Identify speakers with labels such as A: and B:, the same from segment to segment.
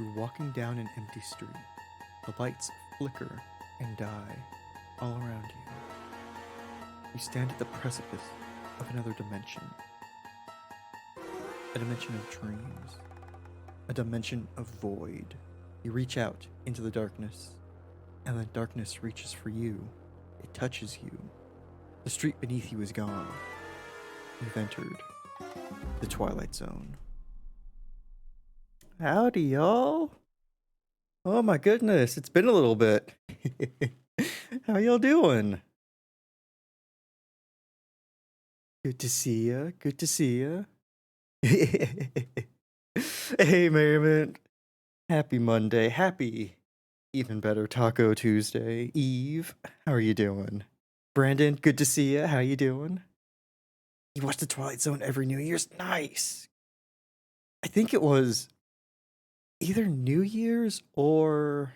A: You're walking down an empty street. The lights flicker and die all around you. You stand at the precipice of another dimension. A dimension of dreams. A dimension of void. You reach out into the darkness, and the darkness reaches for you. It touches you. The street beneath you is gone. You've entered the Twilight Zone. Howdy, y'all. Oh my goodness, it's been a little bit. How y'all doing? Good to see ya. Good to see ya. Hey, Merriment. Happy Monday. Happy, even better, Taco Tuesday. Eve, how are you doing? Brandon, good to see ya. How you doing? You watch the Twilight Zone every New Year's? Nice. I think it was either New Year's or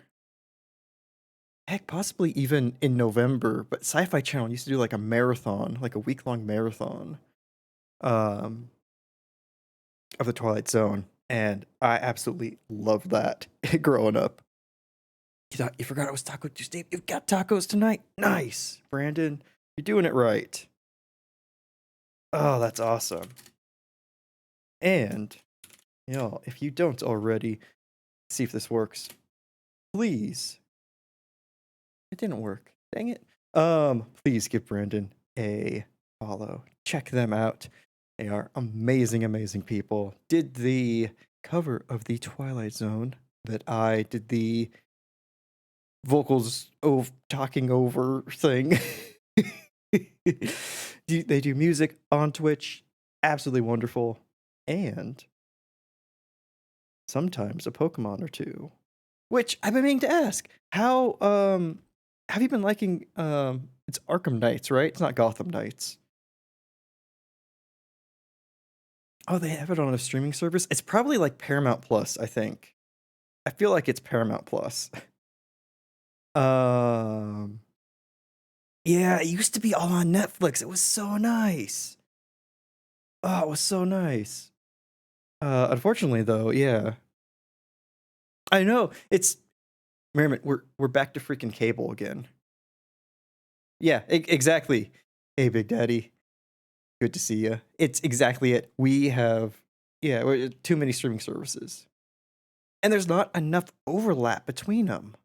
A: heck, possibly even in November, but Sci-Fi Channel used to do like a marathon, like a week-long marathon um of the Twilight Zone, and I absolutely loved that growing up. You forgot it was Taco Tuesday? You've got tacos tonight? Nice. Brandon, you're doing it right. Oh, that's awesome. And y'all, if you don't already, see if this works. Please. It didn't work. Dang it. Please give Brandon a follow. Check them out. They are amazing, amazing people. Did the cover of the Twilight Zone that I did the vocals of talking over thing. They do music on Twitch. Absolutely wonderful. And sometimes a Pokemon or two. Which I've been meaning to ask. How have you been liking it's Arkham Knights, right? It's not Gotham Knights. Oh, they have it on a streaming service? It's probably like Paramount Plus, I think. I feel like it's Paramount Plus. Um Yeah, it used to be all on Netflix. It was so nice. Oh, it was so nice. Unfortunately though, yeah. I know. It's Merriment, we're back to freaking cable again. Yeah, exactly. Hey, Big Daddy. Good to see you. It's exactly it. We have, yeah, too many streaming services. And there's not enough overlap between them.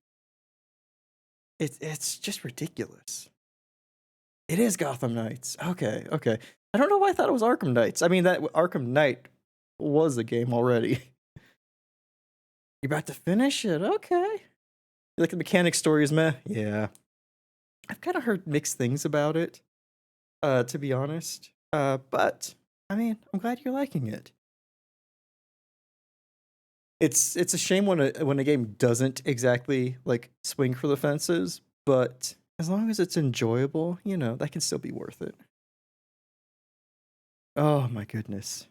A: It's just ridiculous. It is Gotham Knights. Okay, okay. I don't know why I thought it was Arkham Knights. I mean, that Arkham Knight was a game already. You're about to finish it? Okay. You like the mechanic stories, meh? Yeah. I've kind of heard mixed things about it, to be honest. But I mean, I'm glad you're liking it. It's a shame when a game doesn't exactly like swing for the fences, but as long as it's enjoyable, you know, that can still be worth it. Oh my goodness.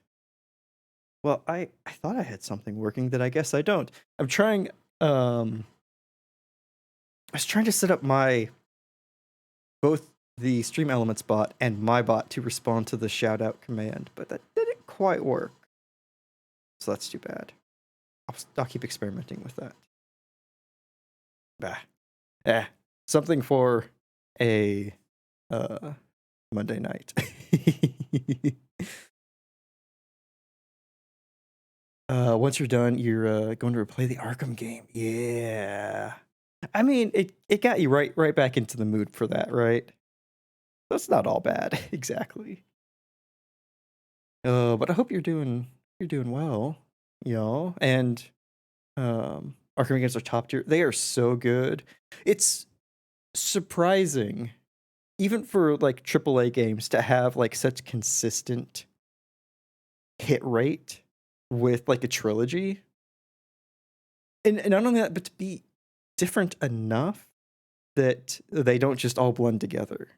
A: Well, I thought I had something working that I guess I don't. I'm trying I was trying to set up my both the Stream Elements bot and my bot to respond to the shout out command, but that didn't quite work. So that's too bad. I'll keep experimenting with that. Bah. Something for a Monday night. Once you're done, you're going to replay the Arkham game. Yeah. I mean, it got you right back into the mood for that, right? That's not all bad, exactly. But I hope you're doing well, y'all. And Arkham games are top tier. They are so good. It's surprising, even for like AAA games, to have like such consistent hit rate with like a trilogy. And not only that, but to be different enough that they don't just all blend together.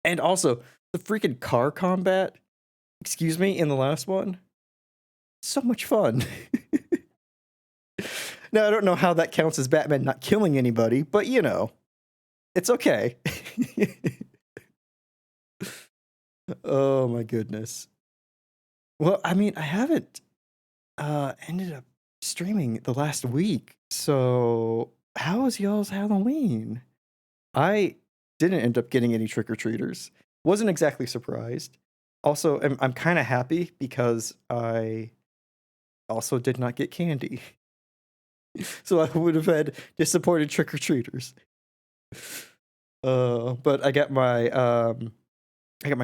A: And also, the freaking car combat, excuse me, in the last one, so much fun. Now, I don't know how that counts as Batman not killing anybody, but you know, it's okay. Oh my goodness. Well, I mean, I haven't ended up streaming the last week. So, how was y'all's Halloween? I didn't end up getting any trick-or-treaters. Wasn't exactly surprised. Also, I'm kinda happy because I also did not get candy. So I would have had disappointed trick-or-treaters. But I got my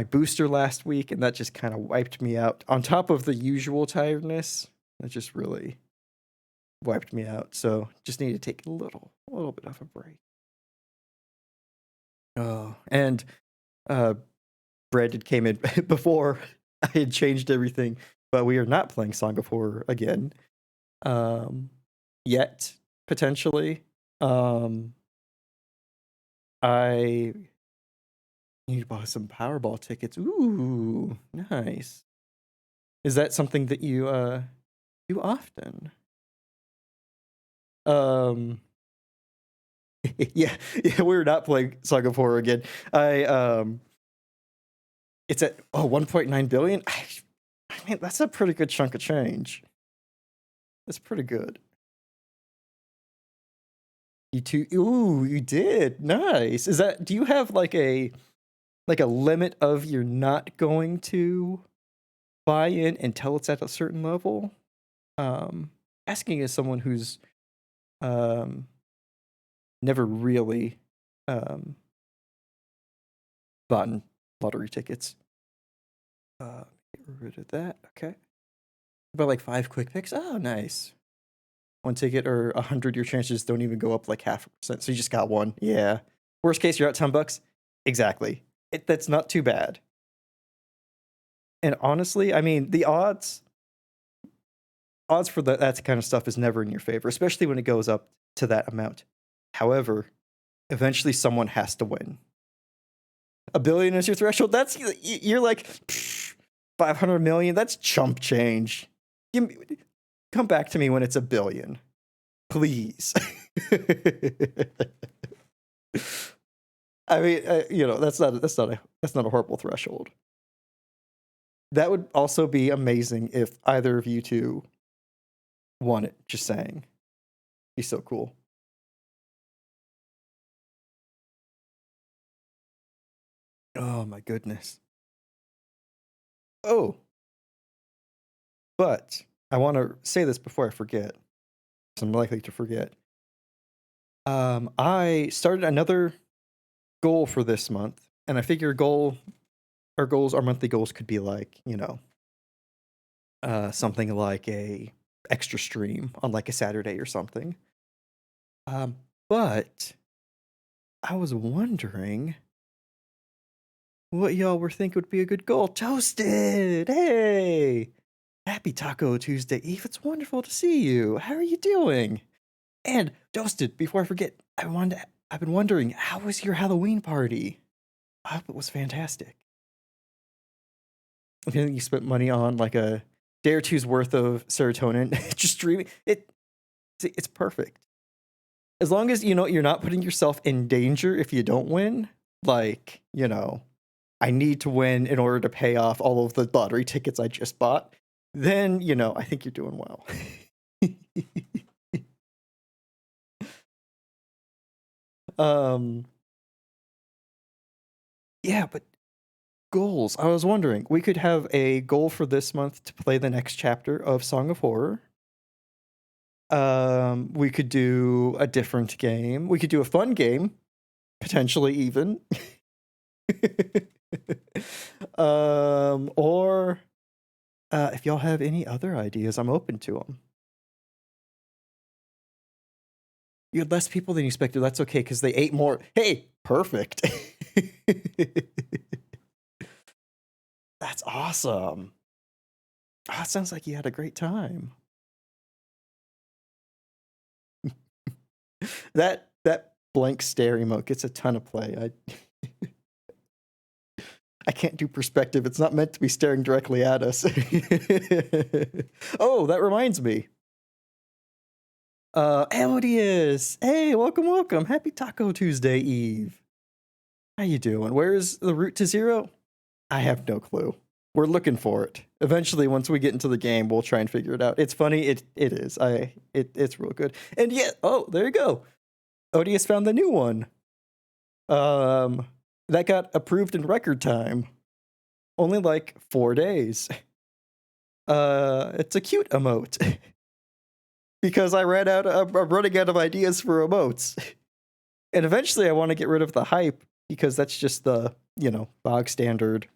A: booster last week, and that just kinda wiped me out. On top of the usual tiredness, that just really wiped me out, so just need to take a little bit of a break. Oh, and, uh, Brandon came in before I had changed everything, but we are not playing Song of Horror again, um, yet, potentially. Um, I need to buy some Powerball tickets. Ooh, nice. Is that something that you, do often? Um, yeah, yeah, we're not playing Song of Horror again. It's at, 1.9 billion? I mean, that's a pretty good chunk of change. That's pretty good. You too ooh, you did, nice. Is that do you have, like a limit of you're not going to buy in until it's at a certain level? Um, Asking as someone who's, um, never really, um, bought lottery tickets. Get rid of that, okay. About, like, 5 quick picks? Oh, nice. 1 ticket or 100, your chances don't even go up, like, 0.5%, so you just got 1. Yeah. Worst case, you're out $10? Exactly. That's not too bad. And honestly, I mean, the odds for that kind of stuff is never in your favor, especially when it goes up to that amount. However, eventually someone has to win. 1 billion is your threshold. That's you're like 500 million. That's chump change. Come back to me when it's 1 billion, please. I mean, that's not a horrible threshold. That would also be amazing if either of you two won it. Just saying, be so cool. Oh my goodness. Oh, but I want to say this before I forget, because I'm likely to forget. I started another goal for this month, and I figure our monthly goals could be like, something like a extra stream on like a Saturday or something. But I was wondering what y'all were thinking would be a good goal. Toasted! Hey! Happy Taco Tuesday, Eve. It's wonderful to see you. How are you doing? And Toasted, before I forget, I've been wondering, how was your Halloween party? I hope it was fantastic. I think you spent money on like a day or two's worth of serotonin, just streaming it. It's perfect. As long as you're not putting yourself in danger if you don't win. Like, I need to win in order to pay off all of the lottery tickets I just bought. Then, I think you're doing well. um, yeah, but goals. I was wondering, we could have a goal for this month to play the next chapter of Song of Horror. We could do a different game. We could do a fun game, potentially even. Or if y'all have any other ideas, I'm open to them. You had less people than you expected. That's okay because they ate more. Hey, perfect. That's awesome. Oh, it sounds like you had a great time. That blank stare emote gets a ton of play. I can't do perspective. It's not meant to be staring directly at us. Oh, that reminds me. Odious. Hey, welcome, welcome. Happy Taco Tuesday, Eve. How you doing? Where's the route to zero? I have no clue. We're looking for it. Eventually, once we get into the game, we'll try and figure it out. It's funny. It is. It's real good. And yeah. Oh, there you go. Odious found the new one. That got approved in record time. Only like 4 days. It's a cute emote. Because I'm running out of ideas for emotes. And eventually I want to get rid of the hype because that's just the, bog standard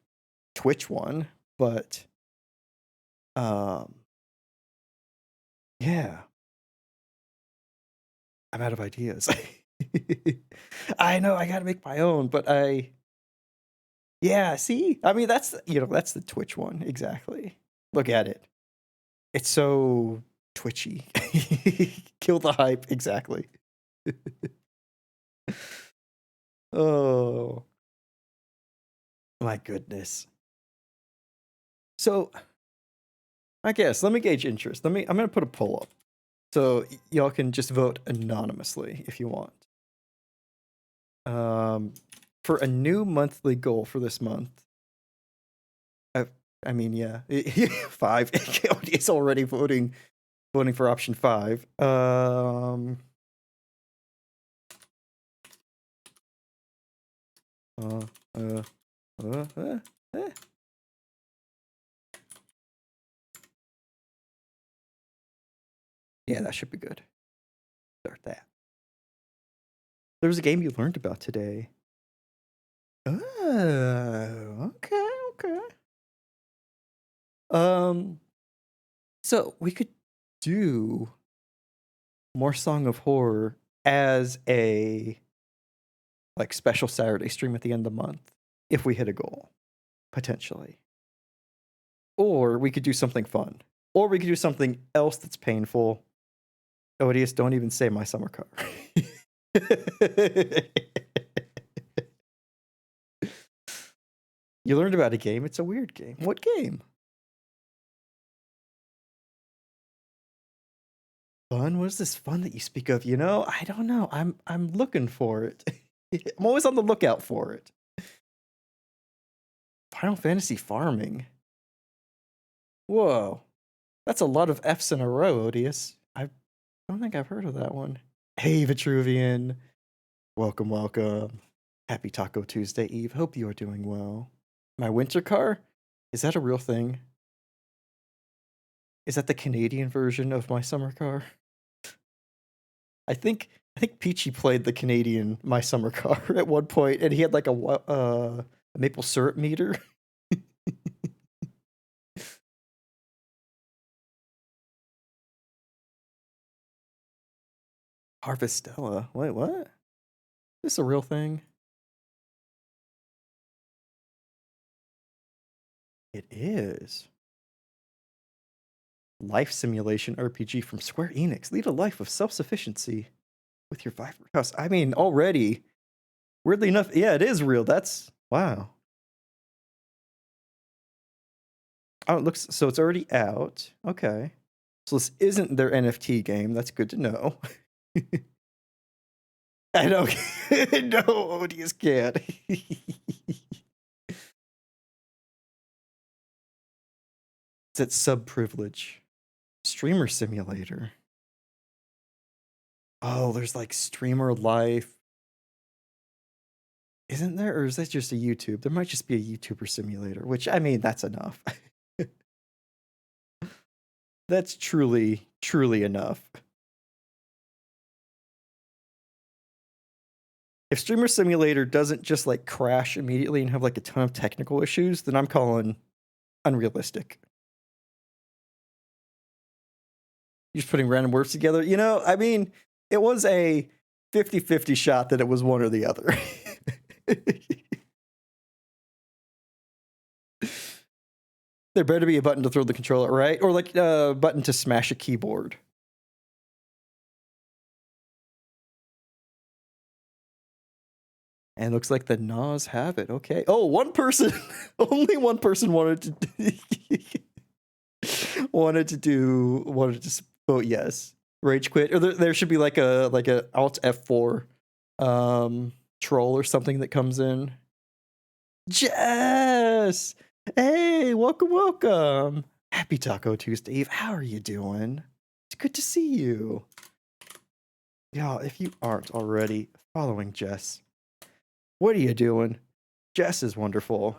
A: Twitch one. But yeah. I'm out of ideas. I know I gotta make my own, but yeah, see? I mean that's that's the Twitch one, exactly. Look at it. It's so twitchy. Kill the hype, exactly. Oh my goodness. So I guess let me gauge interest. I'm gonna put a poll up. So y'all can just vote anonymously if you want. For a new monthly goal for this month. I mean, yeah, 5. It's already voting for option 5. Yeah, that should be good. Start that. There was a game you learned about today. Oh, okay. So we could do more Song of Horror as a special Saturday stream at the end of the month if we hit a goal, potentially. Or we could do something fun. Or we could do something else that's painful. Odious, don't even say My Summer Car. You learned about a game. It's a weird game. What game? Fun? What is this fun that you speak of? I don't know. I'm looking for it. I'm always on the lookout for it. Final Fantasy farming. Whoa. That's a lot of F's in a row, Odious. I don't think I've heard of that one. Hey, Vitruvian. Welcome. Happy Taco Tuesday, Eve. Hope you are doing well. My winter car? Is that a real thing? Is that the Canadian version of My Summer Car? I think Peachy played the Canadian My Summer Car at one point, and he had like a maple syrup meter. Harvestella. Wait, what? Is this a real thing? It is. Life simulation RPG from Square Enix. Lead a life of self-sufficiency with your vibrant house. I mean, already, weirdly enough, yeah, it is real. That's wow. Oh, it looks so it's already out. Okay. So this isn't their NFT game. That's good to know. I know. No, Odious can't. It's at sub-privilege. Streamer simulator. Oh, there's like streamer life. Isn't there? Or is that just a YouTube? There might just be a YouTuber simulator, which, I mean, that's enough. That's truly enough. If Streamer Simulator doesn't just like crash immediately and have like a ton of technical issues, then I'm calling unrealistic. You're just putting random words together. I mean, it was a 50-50 shot that it was one or the other. There better be a button to throw the controller, right? Or like a button to smash a keyboard. And it looks like the Nas have it. Okay. Oh, one person, only one person wanted to vote yes. Rage quit. Or there should be like a Alt F4 troll or something that comes in. Jess! Hey, welcome, welcome. Happy Taco Tuesday, Eve. How are you doing? It's good to see you. Y'all, if you aren't already following Jess, what are you doing? Jess is wonderful.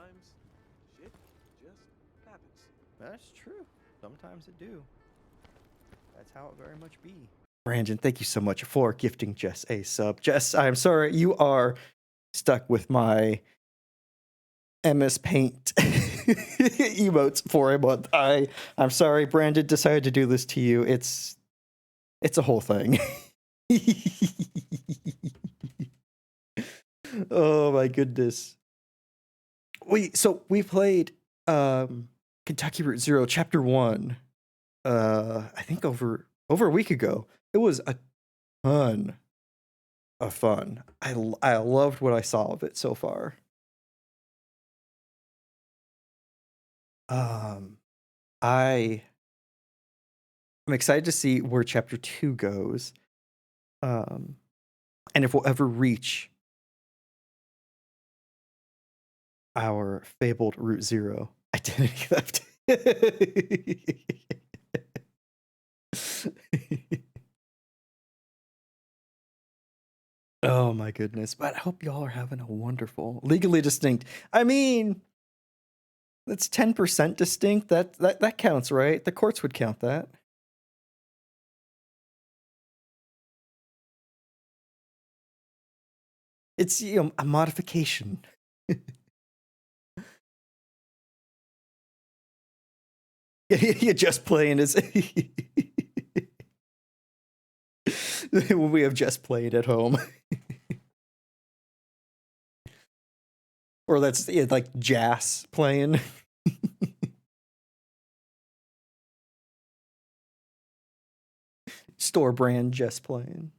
B: Shit just happens.
A: That's true. Sometimes it do. That's how it very much be. Brandon, thank you so much for gifting Jess a sub. Jess, I'm sorry you are stuck with my MS Paint emotes for a month. I'm sorry, Brandon decided to do this to you. It's a whole thing. Oh my goodness. So we played Kentucky Route Zero Chapter 1 I think over a week ago. It was a ton of fun. I loved what I saw of it so far. I'm excited to see where Chapter 2 goes. And if we'll ever reach our fabled Route Zero identity theft. Oh my goodness. But I hope y'all are having a wonderful legally distinct. I mean, that's 10% distinct. That counts, right? The courts would count that. It's a modification. You're just playing as when we have just played at home. Or that's like jazz playing. Store brand just playing.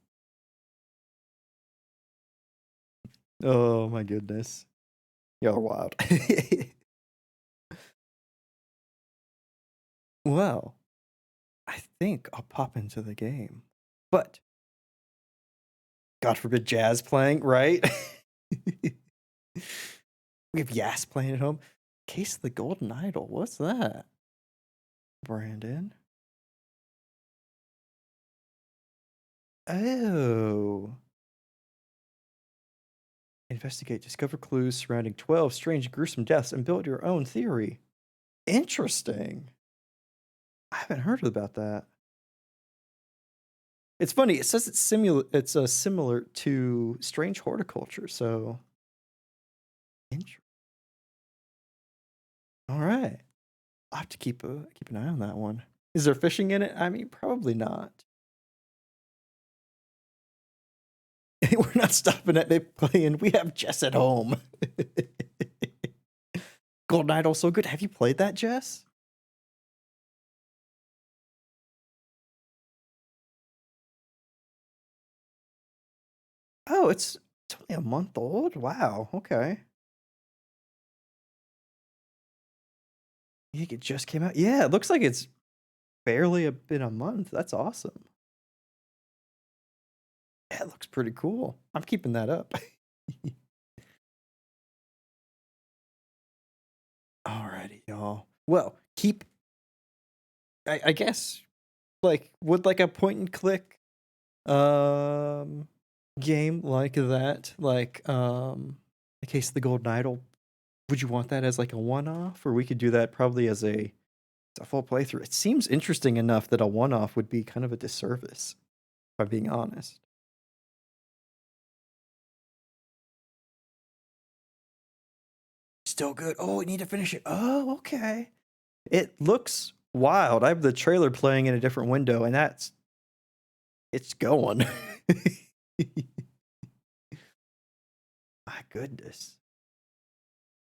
A: Oh my goodness. Y'all are wild. Well, I think I'll pop into the game. But God forbid jazz playing, right? We have Yas playing at home. Case of the Golden Idol. What's that? Brandon. Oh. Investigate, discover clues surrounding 12 strange, gruesome deaths, and build your own theory. Interesting. I haven't heard about that. It's funny. It says it's similar to Strange Horticulture. So, all right. I'll have to keep an eye on that one. Is there fishing in it? I mean, probably not. We're not stopping at it playing. We have Jess at home. Golden Idol so good. Have you played that, Jess? Oh, it's only a month old. Wow. Okay. You think it just came out? Yeah, it looks like it's barely been a month. That's awesome. Yeah, it looks pretty cool. I'm keeping that up. Alrighty, y'all. Well, I guess like would like a point and click um game like that, like in case of the Golden Idol, would you want that as like a one-off, or we could do that probably as a full playthrough? It seems interesting enough that a one-off would be kind of a disservice, if I'm being honest. Still good. Oh, we need to finish it. Oh, okay. It looks wild. I have the trailer playing in a different window, and it's going. My goodness.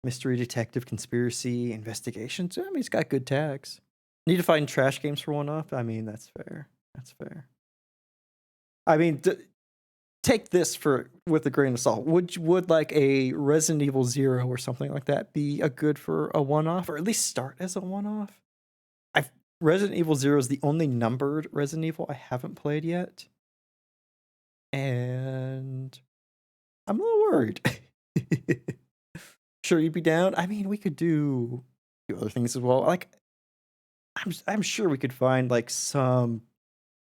A: Mystery detective, conspiracy, investigations. I mean, it's got good tags. Need to find trash games for one off. I mean, that's fair. That's fair. I mean, take this with a grain of salt. Would like a Resident Evil 0 or something like that be a good for a one off, or at least start as a one off? Resident Evil 0 is the only numbered Resident Evil I haven't played yet, and I'm a little worried. Sure, you'd be down. I mean, we could do do other things as well. Like I'm sure we could find like some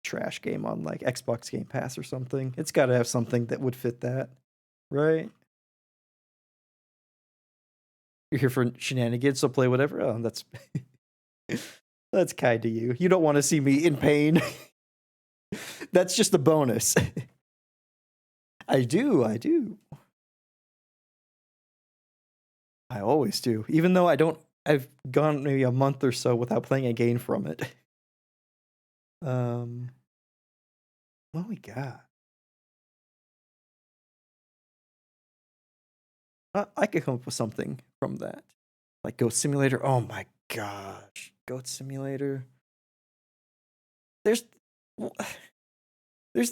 A: trash game on like Xbox Game Pass or something. It's got to have something that would fit that, right? You're here for shenanigans, so play whatever. Oh, that's that's kind to you. You don't want to see me in pain. That's just a bonus. I do. I always do. Even though I've gone maybe a month or so without playing a game from it. What we got? I could come up with something from that. Like Goat Simulator. Oh my gosh. Goat Simulator. There's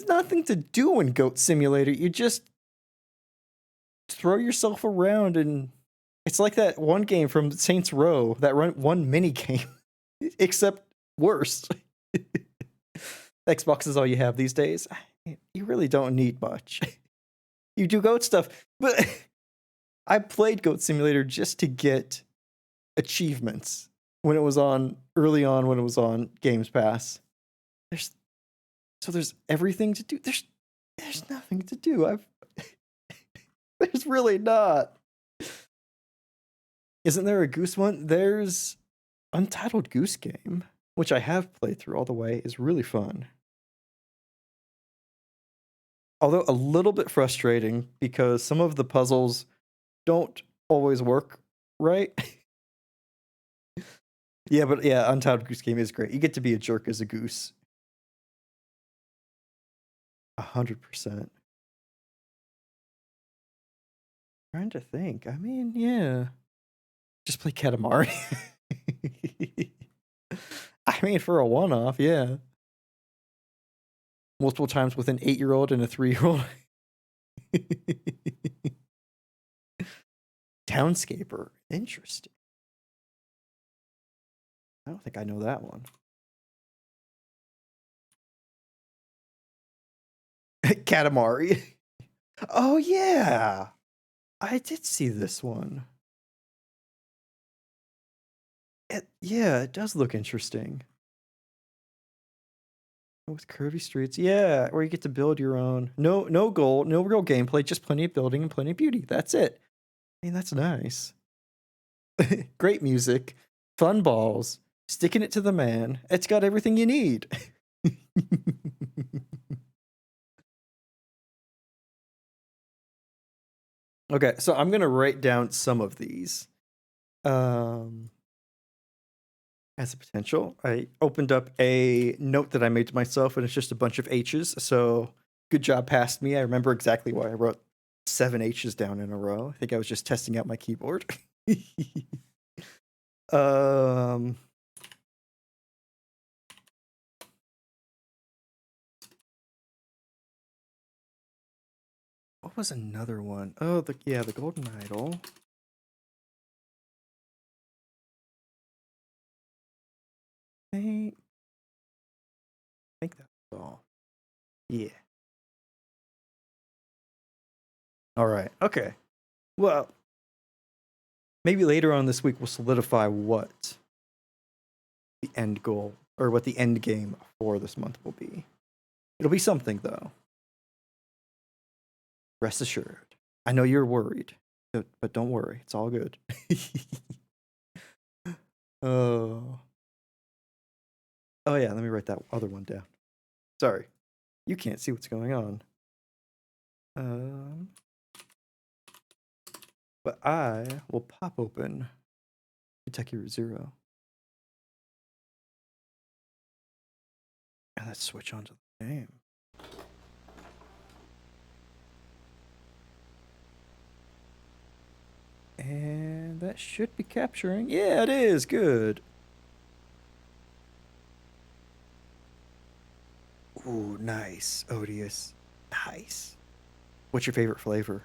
A: nothing to do in Goat Simulator. You just throw yourself around, and it's like that one game from Saints Row, that one mini game, except worse. Xbox is all you have these days. You really don't need much. You do goat stuff, but I played Goat Simulator just to get achievements when it was on early on when it was on Games Pass. There's everything to do. There's nothing to do. There's really not. Isn't there a Goose one? There's Untitled Goose Game, which I have played through all the way, is really fun. Although a little bit frustrating because some of the puzzles don't always work right. Yeah, but yeah, Untitled Goose Game is great. You get to be a jerk as a goose. 100%. Trying to think. I mean, yeah. Just play Katamari. I mean, for a one-off, yeah. Multiple times with an 8-year-old and a 3-year-old. Townscaper. Interesting. I don't think I know that one. Katamari. Oh, yeah. I did see this one. It does look interesting. With curvy streets. Yeah, where you get to build your own. No goal, no real gameplay, just plenty of building and plenty of beauty. That's it. I mean, that's nice. Great music, fun balls, sticking it to the man. It's got everything you need. Okay, so I'm gonna write down some of these. As a potential. I opened up a note that I made to myself, and it's just a bunch of H's. So good job past me. I remember exactly why I wrote 7 H's down in a row. I think I was just testing out my keyboard. What was another one? Oh, the Golden Idol. I think that's all. Yeah. All right. Okay. Well, maybe later on this week we'll solidify what the end goal or what the end game for this month will be. It'll be something, though. Rest assured. I know you're worried, but don't worry. It's all good. Oh. Oh, yeah. Let me write that other one down. Sorry. You can't see what's going on. But I will pop open Kentucky Route Zero. And let's switch on to the game. And that should be capturing. Yeah, it is. Good. Ooh, nice. Odious. Nice. What's your favorite flavor?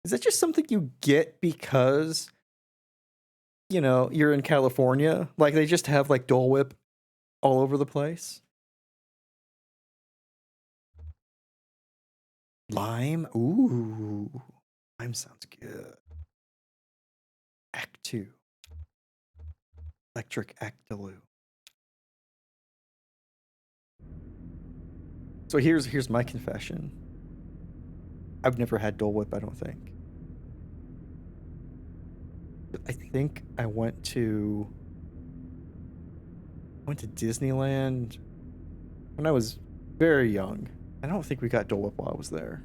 A: Is that just something you get because, you're in California? Like, they just have, like, Dole Whip all over the place? Lime. Ooh. Lime sounds good. Act 2. Electric Actaloo. So here's my confession. I've never had Dole Whip, I don't think. I think I went to Disneyland when I was very young. I don't think we got Dole Whip while I was there.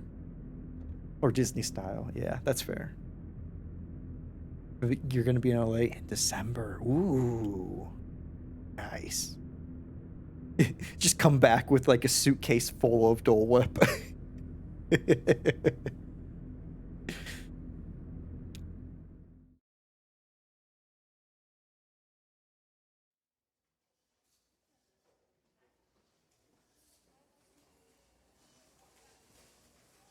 A: Or Disney style. Yeah, that's fair. You're gonna be in LA in December. Ooh. Nice. Just come back with like a suitcase full of Dole Whip.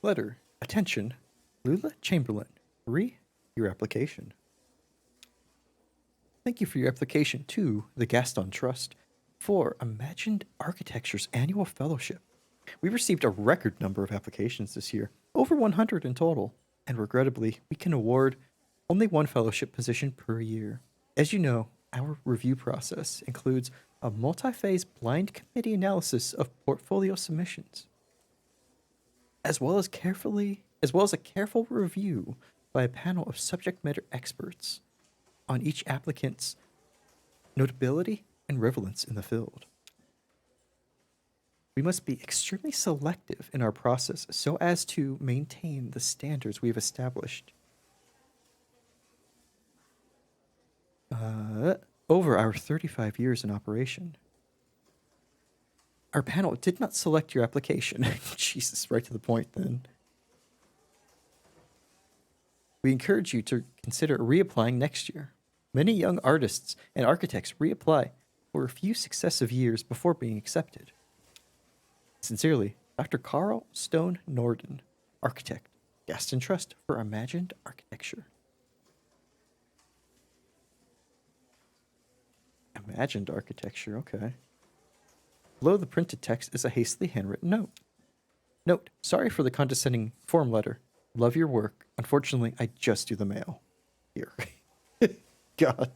A: Letter. Attention. Lula Chamberlain. Your application. Thank you for your application to the Gaston Trust for Imagined Architecture's annual fellowship. We received a record number of applications this year, over 100 in total, and regrettably, we can award only one fellowship position per year. As you know, our review process includes a multi-phase blind committee analysis of portfolio submissions, as well as a careful review by a panel of subject matter experts on each applicant's notability and relevance in the field. We must be extremely selective in our process so as to maintain the standards we have established over our 35 years in operation. Our panel did not select your application. Jesus, right to the point then. We encourage you to consider reapplying next year. Many young artists and architects reapply for a few successive years before being accepted. Sincerely, Dr. Carl Stone Norden, architect, Gaston Trust for Imagined Architecture. Imagined Architecture, okay. Below the printed text is a hastily handwritten note. Note, sorry for the condescending form letter. Love your work. Unfortunately, I just do the mail. Here. God.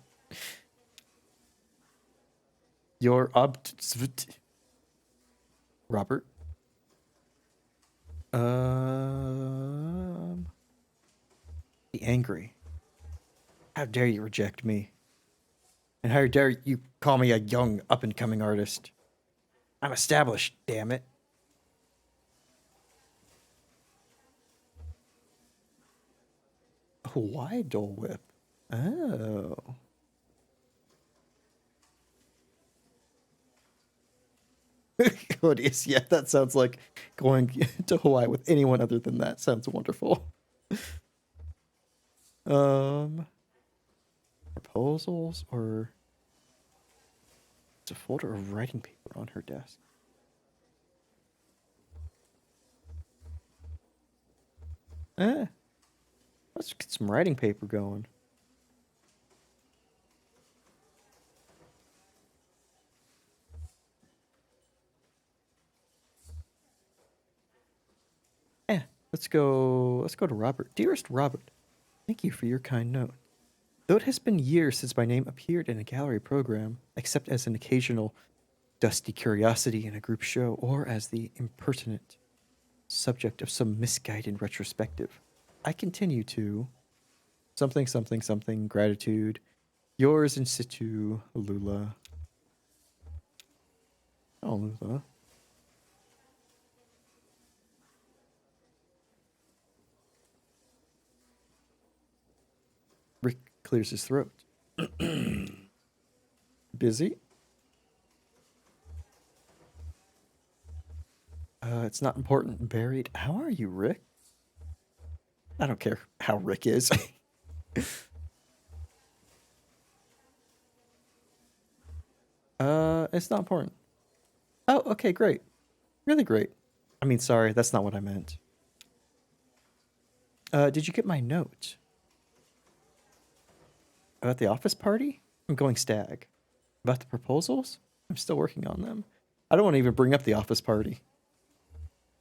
A: Your Robert. Be angry. How dare you reject me? And how dare you call me a young, up-and-coming artist? I'm established, damn it. Oh, why Dole Whip? Oh. Odious. Yeah, that sounds like going to Hawaii with anyone other than that. Sounds wonderful. Proposals or it's a folder of writing paper on her desk. Let's get some writing paper going. Let's go to Robert. Dearest Robert, thank you for your kind note. Though it has been years since my name appeared in a gallery program, except as an occasional dusty curiosity in a group show or as the impertinent subject of some misguided retrospective, I continue to something gratitude. Yours in situ, Lula. Oh, Lula. Rick clears his throat. Busy? It's not important. Buried. How are you, Rick? I don't care how Rick is. It's not important. Oh, okay, great. Really great. I mean, sorry, that's not what I meant. Did you get my note? About the office party? I'm going stag. About the proposals? I'm still working on them. I don't want to even bring up the office party.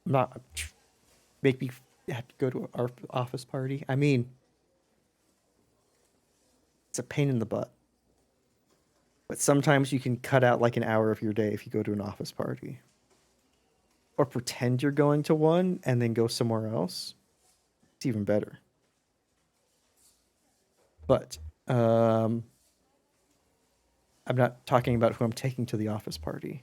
A: I'm not. make me have to go to our office party. I mean, it's a pain in the butt. But sometimes you can cut out like an hour of your day if you go to an office party. Or pretend you're going to one and then go somewhere else. It's even better. But I'm not talking about who I'm taking to the office party.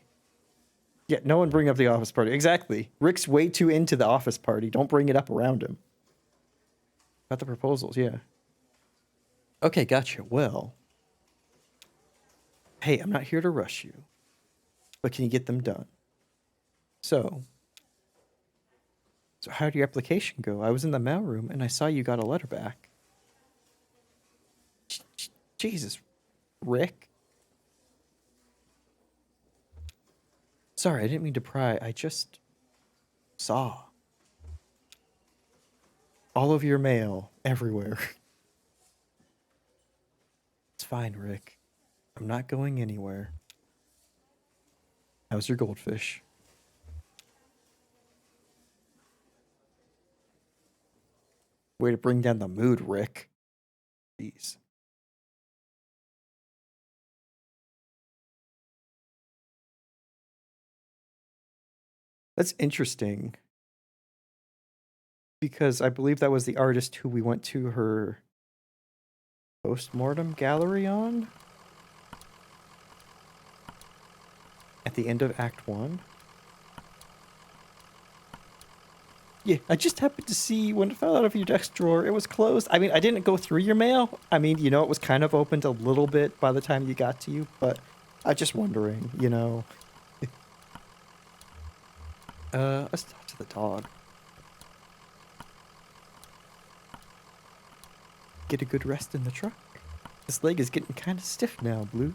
A: Yeah, no one bring up the office party. Exactly. Rick's way too into the office party. Don't bring it up around him. About the proposals, yeah. Okay, gotcha. Well, hey, I'm not here to rush you, but can you get them done? So how'd your application go? I was in the mailroom and I saw you got a letter back. Jesus, Rick. Sorry, I didn't mean to pry. I just saw all of your mail everywhere. It's fine, Rick. I'm not going anywhere. How's your goldfish? Way to bring down the mood, Rick. Jeez. That's interesting. Because I believe that was the artist who we went to her postmortem gallery on at the end of Act 1. Yeah, I just happened to see when it fell out of your desk drawer, it was closed. I mean, I didn't go through your mail. I mean, you know, it was kind of opened a little bit by the time you got to you, but I was just wondering, you know. Let's talk to the dog. Get a good rest in the truck. This leg is getting kind of stiff now, Blue.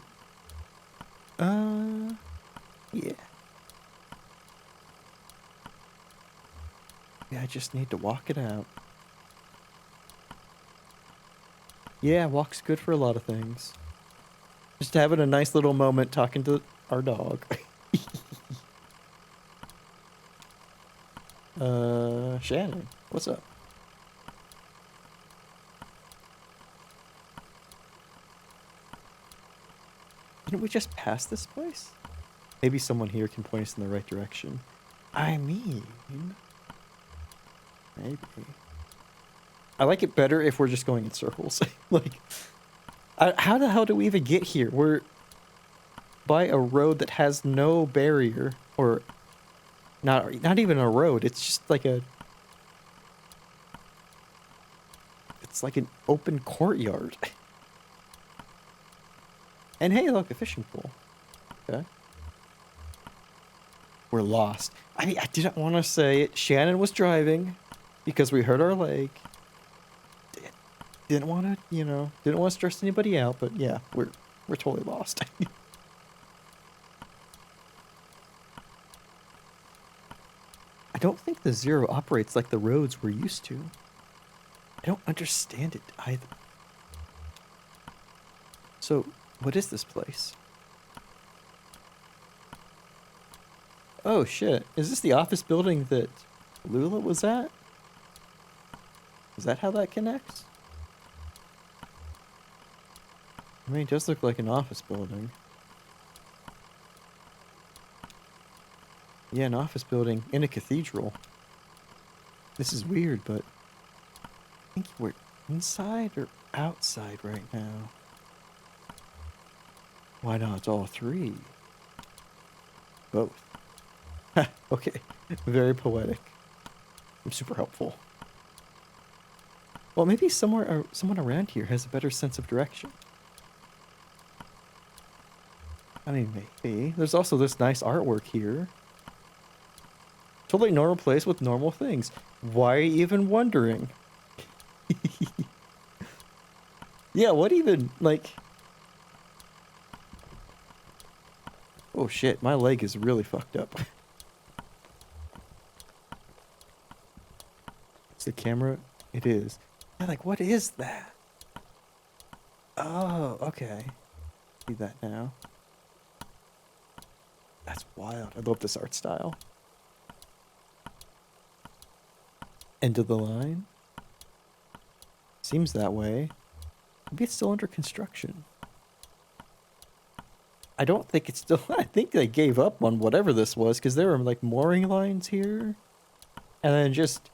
A: Yeah. Yeah, I just need to walk it out. Yeah, walk's good for a lot of things. Just having a nice little moment talking to our dog. Shannon, what's up? Didn't we just pass this place? Maybe someone here can point us in the right direction. I mean, maybe. I like it better if we're just going in circles. Like, how the hell do we even get here? We're by a road that has no barrier, or not even a road. It's just like it's like an open courtyard. And hey, look, a fishing pool. Okay. We're lost. I mean, I didn't want to say it. Shannon was driving because we hurt our leg. Didn't want to, you know, didn't want to stress anybody out, but yeah, we're totally lost. I don't think the Zero operates like the roads we're used to. I don't understand it either. So, what is this place? Oh shit, is this the office building that Lula was at? Is that how that connects? I mean, it does look like an office building. Yeah, an office building in a cathedral. This is weird, but I think we're inside or outside right now. Why not all three? Both. Okay, very poetic. I'm super helpful. Well, maybe someone around here has a better sense of direction. I mean, maybe. There's also this nice artwork here. Totally normal place with normal things. Why are you even wondering? Yeah, what even, like... Oh shit, my leg is really fucked up. It's the camera? It is. Yeah, like, what is that? Oh, okay. See that now. That's wild. I love this art style. End of the line? Seems that way. Maybe it's still under construction. I don't think it's still... I think they gave up on whatever this was, because there were, like, mooring lines here. And then just...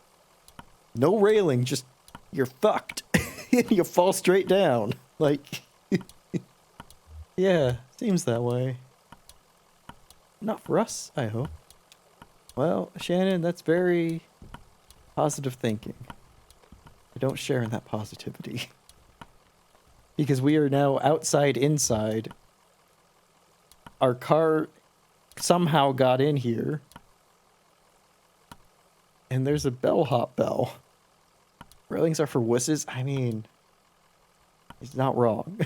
A: no railing, just... you're fucked. You fall straight down. Like... yeah, seems that way. Not for us, I hope. Well, Shannon, that's very positive thinking. I don't share in that positivity. Because we are now outside inside. Our car somehow got in here. And there's a bellhop bell. Railings are for wusses? I mean, he's not wrong.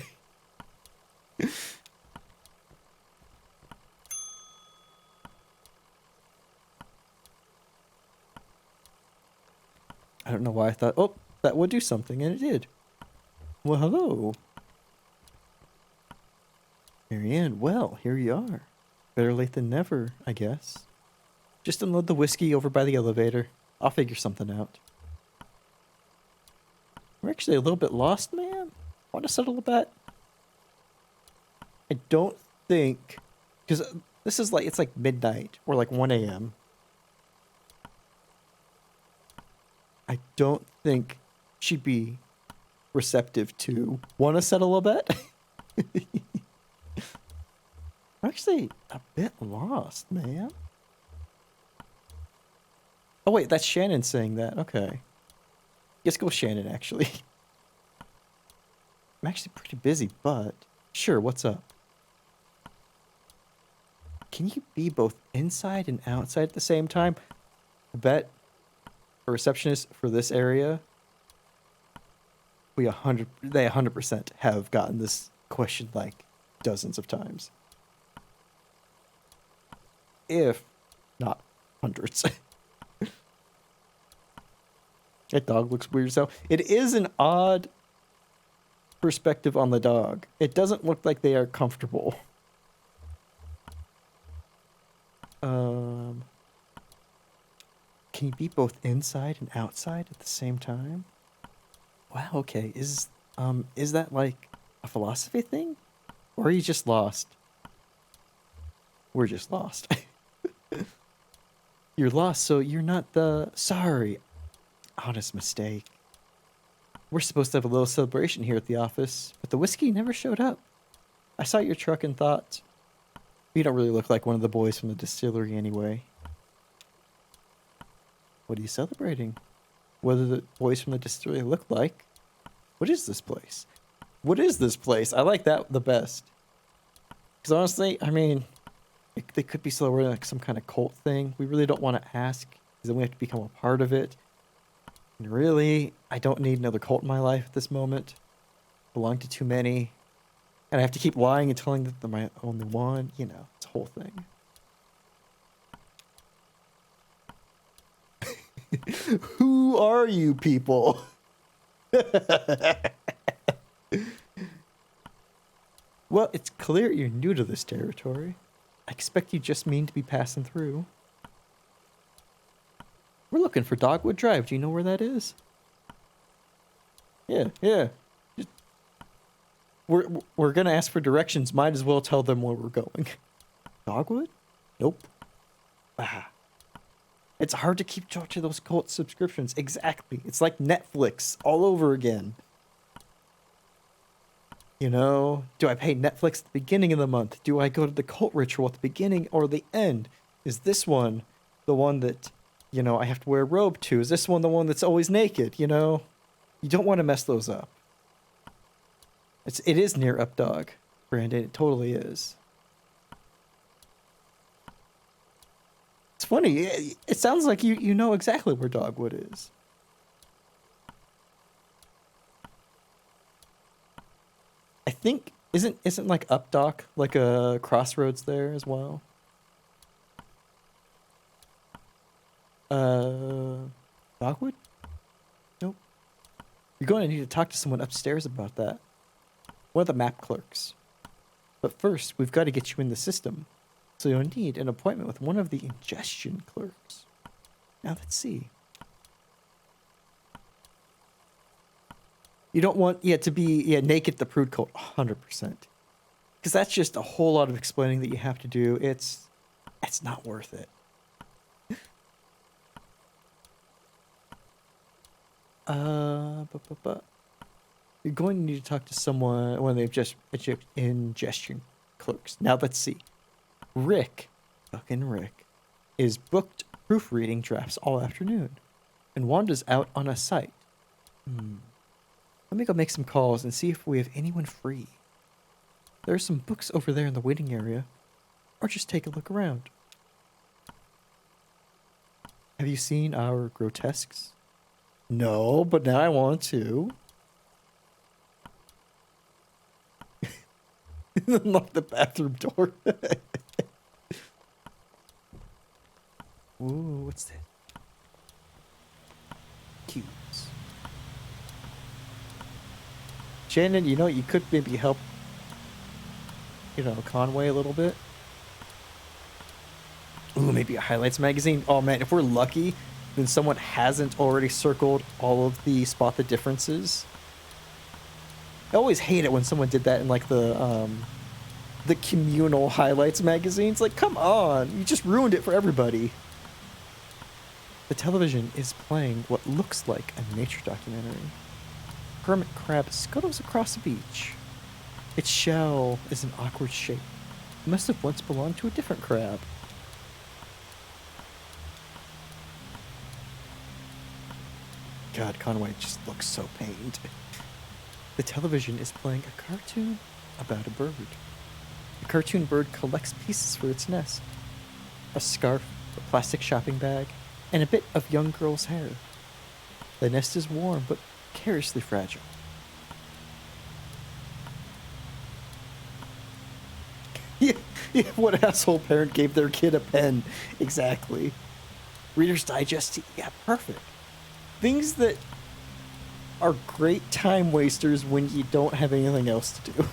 A: I don't know why I thought, oh, that would do something, and it did. Well, hello. Marianne, well, here you are. Better late than never, I guess. Just unload the whiskey over by the elevator. I'll figure something out. We're actually a little bit lost, man. Want to settle a bet? I don't think... because this is like, it's like midnight, or like 1 a.m. I don't think she'd be receptive to want to settle a bet. I'm actually a bit lost, man. Oh wait, that's Shannon saying that. Okay. Let's go with Shannon, actually. I'm actually pretty busy, but sure, what's up? Can you be both inside and outside at the same time? I bet a receptionist for this area, they 100% have gotten this question like dozens of times. If not hundreds. That dog looks weird as hell. It is an odd perspective on the dog. It doesn't look like they are comfortable. Can you be both inside and outside at the same time? Wow, okay. Is that like a philosophy thing? Or are you just lost? We're just lost. You're lost, so you're not the... sorry. Honest mistake. We're supposed to have a little celebration here at the office, but the whiskey never showed up. I saw your truck and thought, you don't really look like one of the boys from the distillery anyway. What are you celebrating? What do the boys from the distillery look like? What is this place? What is this place? I like that the best. Because honestly, I mean, they could be celebrating like some kind of cult thing. We really don't want to ask, because then we have to become a part of it. And really, I don't need another cult in my life at this moment. Belong to too many. And I have to keep lying and telling that they're my only one. You know, it's a whole thing. Who are you people? Well, it's clear you're new to this territory. I expect you just mean to be passing through. We're looking for Dogwood Drive. Do you know where that is? Yeah. We're gonna ask for directions. Might as well tell them where we're going. Dogwood? Nope. Ah. It's hard to keep track of those cult subscriptions. Exactly. It's like Netflix all over again. You know, do I pay Netflix at the beginning of the month? Do I go to the cult ritual at the beginning or the end? Is this one the one that, you know, I have to wear a robe to? Is this one the one that's always naked? You know, you don't want to mess those up. It is near Updog, Brandon. It totally is. It's funny. It sounds like you know exactly where Dogwood is. I think isn't like Updock like a crossroads there as well? Dogwood? Nope. You're going to need to talk to someone upstairs about that. One of the map clerks. But first, we've got to get you in the system. So you'll need an appointment with one of the ingestion clerks. Now let's see. You don't want to be naked the prude cult 100%. Because that's just a whole lot of explaining that you have to do. It's not worth it. You're going to need to talk to someone when they've just ingestion clerks. Now let's see. Rick, fucking Rick, is booked proofreading drafts all afternoon, and Wanda's out on a site. Let me go make some calls and see if we have anyone free. There are some books over there in the waiting area, or just take a look around. Have you seen our grotesques? No, but now I want to. Unlock the bathroom door. Ooh, what's that? Cubes. Shannon, you know, you could maybe help, Conway a little bit. Ooh, maybe a highlights magazine. Oh man, if we're lucky, then someone hasn't already circled all of the spot the differences. I always hate it when someone did that in like the communal highlights magazines. Like, come on, you just ruined it for everybody. The television is playing what looks like a nature documentary. Hermit crab scuttles across the beach. Its shell is an awkward shape. It must have once belonged to a different crab. God, Conway just looks so pained. The television is playing a cartoon about a bird. The cartoon bird collects pieces for its nest. A scarf, a plastic shopping bag, and a bit of young girl's hair. The nest is warm, but curiously fragile. Yeah, what asshole parent gave their kid a pen? Exactly. Reader's Digest, yeah, perfect. Things that are great time wasters when you don't have anything else to do.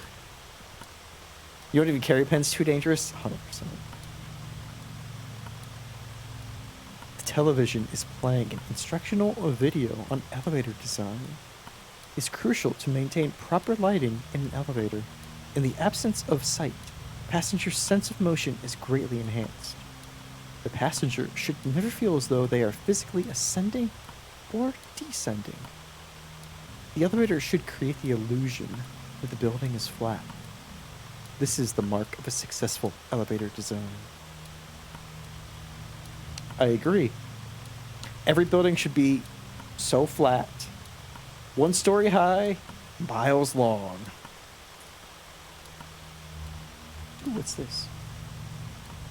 A: You don't even carry pens, too dangerous? 100%. The television is playing an instructional video on elevator design. It's crucial to maintain proper lighting in an elevator. In the absence of sight, passengers' sense of motion is greatly enhanced. The passenger should never feel as though they are physically ascending or descending. The elevator should create the illusion that the building is flat. This is the mark of a successful elevator design. I agree. Every building should be so flat, 1 story high, miles long. Ooh, what's this?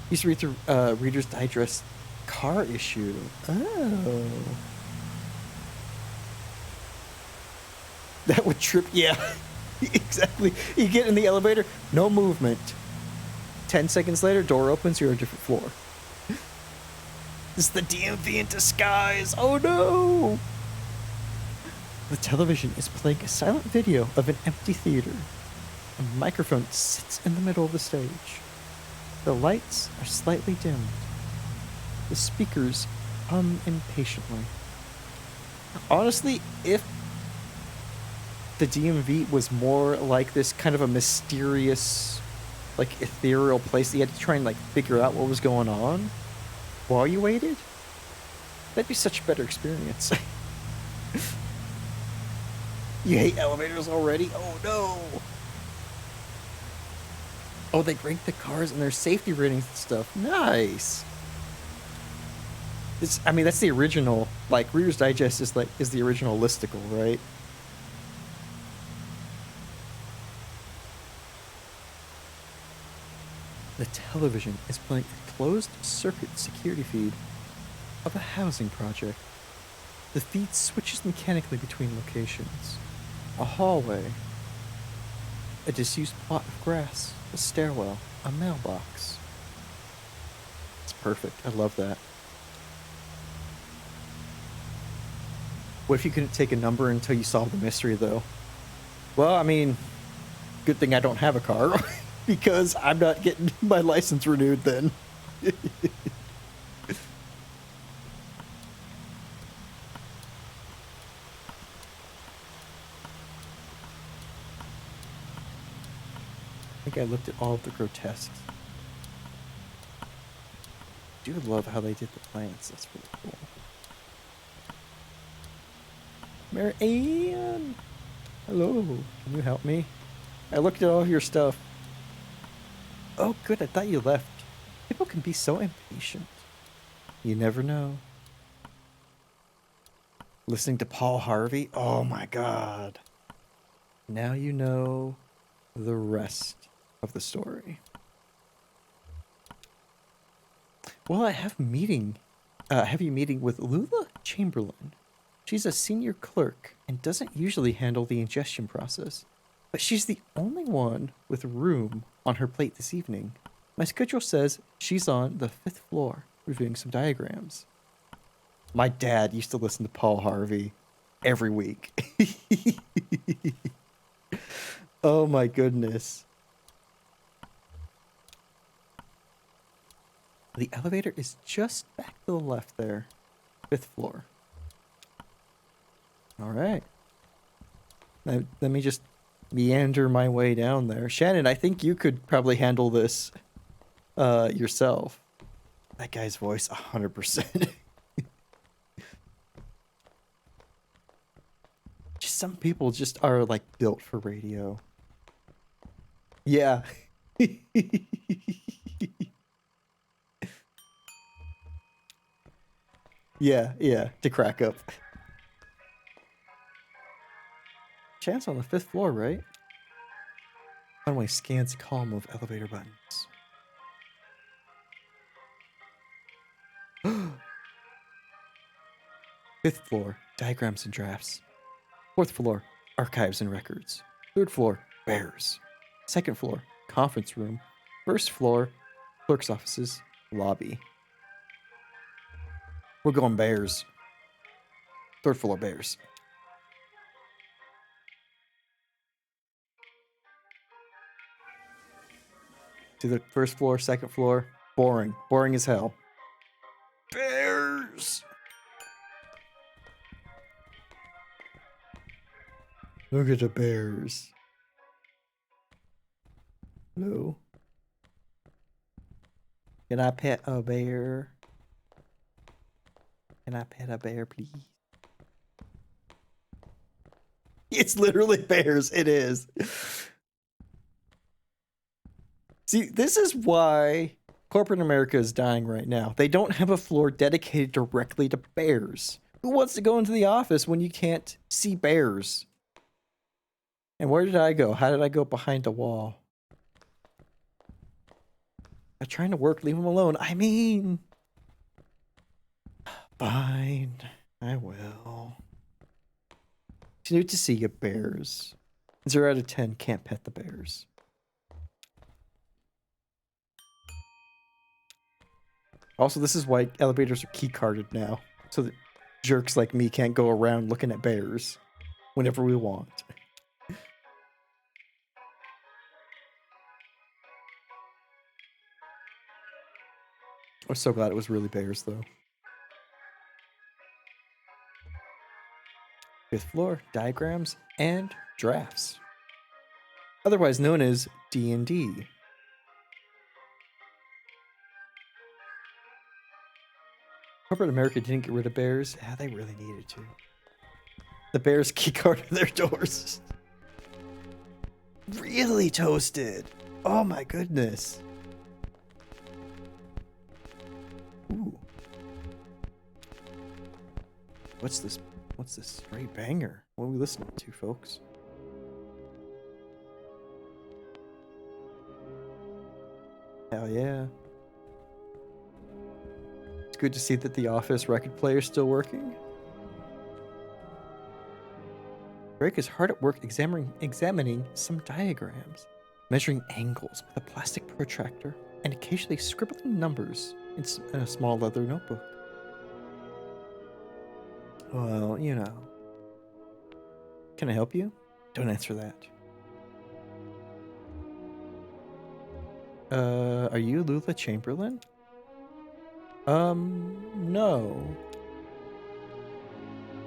A: Used to read through Reader's Digest car issue. Oh. That would trip, yeah. Exactly. You get in the elevator, no movement. 10 seconds later, door opens, you're on a different floor. This is the DMV in disguise. Oh no! The television is playing a silent video of an empty theater. A microphone sits in the middle of the stage. The lights are slightly dimmed. The speakers hum impatiently. Honestly, if the DMV was more like this kind of a mysterious, like ethereal place that you had to try and like figure out what was going on while you waited, that'd be such a better experience. You hate elevators already? Oh no! Oh, they rank the cars and their safety ratings and stuff. Nice. I mean, that's the original. Like Reader's Digest is the original listicle, right? The television is playing a closed-circuit security feed of a housing project. The feed switches mechanically between locations. A hallway, a disused plot of grass, a stairwell, a mailbox. It's perfect. I love that. What if you couldn't take a number until you solve the mystery, though? Well, I mean, good thing I don't have a car. Because I'm not getting my license renewed then. think I looked at all of the grotesques. I do love how they did the plants. That's really cool. Mary Ann! Hello. Can you help me? I looked at all of your stuff. Oh, good. I thought you left. People can be so impatient. You never know. Listening to Paul Harvey? Oh my god. Now you know the rest of the story. Well, I have a heavy meeting with Lula Chamberlain. She's a senior clerk and doesn't usually handle the ingestion process, but she's the only one with room on her plate this evening. My schedule says she's on the 5th floor reviewing some diagrams. My dad used to listen to Paul Harvey every week. Oh my goodness. The elevator is just back to the left there. 5th floor. All right. Now, let me just meander my way down there. Shannon, I think you could probably handle this yourself. That guy's voice, 100%. Just some people just are like built for radio. Yeah. Yeah, to crack up. Chance on the 5th floor, right? Conway scans column of elevator buttons. 5th floor, diagrams and drafts. 4th floor, archives and records. 3rd floor, bears. 2nd floor, conference room. 1st floor, clerk's offices, lobby. We're going bears. 3rd floor, bears. To the 1st floor, 2nd floor. Boring. Boring as hell. Bears! Look at the bears. Hello? Can I pet a bear? Can I pet a bear, please? It's literally bears. It is. See, this is why corporate America is dying right now. They don't have a floor dedicated directly to bears. Who wants to go into the office when you can't see bears? And where did I go? How did I go behind a wall? I'm trying to work. Leave him alone. I mean... Fine. I will. It's new to see you, bears. 0 out of 10 can't pet the bears. Also, this is why elevators are key-carded now. So that jerks like me can't go around looking at bears whenever we want. I'm so glad it was really bears, though. 5th floor, diagrams, and drafts. Otherwise known as D&D. Corporate America didn't get rid of bears. Yeah, they really needed to. The bears keycarded their doors. Really toasted. Oh my goodness. Ooh. What's this? What's this straight banger? What are we listening to, folks? Hell yeah. It's good to see that the Office record player is still working. Drake is hard at work examining some diagrams, measuring angles with a plastic protractor, and occasionally scribbling numbers in a small leather notebook. Well, you know. Can I help you? Don't answer that. Are you Lula Chamberlain? No.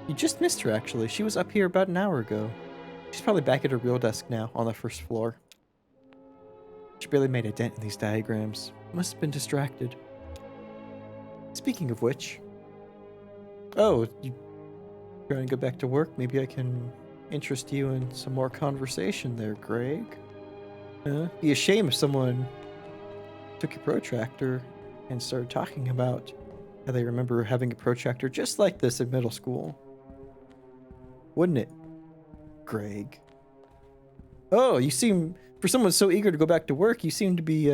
A: You just missed her, actually. She was up here about an hour ago. She's probably back at her real desk now on the 1st floor. She barely made a dent in these diagrams. Must have been distracted. Speaking of which... Oh, you trying to go back to work? Maybe I can interest you in some more conversation there, Greg. Be a shame if someone took your protractor and started talking about how they remember having a protractor just like this in middle school. Wouldn't it, Greg? Oh, you seem, for someone so eager to go back to work, you seem to be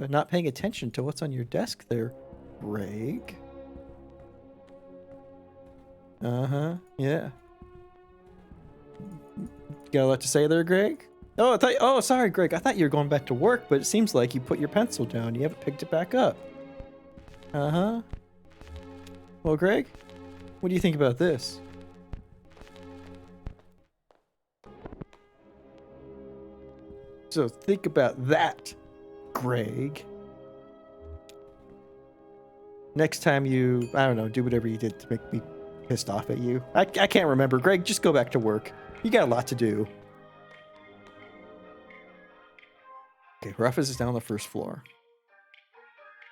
A: not paying attention to what's on your desk there, Greg. Uh-huh, yeah. Got a lot to say there, Greg? Oh, sorry, Greg. I thought you were going back to work, but it seems like you put your pencil down. You haven't picked it back up. Uh-huh. Well, Greg, what do you think about this? So think about that, Greg. Next time you, I don't know, do whatever you did to make me pissed off at you. I can't remember. Greg, just go back to work. You got a lot to do. Okay, her office is down on the first floor.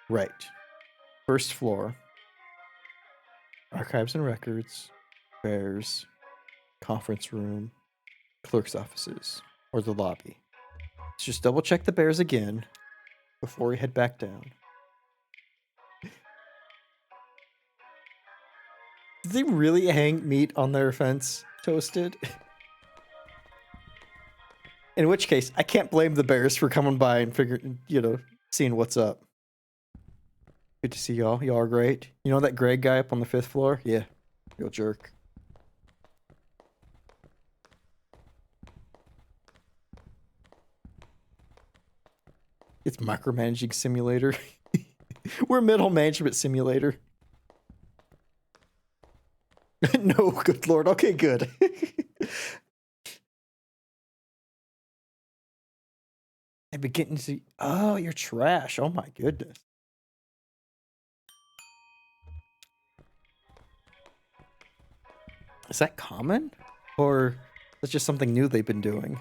A: Right. First floor. Archives and records. Bears. Conference room. Clerk's offices. Or the lobby. Let's just double check the bears again before we head back down. Did they really hang meat on their fence toasted? In which case, I can't blame the bears for coming by and seeing what's up. Good to see y'all. Y'all are great. You know that Greg guy up on the 5th floor? Yeah. Real jerk. It's micromanaging simulator. We're middle management simulator. No, good lord. Okay, good. I've been getting to see. Oh, you're trash. Oh my goodness. Is that common? Or that's just something new they've been doing?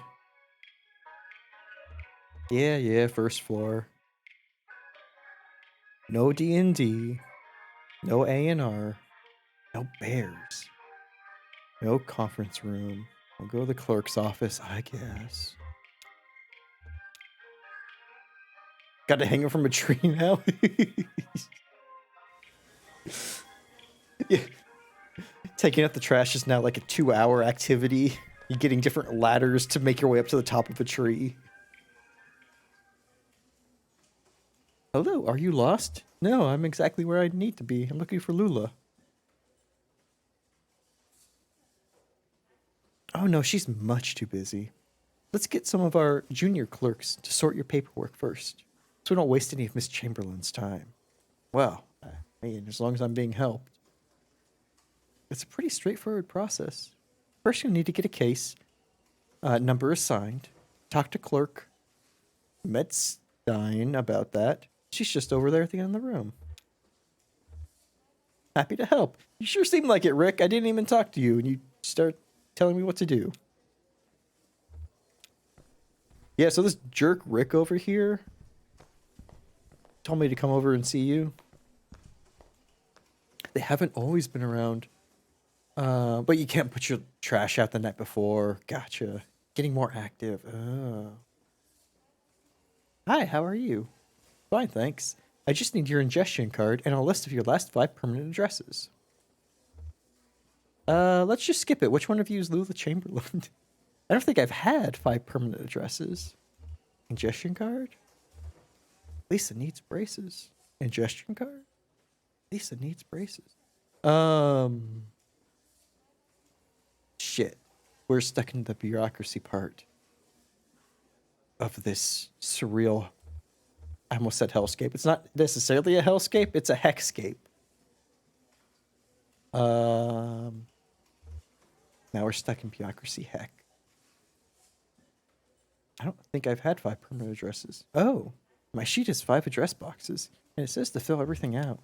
A: Yeah, first floor. No D&D. No A&R. No bears. No conference room. We'll go to the clerk's office, I guess. Got to hang it from a tree now? Yeah. Taking out the trash is now like a 2-hour activity. You're getting different ladders to make your way up to the top of a tree. Hello, are you lost? No, I'm exactly where I need to be. I'm looking for Lula. Oh no, she's much too busy. Let's get some of our junior clerks to sort your paperwork first, so we don't waste any of Miss Chamberlain's time. Well, I mean, as long as I'm being helped. It's a pretty straightforward process. First, you'll need to get a case, number assigned, talk to clerk Medstein about that. She's just over there at the end of the room. Happy to help. You sure seem like it, Rick. I didn't even talk to you, and you start telling me what to do. Yeah, so this jerk Rick over here told me to come over and see you. They haven't always been around. But you can't put your trash out the night before. Gotcha. Getting more active. Oh. Hi, how are you? Fine, thanks. I just need your ingestion card and a list of your last 5 permanent addresses. Let's just skip it. Which one of you is Lula Chamberlain? I don't think I've had 5 permanent addresses. Ingestion card? Lisa needs braces. Ingestion card? Lisa needs braces. Shit. We're stuck in the bureaucracy part of this surreal, I almost said hellscape. It's not necessarily a hellscape, it's a hexscape. Now we're stuck in bureaucracy heck. I don't think I've had 5 permanent addresses. Oh, my sheet has 5 address boxes, and it says to fill everything out.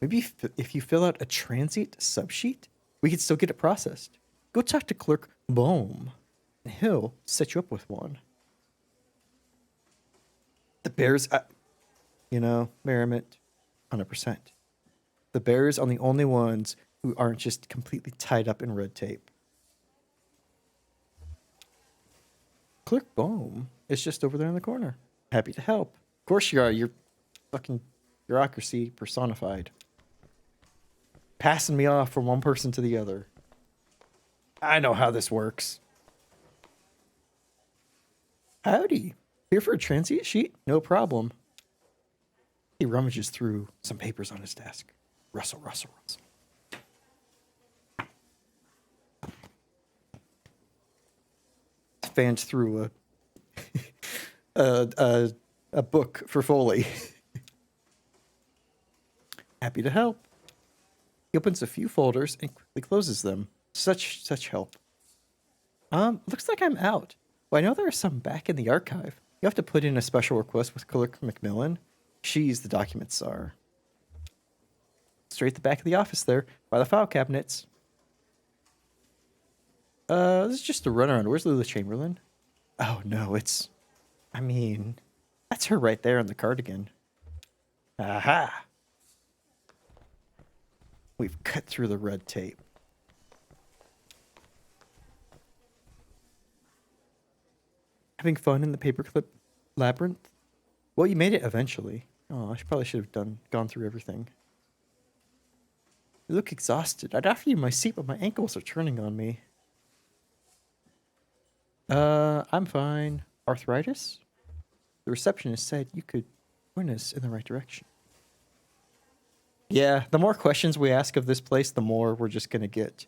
A: Maybe if you fill out a transient subsheet, we could still get it processed. Go talk to Clerk Bohm, and he'll set you up with one. The Bears, Merriment, 100%. The Bears are the only ones who aren't just completely tied up in red tape. Clerk Bohm is just over there in the corner. Happy to help. Of course you are. You're fucking bureaucracy personified. Passing me off from one person to the other. I know how this works. Howdy. Here for a transient sheet? No problem. He rummages through some papers on his desk. Rustle, rustle, rustle. Fans through a book for Foley. Happy to help. He opens a few folders and quickly closes them. Such help. Looks like I'm out. Well, I know there are some back in the archive. You have to put in a special request with Clerk Macmillan. She's the document czar. Straight at the back of the office there, by the file cabinets. This is just a runaround. Where's Lula Chamberlain? Oh no, that's her right there in the cardigan. Aha! We've cut through the red tape. Having fun in the paperclip labyrinth? Well, you made it eventually. Oh, probably should have gone through everything. You look exhausted. I'd offer you my seat, but my ankles are turning on me. I'm fine. Arthritis? The receptionist said you could point us in the right direction. Yeah, the more questions we ask of this place, the more we're just gonna get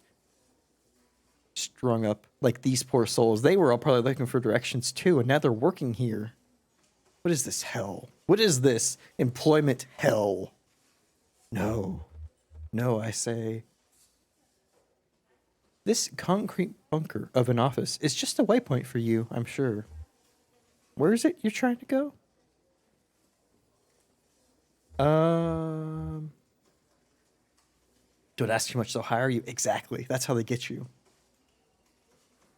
A: strung up. Like these poor souls. They were all probably looking for directions too, and now they're working here. What is this hell? What is this employment hell? No. No, I say. This concrete bunker of an office is just a waypoint for you, I'm sure. Where is it you're trying to go? Don't ask too much, they'll hire you. Exactly. That's how they get you.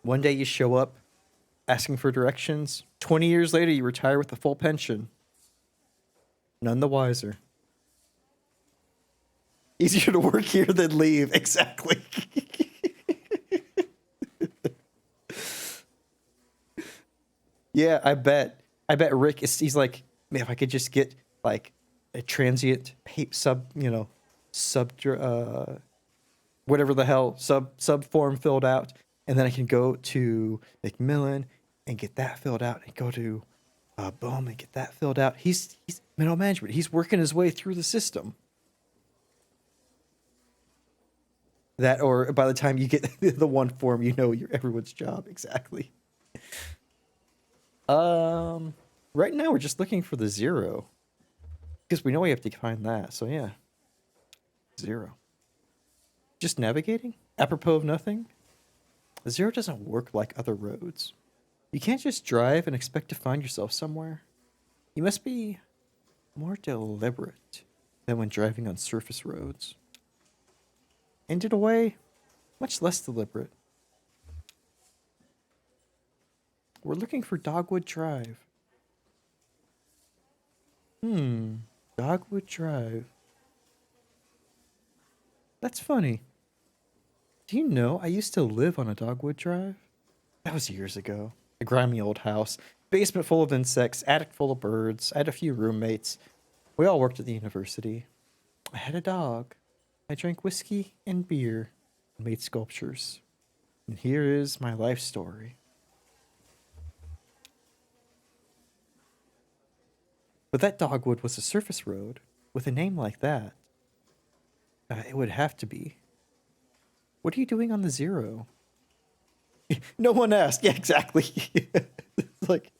A: One day you show up asking for directions. 20 years later, you retire with a full pension. None the wiser. Easier to work here than leave. Exactly. Yeah, I bet Rick he's like, man, if I could just get like a transient whatever the hell sub form filled out, and then I can go to Macmillan and get that filled out, and go to Bohm and get that filled out. He's middle management. He's working his way through the system. That, or by the time you get the one form, you know everyone's job. Exactly. Right now we're just looking for the 0. Because we know we have to find that, so yeah. 0. Just navigating? Apropos of nothing? The 0 doesn't work like other roads. You can't just drive and expect to find yourself somewhere. You must be more deliberate than when driving on surface roads. And in a way, much less deliberate. We're looking for Dogwood Drive. Dogwood Drive. That's funny. Do you know I used to live on a Dogwood Drive? That was years ago. A grimy old house. Basement full of insects. Attic full of birds. I had a few roommates. We all worked at the university. I had a dog. I drank whiskey and beer and made sculptures. And here is my life story. But that Dogwood was a surface road. With a name like that, it would have to be. What are you doing on the 0? No one asked. Yeah, exactly. It's like,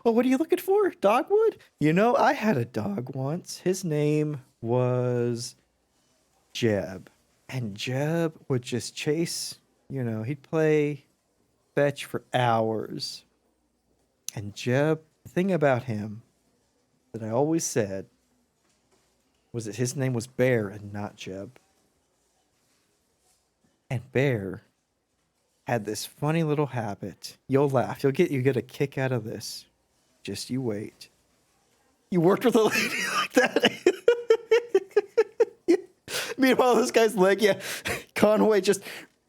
A: well, what are you looking for? Dogwood? You know, I had a dog once. His name was Jeb. And Jeb would just chase, he'd play fetch for hours. And Jeb, the thing about him that I always said was that his name was Bear and not Jeb. And Bear had this funny little habit. You'll laugh. You get a kick out of this. Just you wait. You worked with a lady like that? Meanwhile, this guy's leg, yeah, Conway just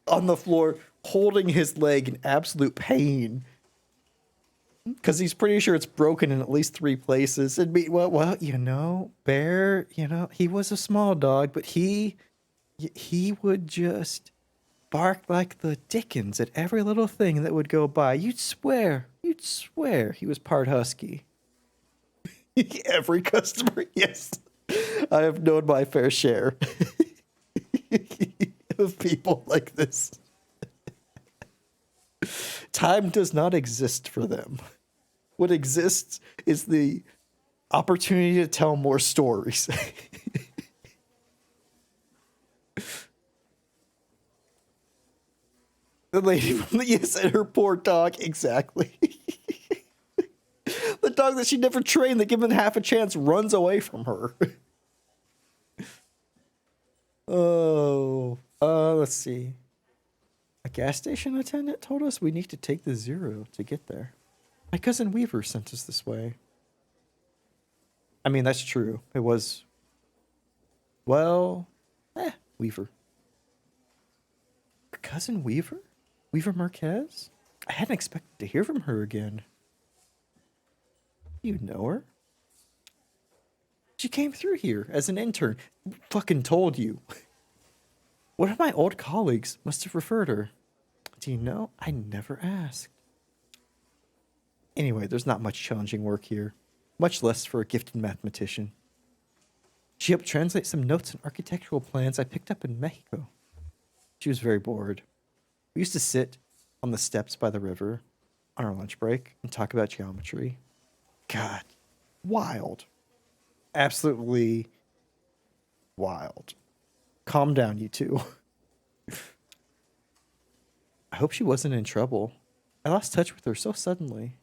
A: on the floor holding his leg in absolute pain. Because he's pretty sure it's broken in at least 3 places. And well, you know, Bear, you know, he was a small dog, but he would just bark like the dickens at every little thing that would go by. You'd swear he was part husky. Every customer, yes. I have known my fair share of people like this. Time does not exist for them. What exists is the opportunity to tell more stories. The lady from the yes, and her poor dog, exactly. The dog that she never trained, that given half a chance, runs away from her. Oh, let's see. A gas station attendant told us we need to take the 0 to get there. My cousin Weaver sent us this way. I mean, that's true. It was, well, Weaver. Your cousin Weaver? Weaver Marquez? I hadn't expected to hear from her again. You know her? She came through here as an intern. Fucking told you. One of my old colleagues must have referred her. Do you know? I never asked. Anyway, there's not much challenging work here. Much less for a gifted mathematician. She helped translate some notes and architectural plans I picked up in Mexico. She was very bored. We used to sit on the steps by the river on our lunch break and talk about geometry. God, wild. Absolutely wild. Calm down, you two. I hope she wasn't in trouble. I lost touch with her so suddenly.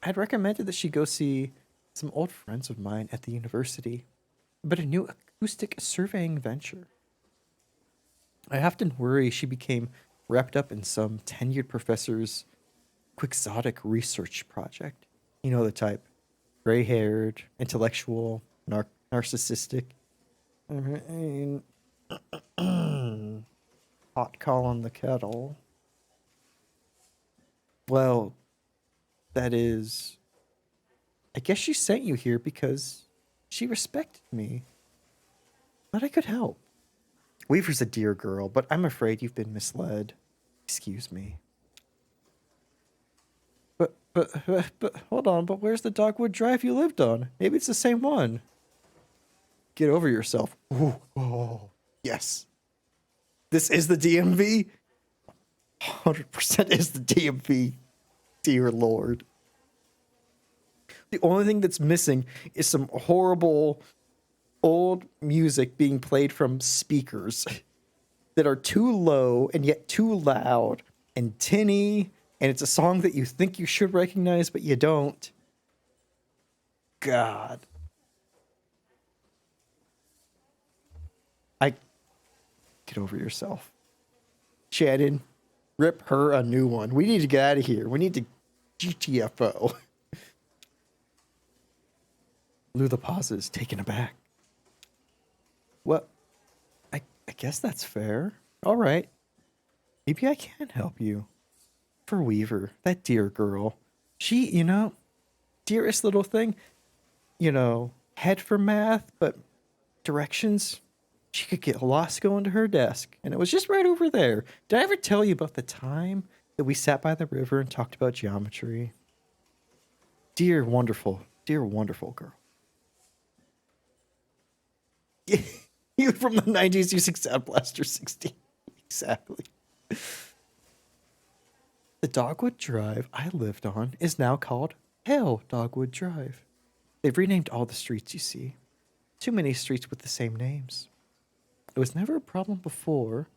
A: I had recommended that she go see some old friends of mine at the university about a new acoustic surveying venture. I often worry she became wrapped up in some tenured professor's quixotic research project. You know the type. Gray-haired, intellectual, narcissistic. I mean, hot calling the kettle. Well, that is... I guess she sent you here because she respected me. But I could help. Weaver's a dear girl, but I'm afraid you've been misled. Excuse me. But hold on, but where's the Dogwood Drive you lived on? Maybe it's the same one. Get over yourself. Ooh, oh, yes. This is the DMV? 100% is the DMV. Dear Lord. The only thing that's missing is some horrible old music being played from speakers that are too low and yet too loud and tinny, and it's a song that you think you should recognize, but you don't. God. Get over yourself. Shannon, rip her a new one. We need to get out of here. We need to GTFO. Lou pauses, taken aback. Well, I guess that's fair. All right. Maybe I can help you. For Weaver, that dear girl. She, you know, dearest little thing, you know, head for math, but directions, she could get lost going to her desk. And it was just right over there. Did I ever tell you about the time that we sat by the river and talked about geometry? Dear, wonderful girl. You from the 90s using Sound Blaster 16. Exactly. The Dogwood Drive I lived on is now called Pale Dogwood Drive. They've renamed all the streets you see. Too many streets with the same names. It was never a problem before,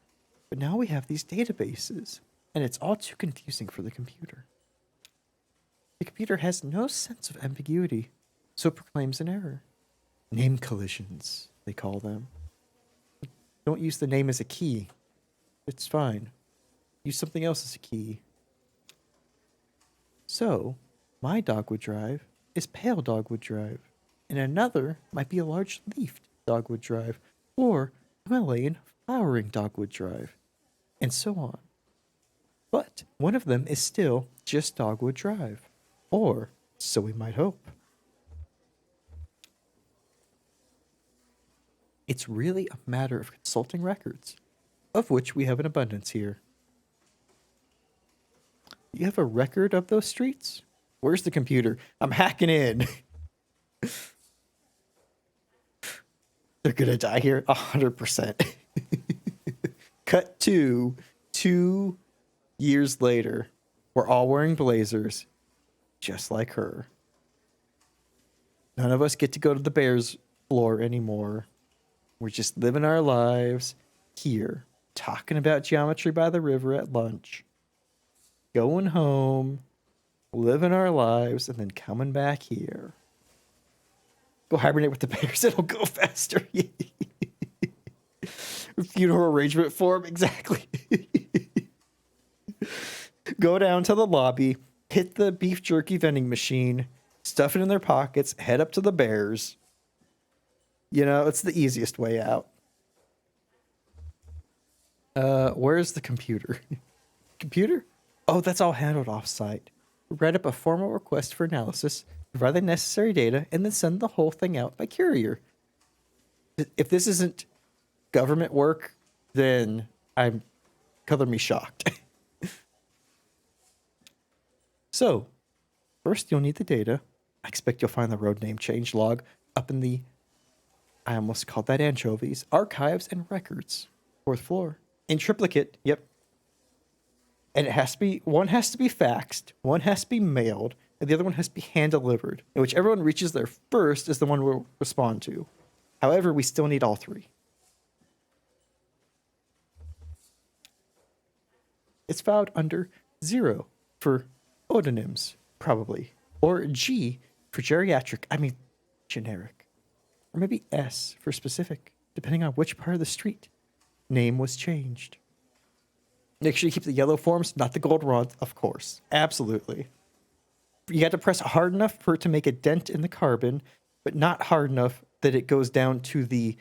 A: but now we have these databases, and it's all too confusing for the computer. The computer has no sense of ambiguity, so it proclaims an error. Name collisions, they call them. Don't use the name as a key. It's fine. Use something else as a key. So, my Dogwood Drive is Pale Dogwood Drive, and another might be a large leafed dogwood drive, or a Himalayan flowering dogwood drive, and so on. But one of them is still just Dogwood Drive, or so we might hope. It's really a matter of consulting records, of which we have an abundance here. You have a record of those streets? Where's the computer? I'm hacking in. They're gonna die here 100%. Cut to 2 years later. We're all wearing blazers, just like her. None of us get to go to the Bears floor anymore. We're just living our lives here, talking about geometry by the river at lunch, going home, living our lives, and then coming back here. Go hibernate with the Bears, it'll go faster. Funeral arrangement form, exactly. Go down to the lobby, hit the beef jerky vending machine, stuff it in their pockets, head up to the Bears. You know, it's the easiest way out. Where's the computer? Computer? Oh, that's all handled off-site. Write up a formal request for analysis, provide the necessary data, and then send the whole thing out by courier. If this isn't government work, then I'm color me shocked. So, first you'll need the data. I expect you'll find the road name change log up in the, I almost called that anchovies, archives and records. 4th floor. In triplicate, yep. And it has to be, one has to be faxed, one has to be mailed, and the other one has to be hand delivered. And whichever one reaches there first is the one we'll respond to. However, we still need all 3. It's filed under 0 for odonyms, probably. Or G for geriatric, generic. Or maybe S for specific, depending on which part of the street name was changed. Make sure you keep the yellow forms, not the gold rods, of course. Absolutely. You got to press hard enough for it to make a dent in the carbon, but not hard enough that it goes down to the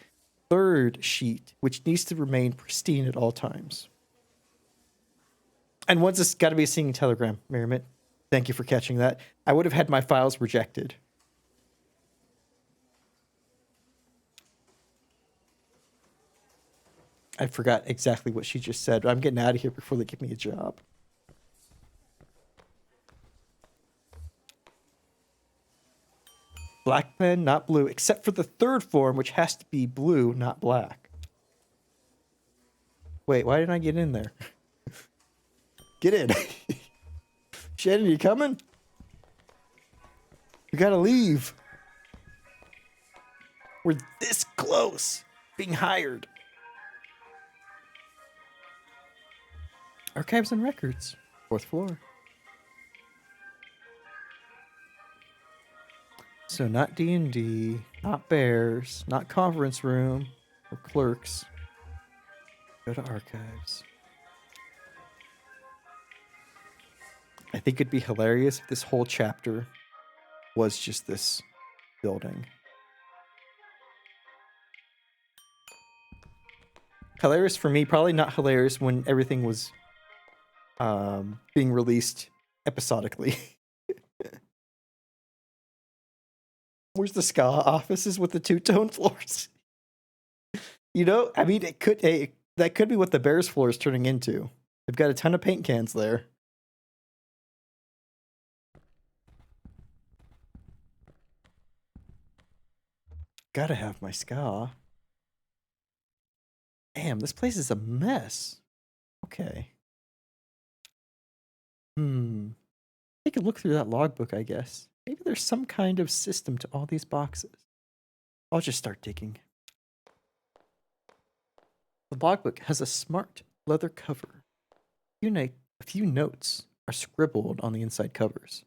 A: 3rd sheet, which needs to remain pristine at all times. And once it's got to be a singing telegram, Merriman. Thank you for catching that. I would have had my files rejected. I forgot exactly what she just said, but I'm getting out of here before they give me a job. Black pen, not blue, except for the 3rd form, which has to be blue, not black. Wait, why didn't I get in there? Get in. Shannon, you coming? We gotta leave. We're this close being hired. Archives and records. 4th floor. So not D&D, not Bears, not conference room, or clerks. Go to archives. I think it'd be hilarious if this whole chapter was just this building. Hilarious for me, probably not hilarious when everything was being released episodically. Where's the ska offices with the 2-tone floors? You know, it could that could be what the Bears floor is turning into. They've got a ton of paint cans there. Gotta have my ska. Damn, this place is a mess. Okay. Take a look through that logbook, I guess. Maybe there's some kind of system to all these boxes. I'll just start digging. The logbook has a smart leather cover. A few notes are scribbled on the inside covers.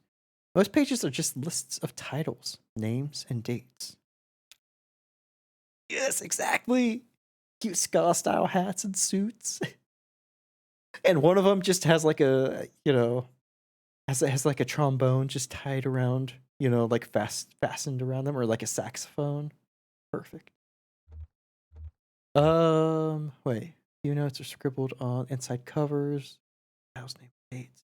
A: Most pages are just lists of titles, names, and dates. Yes, exactly. Cute ska-style hats and suits. And one of them just has like a, has like a trombone just tied around you know, like fastened around them, or like a saxophone. Perfect. Wait. Few notes are scribbled on inside covers. House name dates.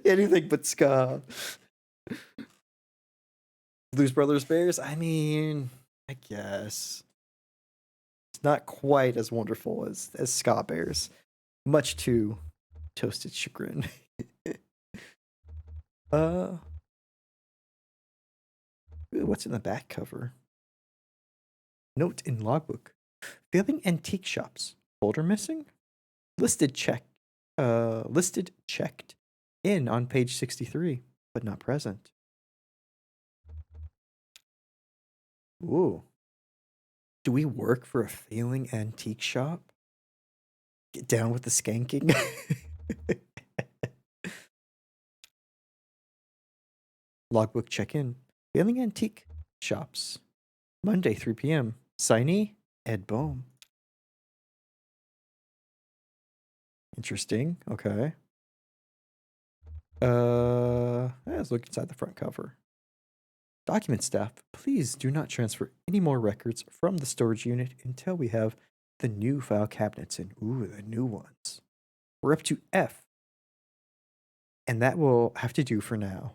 A: Anything but ska. Blues Brothers Bears? I mean, I guess. It's not quite as wonderful as ska bears. Much to Toasted chagrin. uh what's in the back cover? Note in logbook. Failing antique shops. Folder missing? Listed checked in on page 63, but not present. Ooh. Do we work for a failing antique shop? Get down with the skanking. Logbook check-in. Failing antique shops. Monday, 3 p.m. Signee, Ed Bohm. Interesting. Okay. Let's look inside the front cover. Document staff, please do not transfer any more records from the storage unit until we have the new file cabinets in. Ooh, the new ones. We're up to F. And that will have to do for now.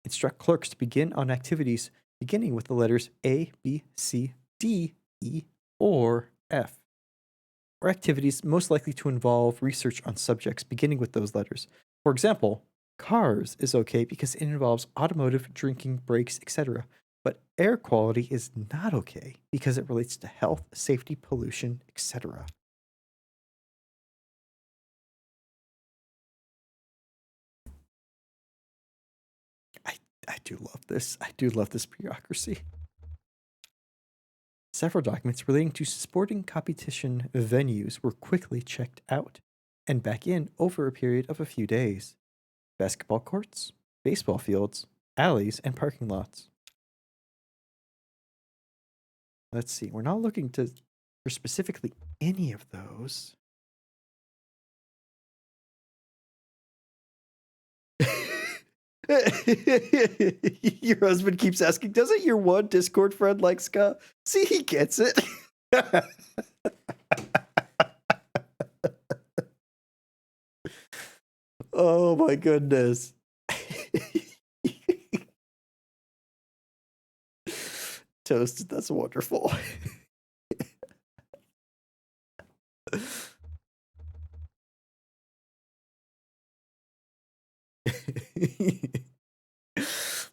A: Instruct clerks to begin on activities beginning with the letters A, B, C, D, E, or F. Or activities most likely to involve research on subjects beginning with those letters. For example, cars is okay because it involves automotive, drinking, brakes, etc. But air quality is not okay because it relates to health, safety, pollution, etc. I do love this. I do love this bureaucracy. Several documents relating to sporting competition venues were quickly checked out and back in over a period of a few days. Basketball courts, baseball fields, alleys, and parking lots. Let's see. We're not looking for specifically any of those. Your husband keeps asking, doesn't your one Discord friend like ska? See, he gets it. Oh my goodness. Toasted, that's wonderful.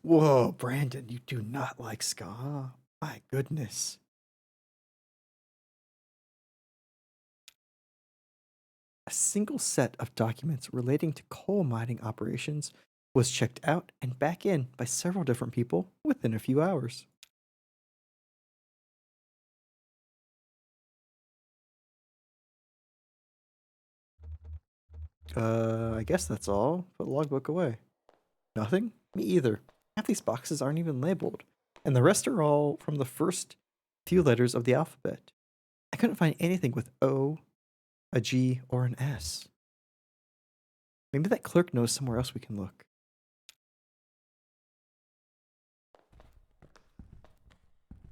A: Whoa, Brandon, you do not like ska. My goodness. A single set of documents relating to coal mining operations was checked out and back in by several different people within a few hours. I guess that's all. Put the logbook away. Nothing? Me either. Half these boxes aren't even labeled, and the rest are all from the first few letters of the alphabet. I couldn't find anything with O, a G, or an S. Maybe that clerk knows somewhere else we can look.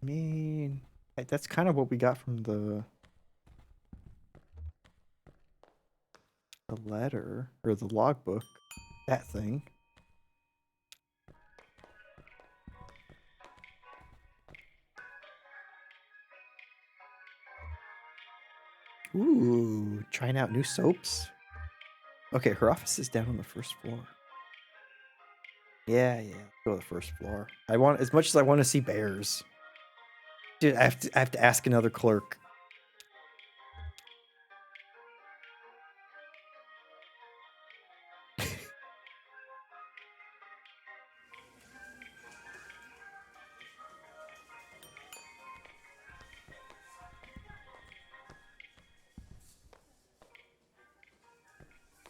A: I mean, that's kind of what we got from the letter, or the logbook. That thing. Ooh, trying out new soaps. Okay, her office is down on the first floor. Yeah, go to the first floor. I want, as much as I want to see bears. Dude, I have to ask another clerk.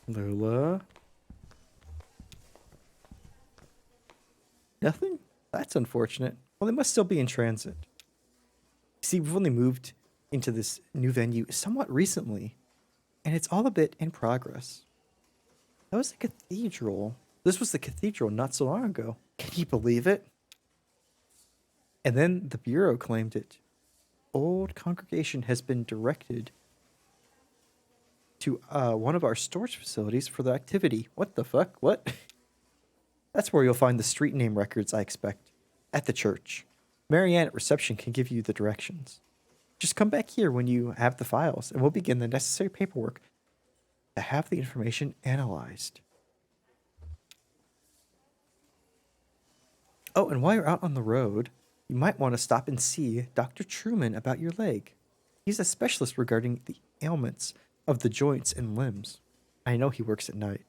A: Lula. Nothing? That's unfortunate. Well, they must still be in transit. See, we've only moved into this new venue somewhat recently. and it's all a bit in progress. That was the cathedral. This was the cathedral not so long ago. Can you believe it? And then the Bureau claimed it. Old congregation has been directed to one of our storage facilities for the activity. What the fuck? What? That's where you'll find the street name records, I expect. At the church. Marianne at reception can give you the directions. Just come back here when you have the files, and we'll begin the necessary paperwork to have the information analyzed. Oh, and while you're out on the road, you might want to stop and see Dr. Truman about your leg. He's a specialist regarding the ailments of the joints and limbs. I know he works at night.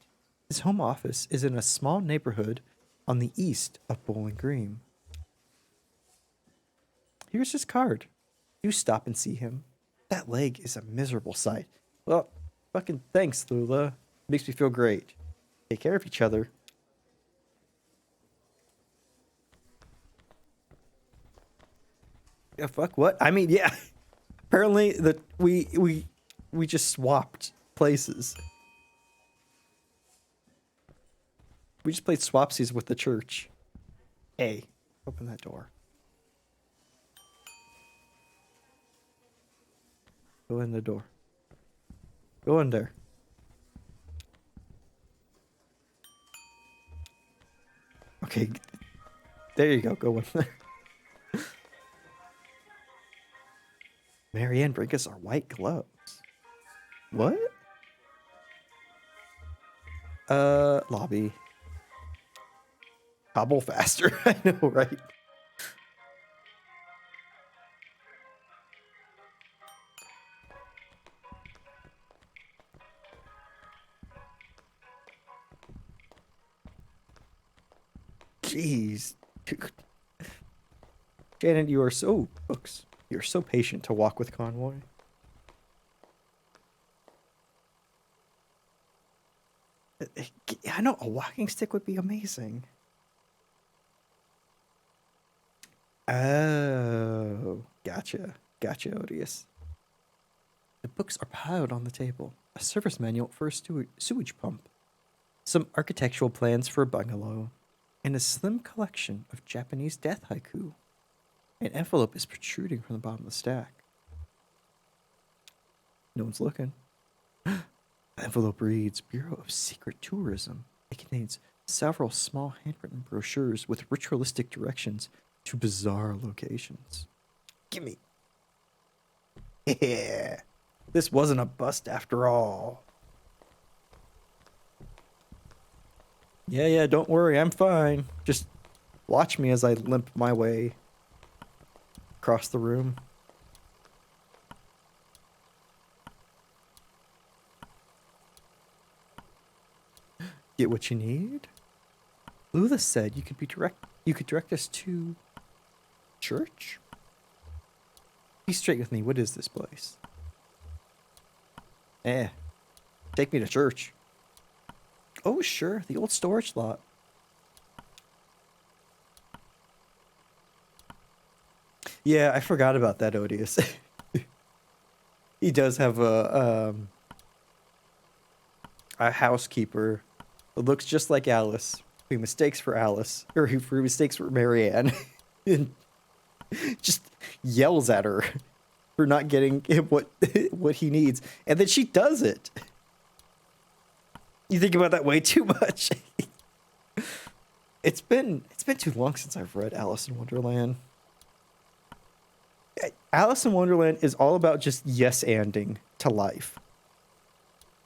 A: His home office is in a small neighborhood on the east of Bowling Green. Here's his card. Do stop and see him. That leg is a miserable sight. Well, fucking thanks, Lula. Makes me feel great. Take care of each other. Yeah, fuck what? I mean, yeah. Apparently we just swapped places. We just played swapsies with the church. Hey, open that door. Go in the door. Go in there. Okay. There you go. Go in there. Marianne, bring us our white gloves. What? Lobby. Hobble faster. I know, right? Jeez. Dude. Shannon, you are so books. You're so patient to walk with Convoy. I know a walking stick would be amazing. Oh, gotcha. Gotcha, Odious. The books are piled on the table. A service manual for a sewage pump. Some architectural plans for a bungalow. And a slim collection of Japanese death haiku. An envelope is protruding from the bottom of the stack. No one's looking. The envelope reads, Bureau of Secret Tourism. It contains several small handwritten brochures with ritualistic directions to bizarre locations. Gimme. Yeah. This wasn't a bust after all. Yeah, don't worry, I'm fine. Just watch me as I limp my way across the room. Get what you need? Lula said you could direct us to church? Be straight with me, what is this place? Take me to church. Oh, sure, the old storage lot. Yeah, I forgot about that, Odious. He does have a housekeeper that looks just like Alice, who mistakes for Alice, or who mistakes for Marianne, and just yells at her for not getting what he needs, and then she does it. You think about that way too much. It's been too long since I've read Alice in Wonderland. Alice in Wonderland is all about just yes-anding to life.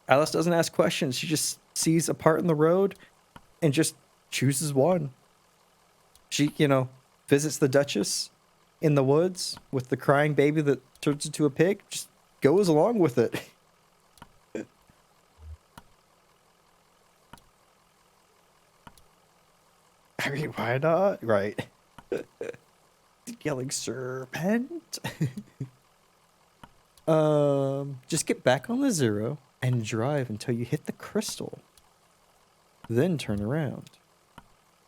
A: Alice doesn't ask questions. She just sees a part in the road and just chooses one. She, visits the Duchess in the woods with the crying baby that turns into a pig. Just goes along with it. I mean, why not? Right. Yelling serpent. Just get back on the zero and drive until you hit the crystal. Then turn around.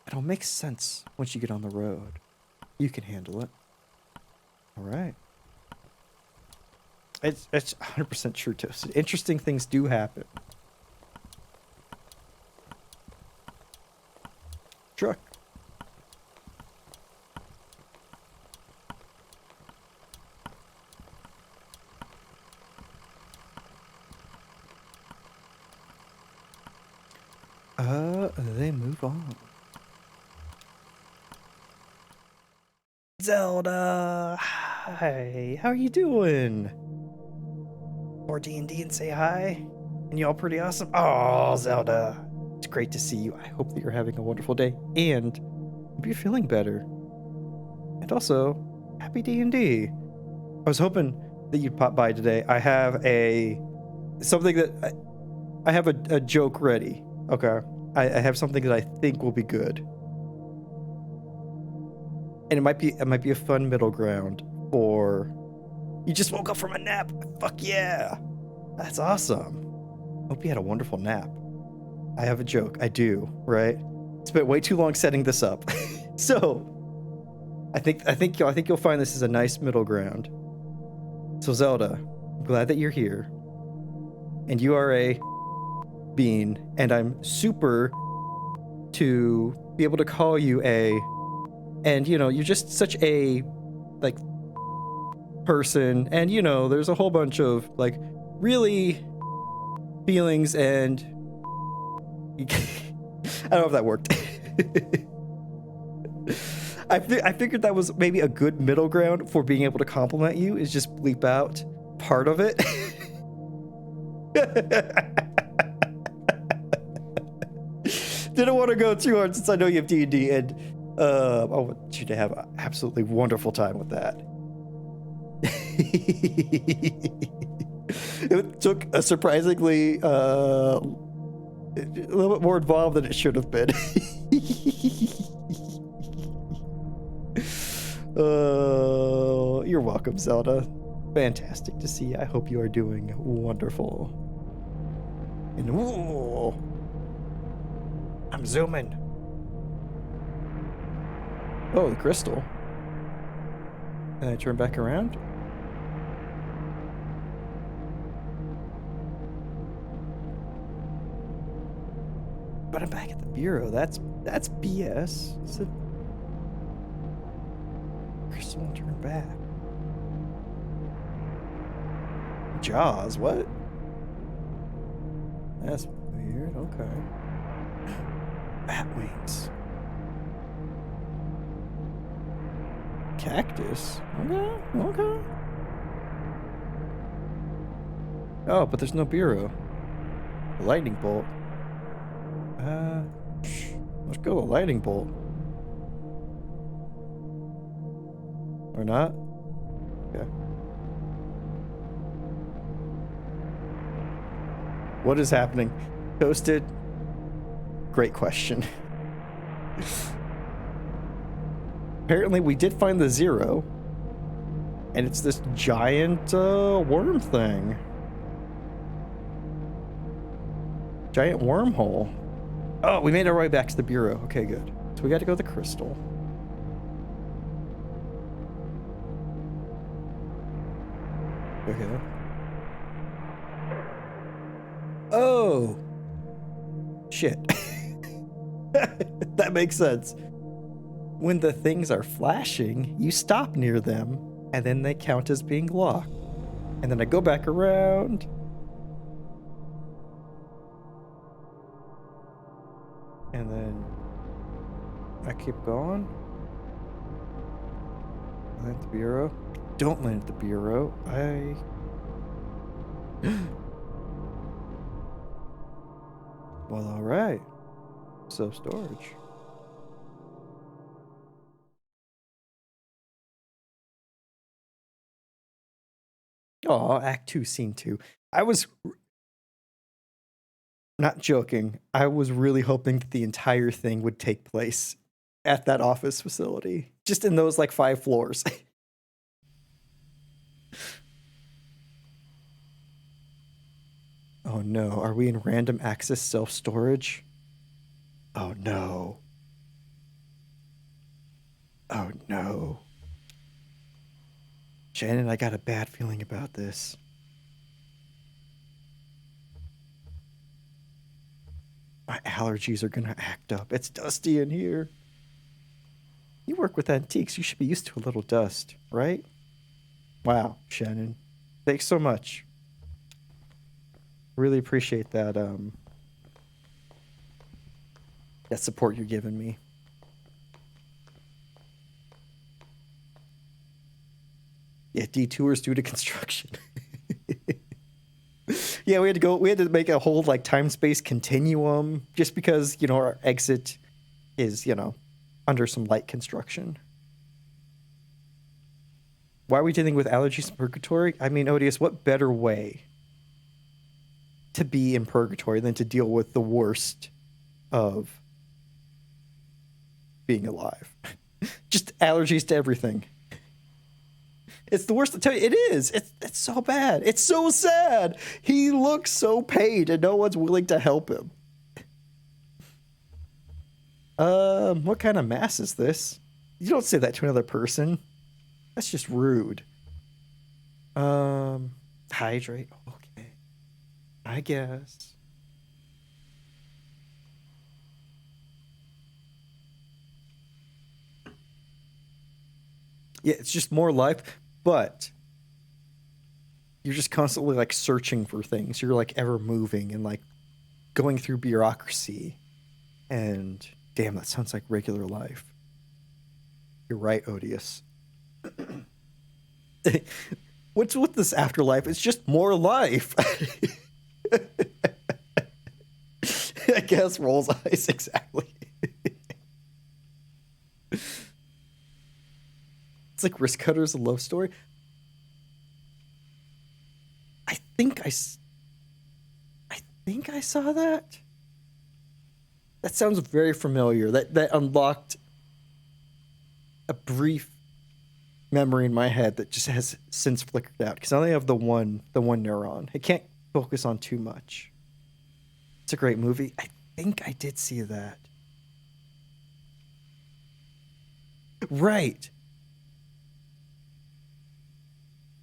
A: It'll make sense once you get on the road. You can handle it. All right. It's 100% true, Toasted. Interesting things do happen. Truck. They move on. Zelda, hi. How are you doing? Or D&D and say hi. And you all pretty awesome. Oh, Zelda, it's great to see you. I hope that you're having a wonderful day and hope you're feeling better. And also, happy D&D. I was hoping that you'd pop by today. I have something that I have a joke ready. Okay. I have something that I think will be good. And it might be a fun middle ground for you just woke up from a nap. Fuck yeah. That's awesome. Hope you had a wonderful nap. I have a joke. I do, right? Spent way too long setting this up. So I think you'll find this is a nice middle ground. So Zelda, I'm glad that you're here. And you are a bean, and I'm super to be able to call you and you're just such a like person, and there's a whole bunch of like really feelings, and I don't know if that worked. I figured that was maybe a good middle ground for being able to compliment you, is just bleep out part of it. Didn't want to go too hard since I know you have D&D, and I want you to have an absolutely wonderful time with that. It took a surprisingly a little bit more involved than it should have been. You're welcome, Zelda. Fantastic to see you. I hope you are doing wonderful. And ooh, I'm zooming. Oh, the crystal. And I turn back around. But I'm back at the bureau. That's BS. It's a crystal won't turn back. Jaws, what? That's weird. Okay. Bat wings. Cactus. Okay. Oh, but there's no bureau. Lightning bolt. Let's go with lightning bolt. Or not? Okay. What is happening? Toasted? Great question. Apparently we did find the 0. And it's this giant worm thing. Giant wormhole. Oh, we made our way back to the bureau. Okay, good. So we got to go to the crystal. Okay. Oh. Shit. That makes sense. When the things are flashing, you stop near them, and then they count as being locked. And then I go back around. And then I keep going. Land at the bureau. Don't land at the bureau. Well, alright. Self-storage. Oh, Act 2, Scene 2. I was not joking. I was really hoping that the entire thing would take place at that office facility. Just in those, like, 5 floors. Oh no, are we in random access self-storage? Oh no. Oh no. Shannon, I got a bad feeling about this. My allergies are gonna act up. It's dusty in here. You work with antiques. You should be used to a little dust, right? Wow, Shannon. Thanks so much. Really appreciate that support you're giving me. Yeah, detours due to construction. Yeah, we had to make a whole like time space continuum just because, our exit is, under some light construction. Why are we dealing with allergies in purgatory? I mean, Odious, what better way to be in purgatory than to deal with the worst of being alive? Just allergies to everything. It's the worst. I tell you, it is. It's so bad. It's so sad. He looks so pained, and no one's willing to help him. What kind of mass is this? You don't say that to another person. That's just rude. Hydrate. Okay. I guess. Yeah, it's just more life, but you're just constantly like searching for things. You're like ever moving and like going through bureaucracy. And damn, that sounds like regular life. You're right, Odious. What's with this afterlife? It's just more life. I guess rolls eyes, exactly. It's like Risk Cutter's a love story. I think I saw that. That sounds very familiar. That unlocked a brief memory in my head that just has since flickered out because I only have the one neuron. I can't focus on too much. It's a great movie. I think I did see that. Right.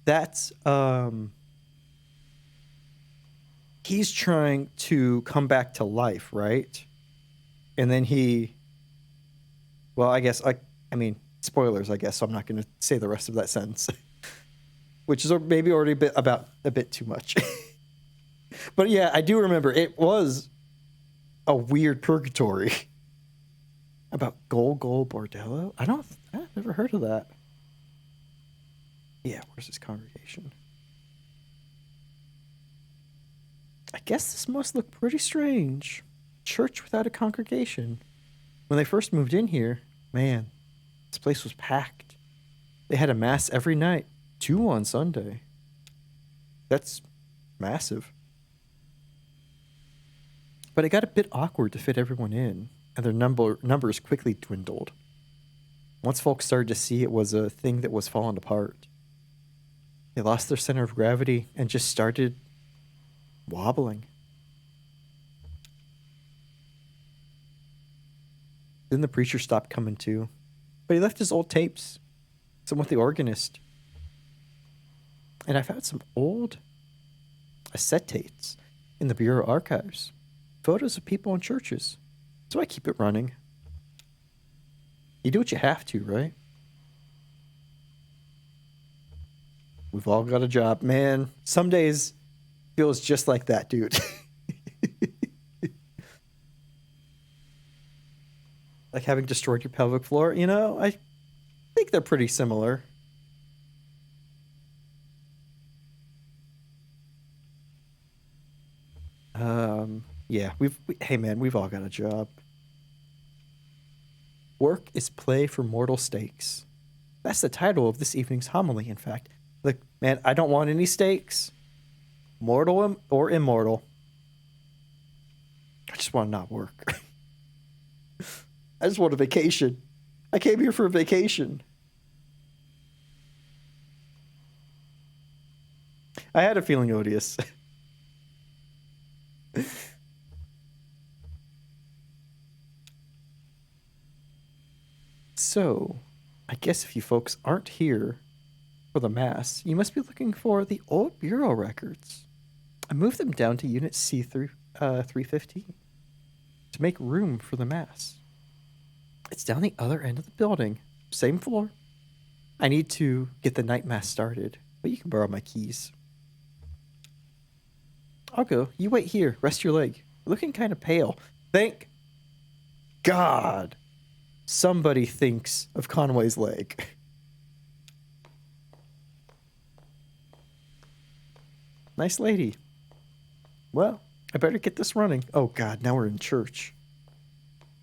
A: That's he's trying to come back to life, right? And then well, I guess I mean, spoilers, I guess, so I'm not going to say the rest of that sentence. Which is maybe already a bit too much. But yeah, I do remember it was a weird purgatory. About Gol Bordello? I've never heard of that. Yeah, where's this congregation? I guess this must look pretty strange. Church without a congregation. When they first moved in here, man, this place was packed. They had a mass every night, 2 on Sunday. That's massive. But it got a bit awkward to fit everyone in, and their numbers quickly dwindled. Once folks started to see it was a thing that was falling apart, they lost their center of gravity and just started wobbling. Then the preacher stopped coming too, but he left his old tapes, some with the organist. And I found some old acetates in the Bureau archives, photos of people in churches, so I keep it running. You do what you have to, right? We've all got a job. Man, some days feels just like that, dude. Like having destroyed your pelvic floor, I think they're pretty similar. Yeah, hey man, we've all got a job. Work is play for mortal stakes. That's the title of this evening's homily, in fact. Look, man, I don't want any stakes. Mortal or immortal. I just want to not work. I just want a vacation. I came here for a vacation. I had a feeling, Odious. So, I guess if you folks aren't here for the mass, you must be looking for the old Bureau records. I moved them down to Unit C through 315. to make room for the mass. It's down the other end of the building, same floor. I need to get the night mass started, but you can borrow my keys. I'll go. You wait here. Rest your leg. You're looking kind of pale. Thank God somebody thinks of Conway's leg. Nice lady. Well, I better get this running. Oh God, now we're in church.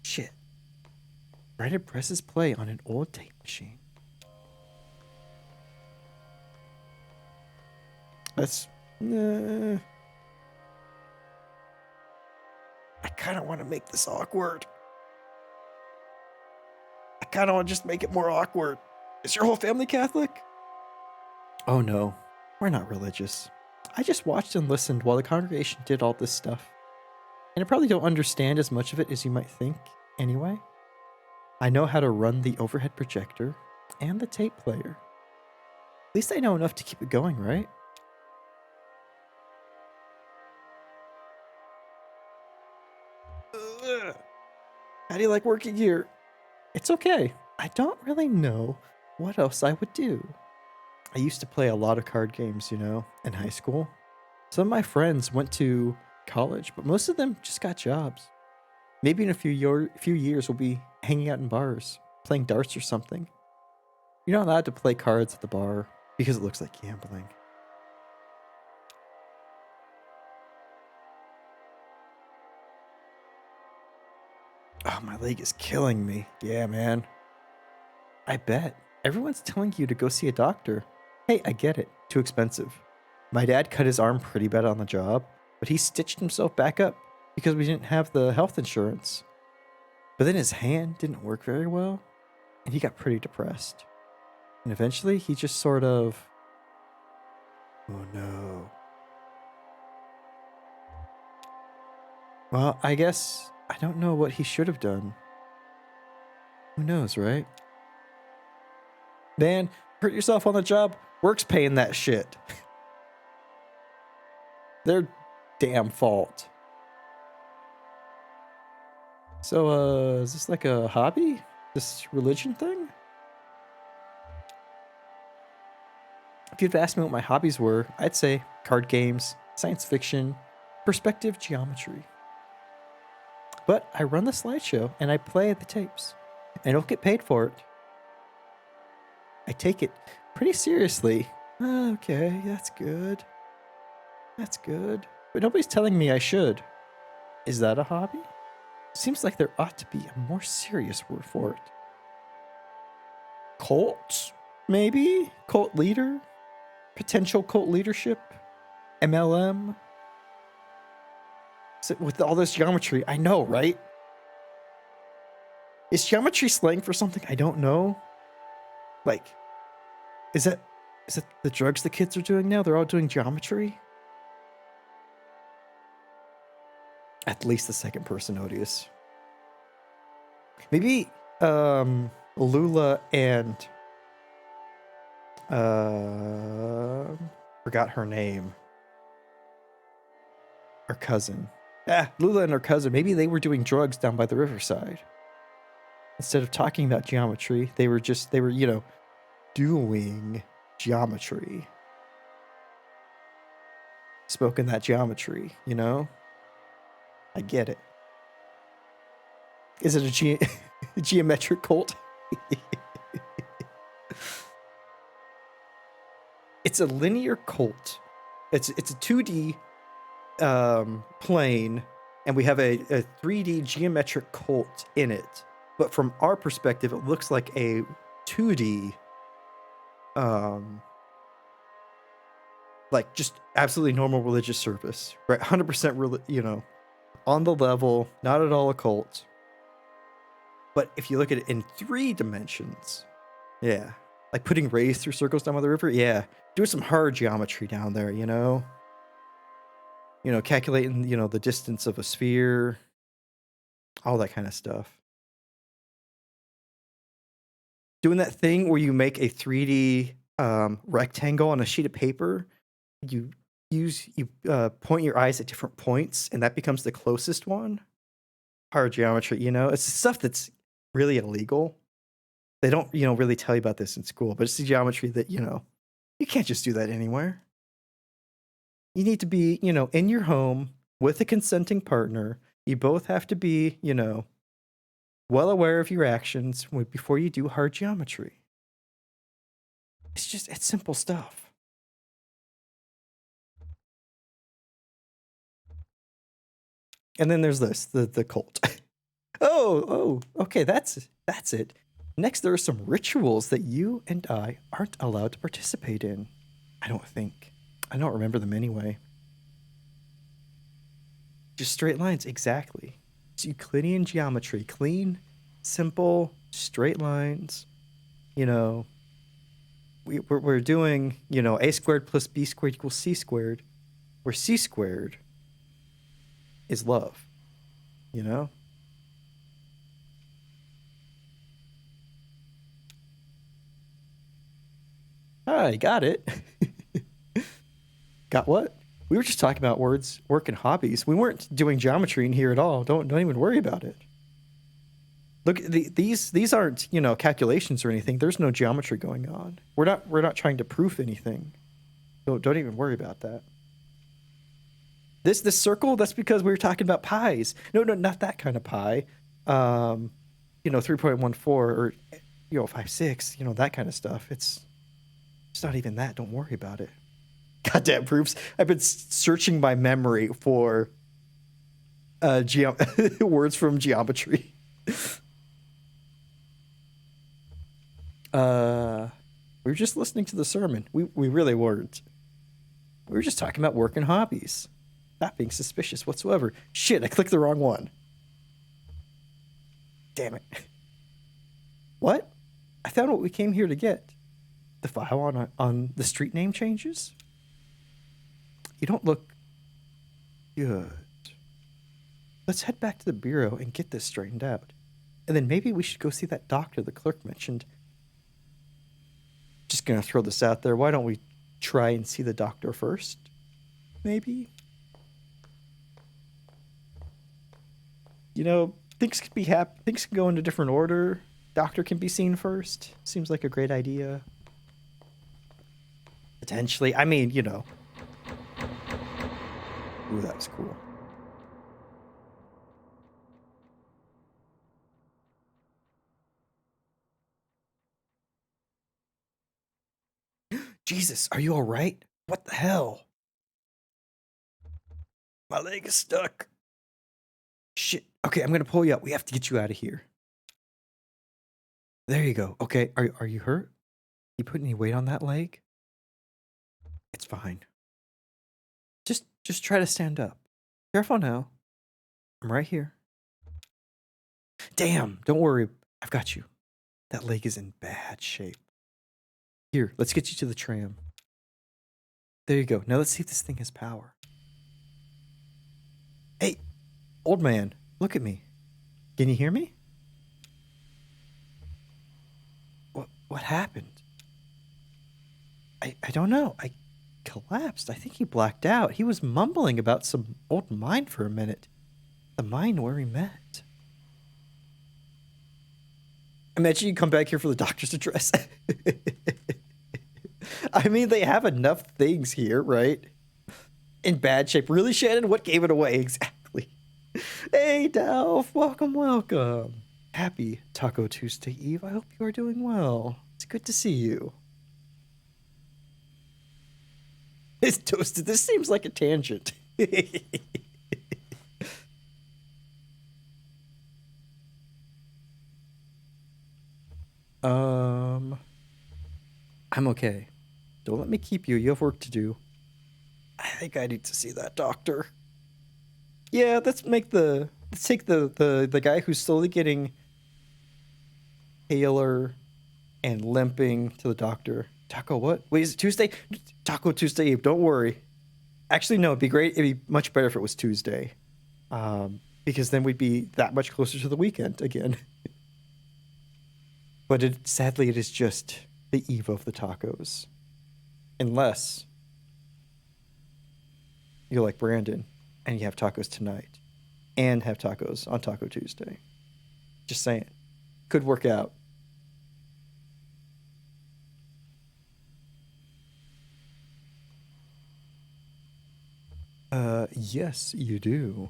A: Shit. Brandon presses play on an old tape machine. That's... I kind of want to make this awkward. I kind of want to just make it more awkward. Is your whole family Catholic? Oh no, we're not religious. I just watched and listened while the congregation did all this stuff. And I probably don't understand as much of it as you might think anyway. I know how to run the overhead projector and the tape player. At least I know enough to keep it going, right? Ugh. How do you like working here? It's okay. I don't really know what else I would do. I used to play a lot of card games, you know, in high school. Some of my friends went to college, but most of them just got jobs. Maybe in a few years we'll be hanging out in bars, playing darts or something. You're not allowed to play cards at the bar because it looks like gambling. Oh, my leg is killing me. Yeah, man. I bet. Everyone's telling you to go see a doctor. Hey, I get it. Too expensive. My dad cut his arm pretty bad on the job, but he stitched himself back up because we didn't have the health insurance. But then his hand didn't work very well, and he got pretty depressed. And eventually, he just sort of... Oh no. Well, I guess I don't know what he should have done. Who knows, right? Man, hurt yourself on the job. Work's paying that shit. Their damn fault. So, is this like a hobby? This religion thing? If you'd asked me what my hobbies were, I'd say card games, science fiction, perspective geometry. But I run the slideshow and I play the tapes. I don't get paid for it. I take it pretty seriously. Okay, that's good. That's good. But nobody's telling me I should. Is that a hobby? Seems like there ought to be a more serious word for it. Cult? Maybe? Cult leader? Potential cult leadership? MLM? So with all this geometry, I know, right? Is geometry slang for something I don't know? Like, is it the drugs the kids are doing now? They're all doing geometry? At least the second person Odious. Maybe Lula and forgot her name. Her cousin. Lula and her cousin, maybe they were doing drugs down by the riverside. Instead of talking about geometry, they were, you know, doing geometry. Spoken that geometry, you know? I get it. Is it a geometric cult? It's a linear cult. It's a 2D plane, and we have a 3D geometric cult in it. But from our perspective, it looks like a 2D, like just absolutely normal religious service, right? 100%, you know, on the level, not at all a cult. But if you look at it in 3 dimensions, yeah, like putting rays through circles down by the river, yeah, doing some hard geometry down there, you know, calculating, you know, the distance of a sphere, all that kind of stuff. Doing that thing where you make a 3D rectangle on a sheet of paper, you point your eyes at different points, and that becomes the closest one. hard geometry, you know? It's stuff that's really illegal. They don't, really tell you about this in school, but it's the geometry that, you can't just do that anywhere. You need to be, in your home with a consenting partner. You both have to be, well aware of your actions before you do hard geometry. It's simple stuff. And then there's this, the cult. Oh, okay, that's it. Next, there are some rituals that you and I aren't allowed to participate in. I don't think. I don't remember them anyway. Just straight lines, exactly. It's Euclidean geometry. Clean, simple, straight lines. We're doing, a squared plus b squared equals c squared, where c squared is love, I got it. Got what? We were just talking about words, work, and hobbies. We weren't doing geometry in here at all. Don't even worry about it. Look, these aren't calculations or anything. There's no geometry going on. We're not trying to prove anything. Don't even worry about that. This circle, that's because we were talking about pies. No, not that kind of pie. 3.14 or 5.6. That kind of stuff. It's not even that. Don't worry about it. Goddamn proofs. I've been searching my memory for words from geometry. We were just listening to the sermon. We really weren't. We were just talking about work and hobbies. Not being suspicious whatsoever. Shit, I clicked the wrong one. Damn it. What? I found what we came here to get. The file on the street name changes? You don't look good. Let's head back to the bureau and get this straightened out. And then maybe we should go see that doctor the clerk mentioned. Just gonna throw this out there. Why don't we try and see the doctor first? Maybe? Things could be things can go in a different order. Doctor can be seen first. Seems like a great idea. Potentially. I mean, Ooh, that was cool. Jesus, are you all right? What the hell? My leg is stuck. Shit. Okay, I'm gonna pull you up. We have to get you out of here. There you go. Okay, are you hurt? You put any weight on that leg? It's fine. Just try to stand up. Careful now. I'm right here. Damn, don't worry. I've got you. That leg is in bad shape. Here, let's get you to the tram. There you go. Now let's see if this thing has power. Hey, old man, look at me. Can you hear me? What happened? I don't know. I collapsed. I think he blacked out. He was mumbling about some old mine for a minute. The mine where we met. Imagine you come back here for the doctor's address. I mean, they have enough things here, right? In bad shape. Really, Shannon? What gave it away exactly? Hey, Delph. Welcome. Happy Taco Tuesday Eve. I hope you are doing well. It's good to see you. It's toasted. This seems like a tangent. I'm okay. Don't let me keep you. You have work to do. I think I need to see that doctor. Yeah, let's take the guy who's slowly getting paler and limping to the doctor. Taco what? Wait, is it Tuesday? Taco Tuesday Eve. Don't worry. Actually, no, it'd be great. It'd be much better if it was Tuesday. Because then we'd be that much closer to the weekend again. But sadly, it is just the eve of the tacos. Unless you're like Brandon and you have tacos tonight and have tacos on Taco Tuesday. Just saying. Could work out. Yes, you do.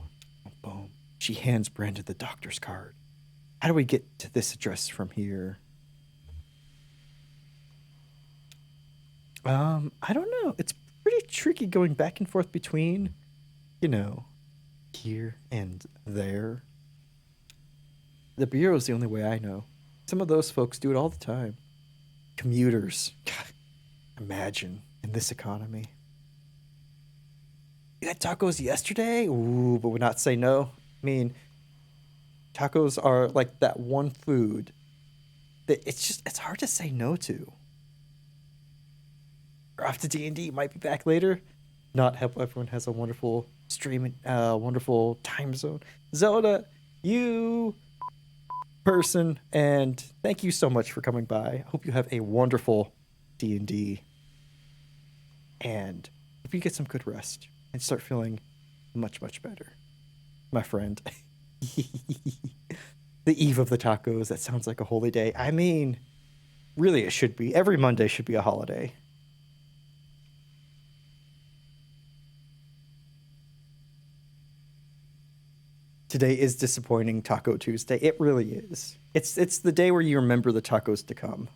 A: Boom. She hands Brandon the doctor's card. How do we get to this address from here? I don't know. It's pretty tricky going back and forth between, you know, here and there. The bureau is the only way I know. Some of those folks do it all the time. Commuters. Imagine in this economy. You had tacos yesterday? Ooh, but would not say no. I mean, tacos are like that one food that it's hard to say no to. We're off to D&D. Might be back later. Not hope everyone has a wonderful stream, wonderful time zone. Zelda, you person, and thank you so much for coming by. Hope you have a wonderful D&D, and hope you get some good rest and start feeling much, much better, my friend. The eve of the tacos, that sounds like a holy day. I mean, really, it should be. Every Monday should be a holiday. Today is disappointing Taco Tuesday. It really is. It's the day where you remember the tacos to come.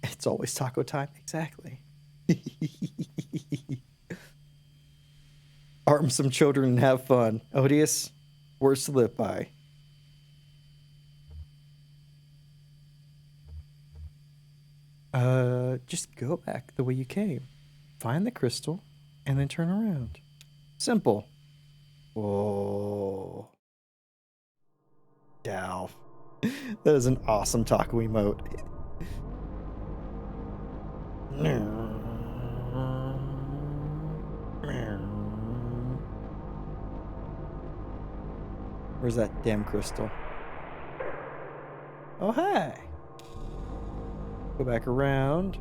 A: It's always taco time. Exactly. Arm some children and have fun. Odious, words to live by. Just go back the way you came. Find the crystal, and then turn around. Simple. Whoa. Dow. That is an awesome taco emote. Where's that damn crystal? Oh, hi. Go back around.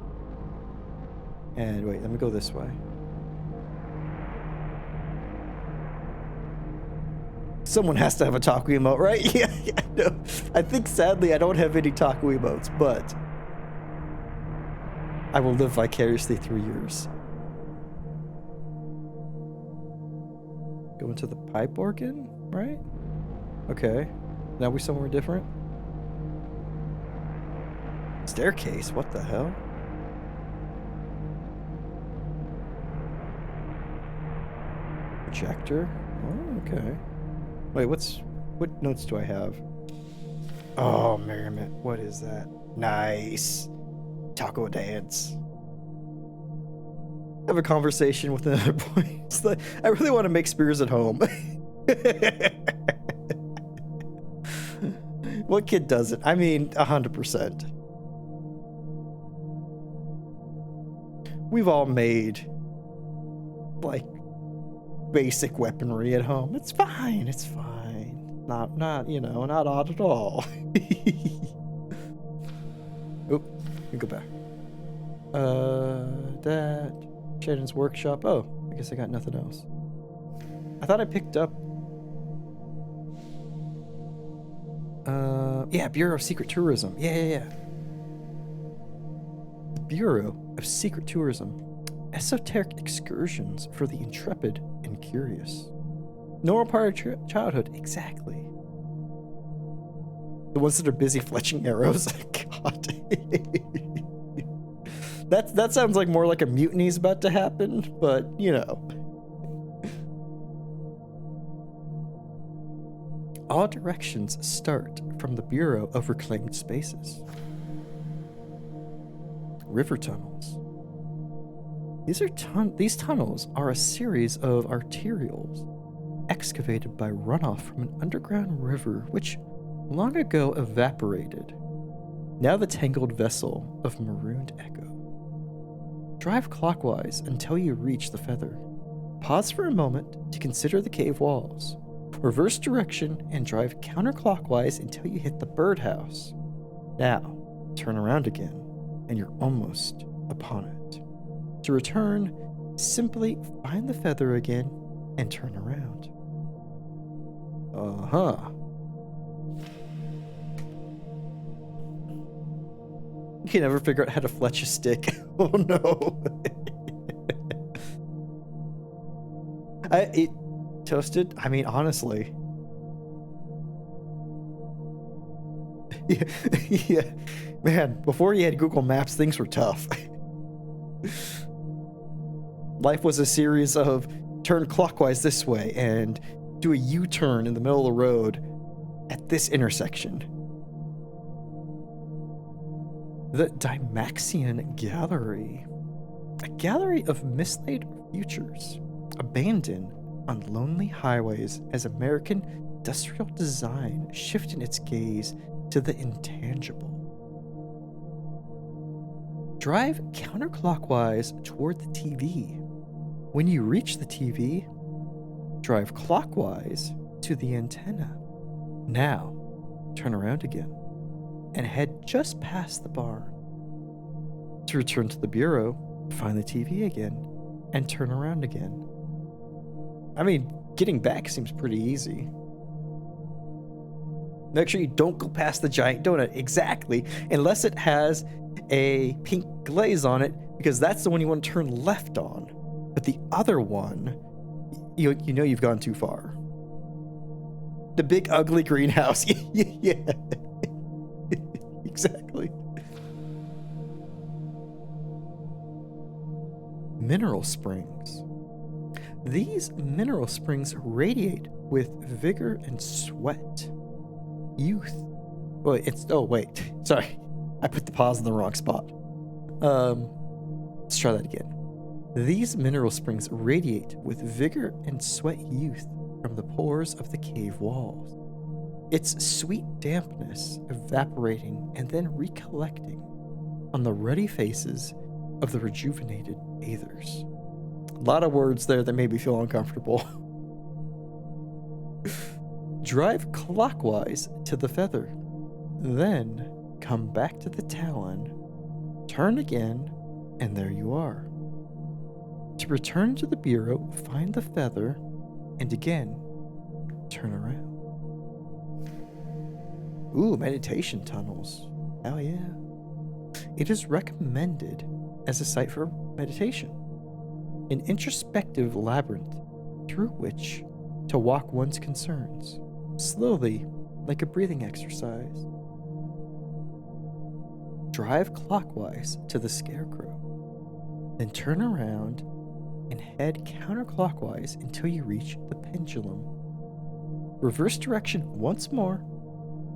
A: And wait, let me go this way. Someone has to have a taco emote, right? Yeah, no. I think sadly I don't have any taco emotes, but I will live vicariously through yours. Go into the pipe organ, right? Okay. Now we're somewhere different. Staircase, what the hell? Projector? Oh, okay. Wait, what notes do I have? Oh, merriment. What is that? Nice. Taco dance. Have a conversation with another boy. It's like, I really want to make spears at home. What kid doesn't? I mean, 100%. We've all made, like, basic weaponry at home. It's fine. It's fine. Not, you know, not odd at all. Oop, let me go back. That Shannon's workshop. Oh, I guess I got nothing else. I thought I picked up. Yeah, Bureau of Secret Tourism. Yeah. The Bureau of Secret Tourism. Esoteric excursions for the intrepid and curious. Normal part of childhood, exactly. The ones that are busy fletching arrows. God. That sounds like more like a mutiny's about to happen, but you know. All directions start from the Bureau of Reclaimed Spaces. River tunnels. These tunnels are a series of arterials excavated by runoff from an underground river which long ago evaporated. Now the tangled vessel of marooned echo. Drive clockwise until you reach the feather. Pause for a moment to consider the cave walls. Reverse direction and drive counterclockwise until you hit the birdhouse. Now, turn around again, and you're almost upon it. To return, simply find the feather again and turn around. Uh-huh. You can never figure out how to fletch a stick. Oh no. It toasted. I mean, honestly. Yeah, yeah. Man, before you had Google Maps, things were tough. Life was a series of turn clockwise this way and do a U-turn in the middle of the road at this intersection. The Dymaxion Gallery. A gallery of mislaid futures, abandoned on lonely highways as American industrial design shifted its gaze to the intangible. Drive counterclockwise toward the TV. When you reach the TV, drive clockwise to the antenna. Now, turn around again and head just past the barn. To return to the bureau, find the TV again and turn around again. I mean, getting back seems pretty easy. Make sure you don't go past the giant donut, exactly, unless it has a pink glaze on it, because that's the one you want to turn left on. But the other one, you know you've gone too far. The big ugly greenhouse. Yeah. Exactly. Mineral springs. These mineral springs radiate with vigor and sweat. Youth. Sorry. I put the pause in the wrong spot. Let's try that again. These mineral springs radiate with vigor and sweat youth from the pores of the cave walls. Its sweet dampness evaporating and then recollecting on the ruddy faces of the rejuvenated Aethers. A lot of words there that made me feel uncomfortable. Drive clockwise to the feather, then come back to the talon, turn again, and there you are. To return to the bureau, find the feather, and again, turn around. Ooh, meditation tunnels. Hell yeah. It is recommended as a site for meditation, an introspective labyrinth through which to walk one's concerns, slowly like a breathing exercise. Drive clockwise to the Scarecrow, then turn around and head counterclockwise until you reach the pendulum. Reverse direction once more,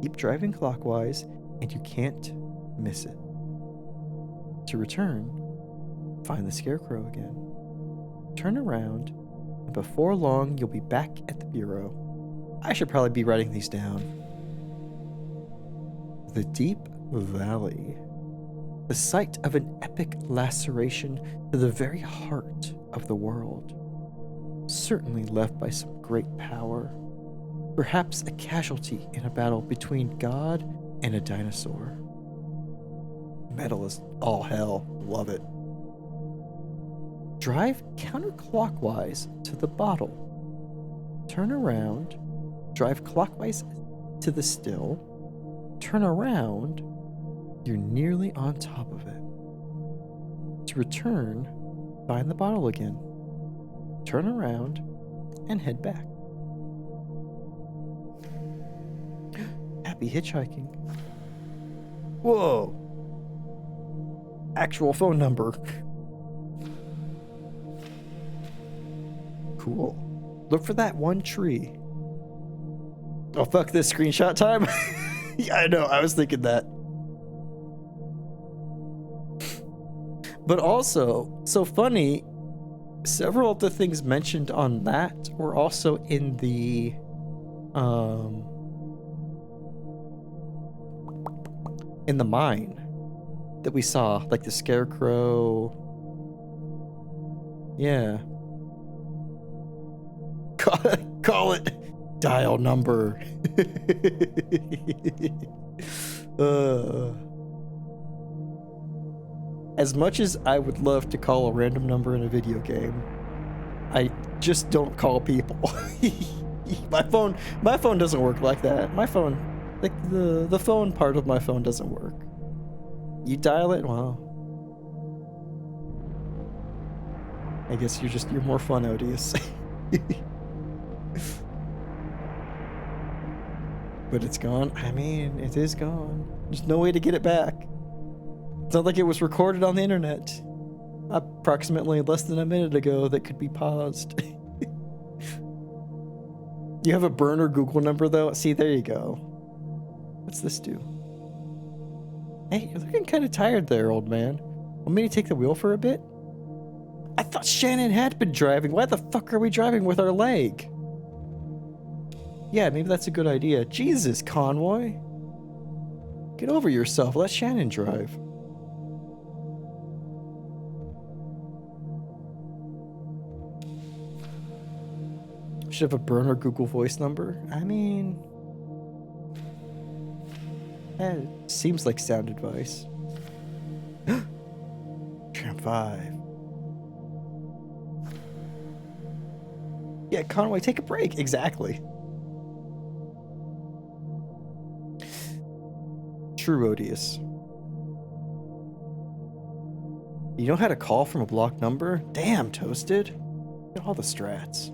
A: keep driving clockwise, and you can't miss it. To return, find the Scarecrow again. Turn around, and before long you'll be back at the bureau. I should probably be writing these down. The Deep Valley. The site of an epic laceration to the very heart of the world. Certainly left by some great power. Perhaps a casualty in a battle between God and a dinosaur. Metal is all hell. Love it. Drive counterclockwise to the bottle. Turn around. Drive clockwise to the still. Turn around. You're nearly on top of it. To return, find the bottle again. Turn around and head back. Happy hitchhiking. Whoa. Actual phone number. Cool. Look for that one tree. Oh, fuck this screenshot time. Yeah, I know. I was thinking that. But also, so funny, several of the things mentioned on that were also in the mine that we saw, like the Scarecrow. Yeah. Call it dial number. As much as I would love to call a random number in a video game, I just don't call people. my phone doesn't work like that. My phone, like the phone part of my phone doesn't work. You dial it, wow. I guess you're more fun, Odious. But it's gone. I mean, it is gone. There's no way to get it back. It's not like it was recorded on the internet approximately less than a minute ago that could be paused. You have a burner Google number though? See, there you go. What's this do? Hey, you're looking kind of tired there, old man. Want me to take the wheel for a bit? I thought Shannon had been driving. Why the fuck are we driving with our leg? Yeah, maybe that's a good idea. Jesus, Convoy. Get over yourself. Let Shannon drive. Should have a burner Google Voice number. I mean, it seems like sound advice. Tram 5. Yeah, Conway, take a break. Exactly. True, Odious. You know how to call from a blocked number? Damn, Toasted. Get all the strats.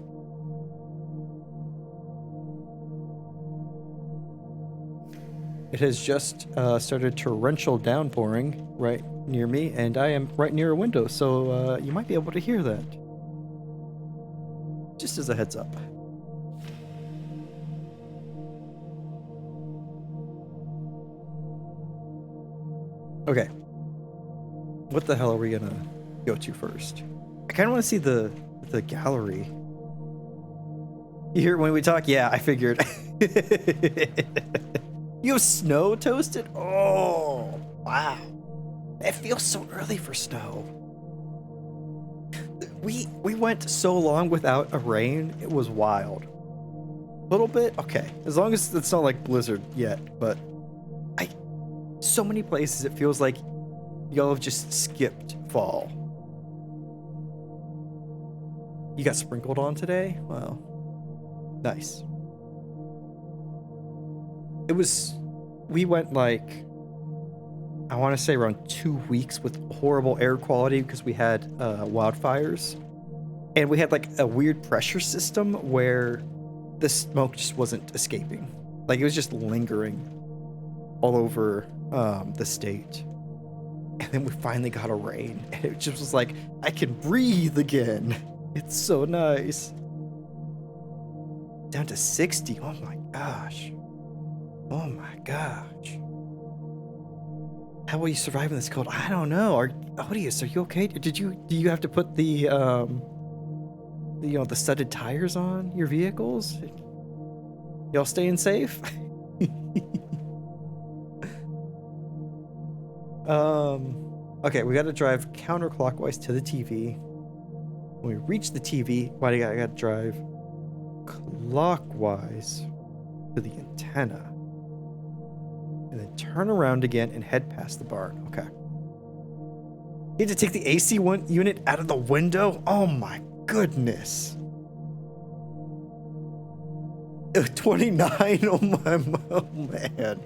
A: It has just started torrential downpouring right near me, and I am right near a window, so you might be able to hear that. Just as a heads up. Okay. What the hell are we gonna go to first? I kind of want to see the gallery. You hear it when we talk? Yeah, I figured. You have snow, Toasted? Oh, wow. It feels so early for snow. We went so long without a rain, it was wild. A little bit? Okay. As long as it's not like blizzard yet, but so many places it feels like y'all have just skipped fall. You got sprinkled on today? Wow. Nice. We went like, I want to say around 2 weeks with horrible air quality because we had wildfires. And we had like a weird pressure system where the smoke just wasn't escaping. Like it was just lingering all over the state. And then we finally got a rain. And it just was like, I can breathe again. It's so nice. Down to 60. Oh my gosh. Oh my gosh. How will you survive in this cold? I don't know. Odious, are you okay? Do you have to put the the studded tires on your vehicles? Y'all staying safe? Okay, we gotta drive counterclockwise to the TV. When we reach the TV, why do I gotta drive clockwise to the antenna? And then turn around again and head past the barn. Okay. You had to take the AC unit out of the window? Oh my goodness. 29? Oh man.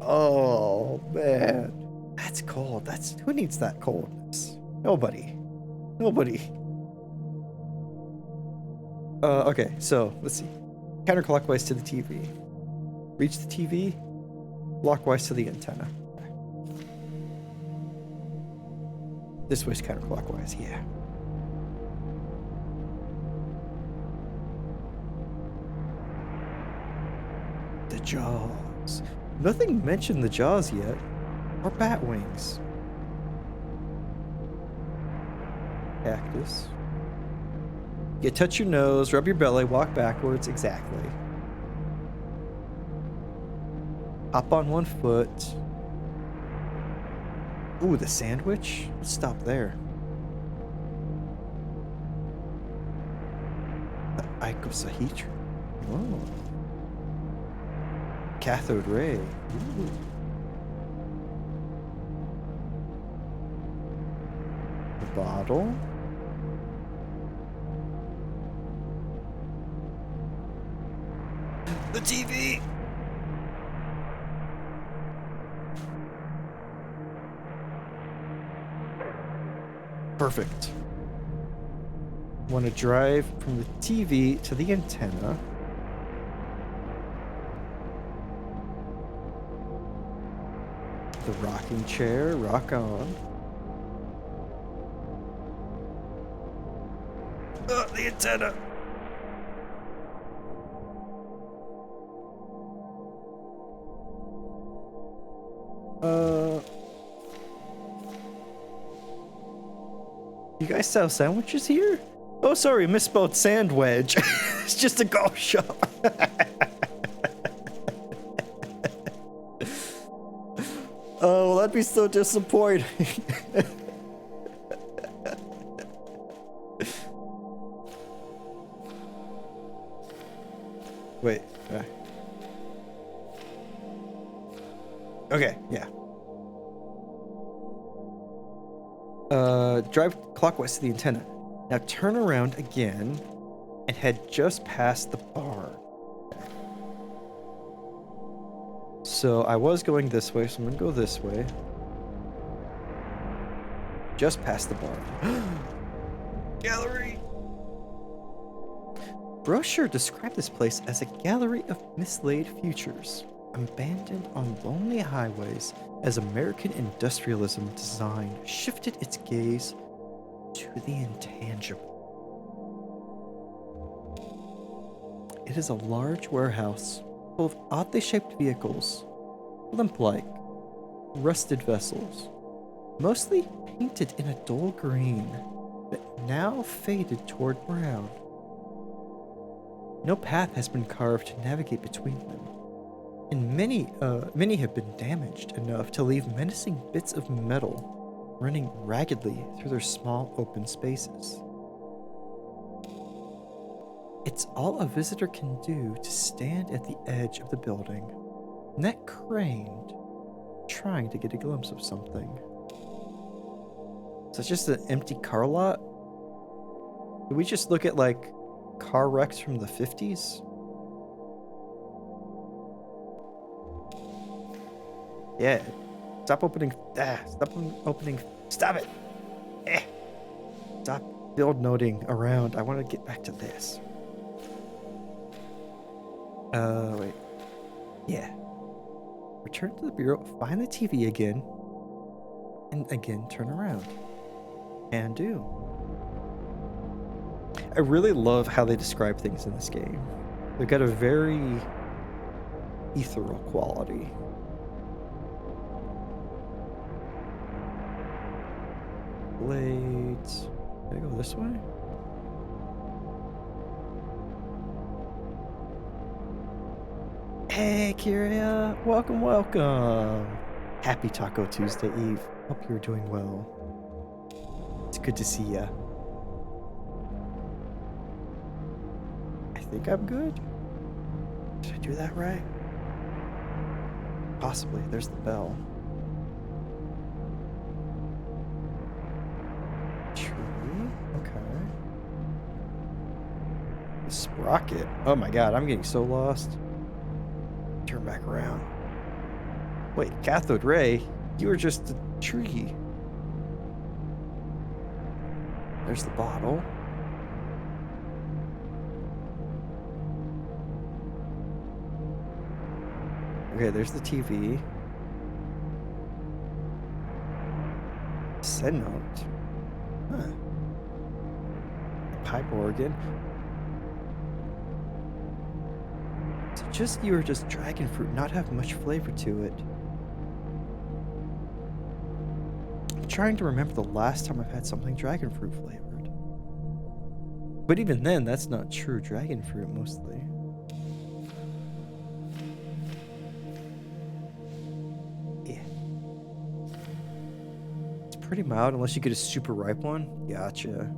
A: Oh man. That's cold. Who needs that coldness? Nobody. Okay, so let's see. Counterclockwise to the TV. Reach the TV. Clockwise to the antenna. This way's counterclockwise, yeah. The Jaws. Nothing mentioned the Jaws yet. Or bat wings. Cactus. You touch your nose, rub your belly, walk backwards. Exactly. Hop on one foot. Ooh, the sandwich? Let's stop there. The icosahedron. Oh. Cathode ray. Ooh. The bottle. The TV! Perfect. Want to drive from the TV to the antenna. The rocking chair, rock on. The antenna! You guys sell sandwiches here? Oh, sorry, misspelled sandwich. It's just a golf shop. Oh, that'd be so disappointing. Wait. Okay, yeah. Drive clockwise to the antenna. Now turn around again and head just past the bar. Okay. So I was going this way, so I'm gonna go this way. Just past the bar. Gallery! Brochure described this place as a gallery of mislaid futures, abandoned on lonely highways as American industrialism design shifted its gaze to the intangible. It is a large warehouse full of oddly shaped vehicles, limp-like, rusted vessels, mostly painted in a dull green, but now faded toward brown. No path has been carved to navigate between them, and many have been damaged enough to leave menacing bits of metal running raggedly through their small open spaces. It's all a visitor can do to stand at the edge of the building, neck craned, trying to get a glimpse of something. So it's just an empty car lot? Did we just look at like car wrecks from the 50s? Yeah. Stop opening. Stop opening. Stop it. Stop build noting around. I want to get back to this. Wait. Yeah. Return to the bureau, find the TV again, and again turn around. And do. I really love how they describe things in this game. They've got a very ethereal quality. Blades. Can I go this way? Hey, Kyria. Welcome, welcome. Happy Taco Tuesday Eve. Hope you're doing well. It's good to see ya. I think I'm good. Did I do that right? Possibly. There's the bell. Tree? Okay. The sprocket. Oh my god, I'm getting so lost. Turn back around. Wait, cathode ray? You were just a tree. There's the bottle. Okay, there's the TV. Send note. Huh. Pipe organ. So just you were just dragon fruit, not have much flavor to it. I'm trying to remember the last time I've had something dragon fruit flavored. But even then, that's not true dragon fruit mostly. Pretty mild unless you get a super ripe one. Gotcha.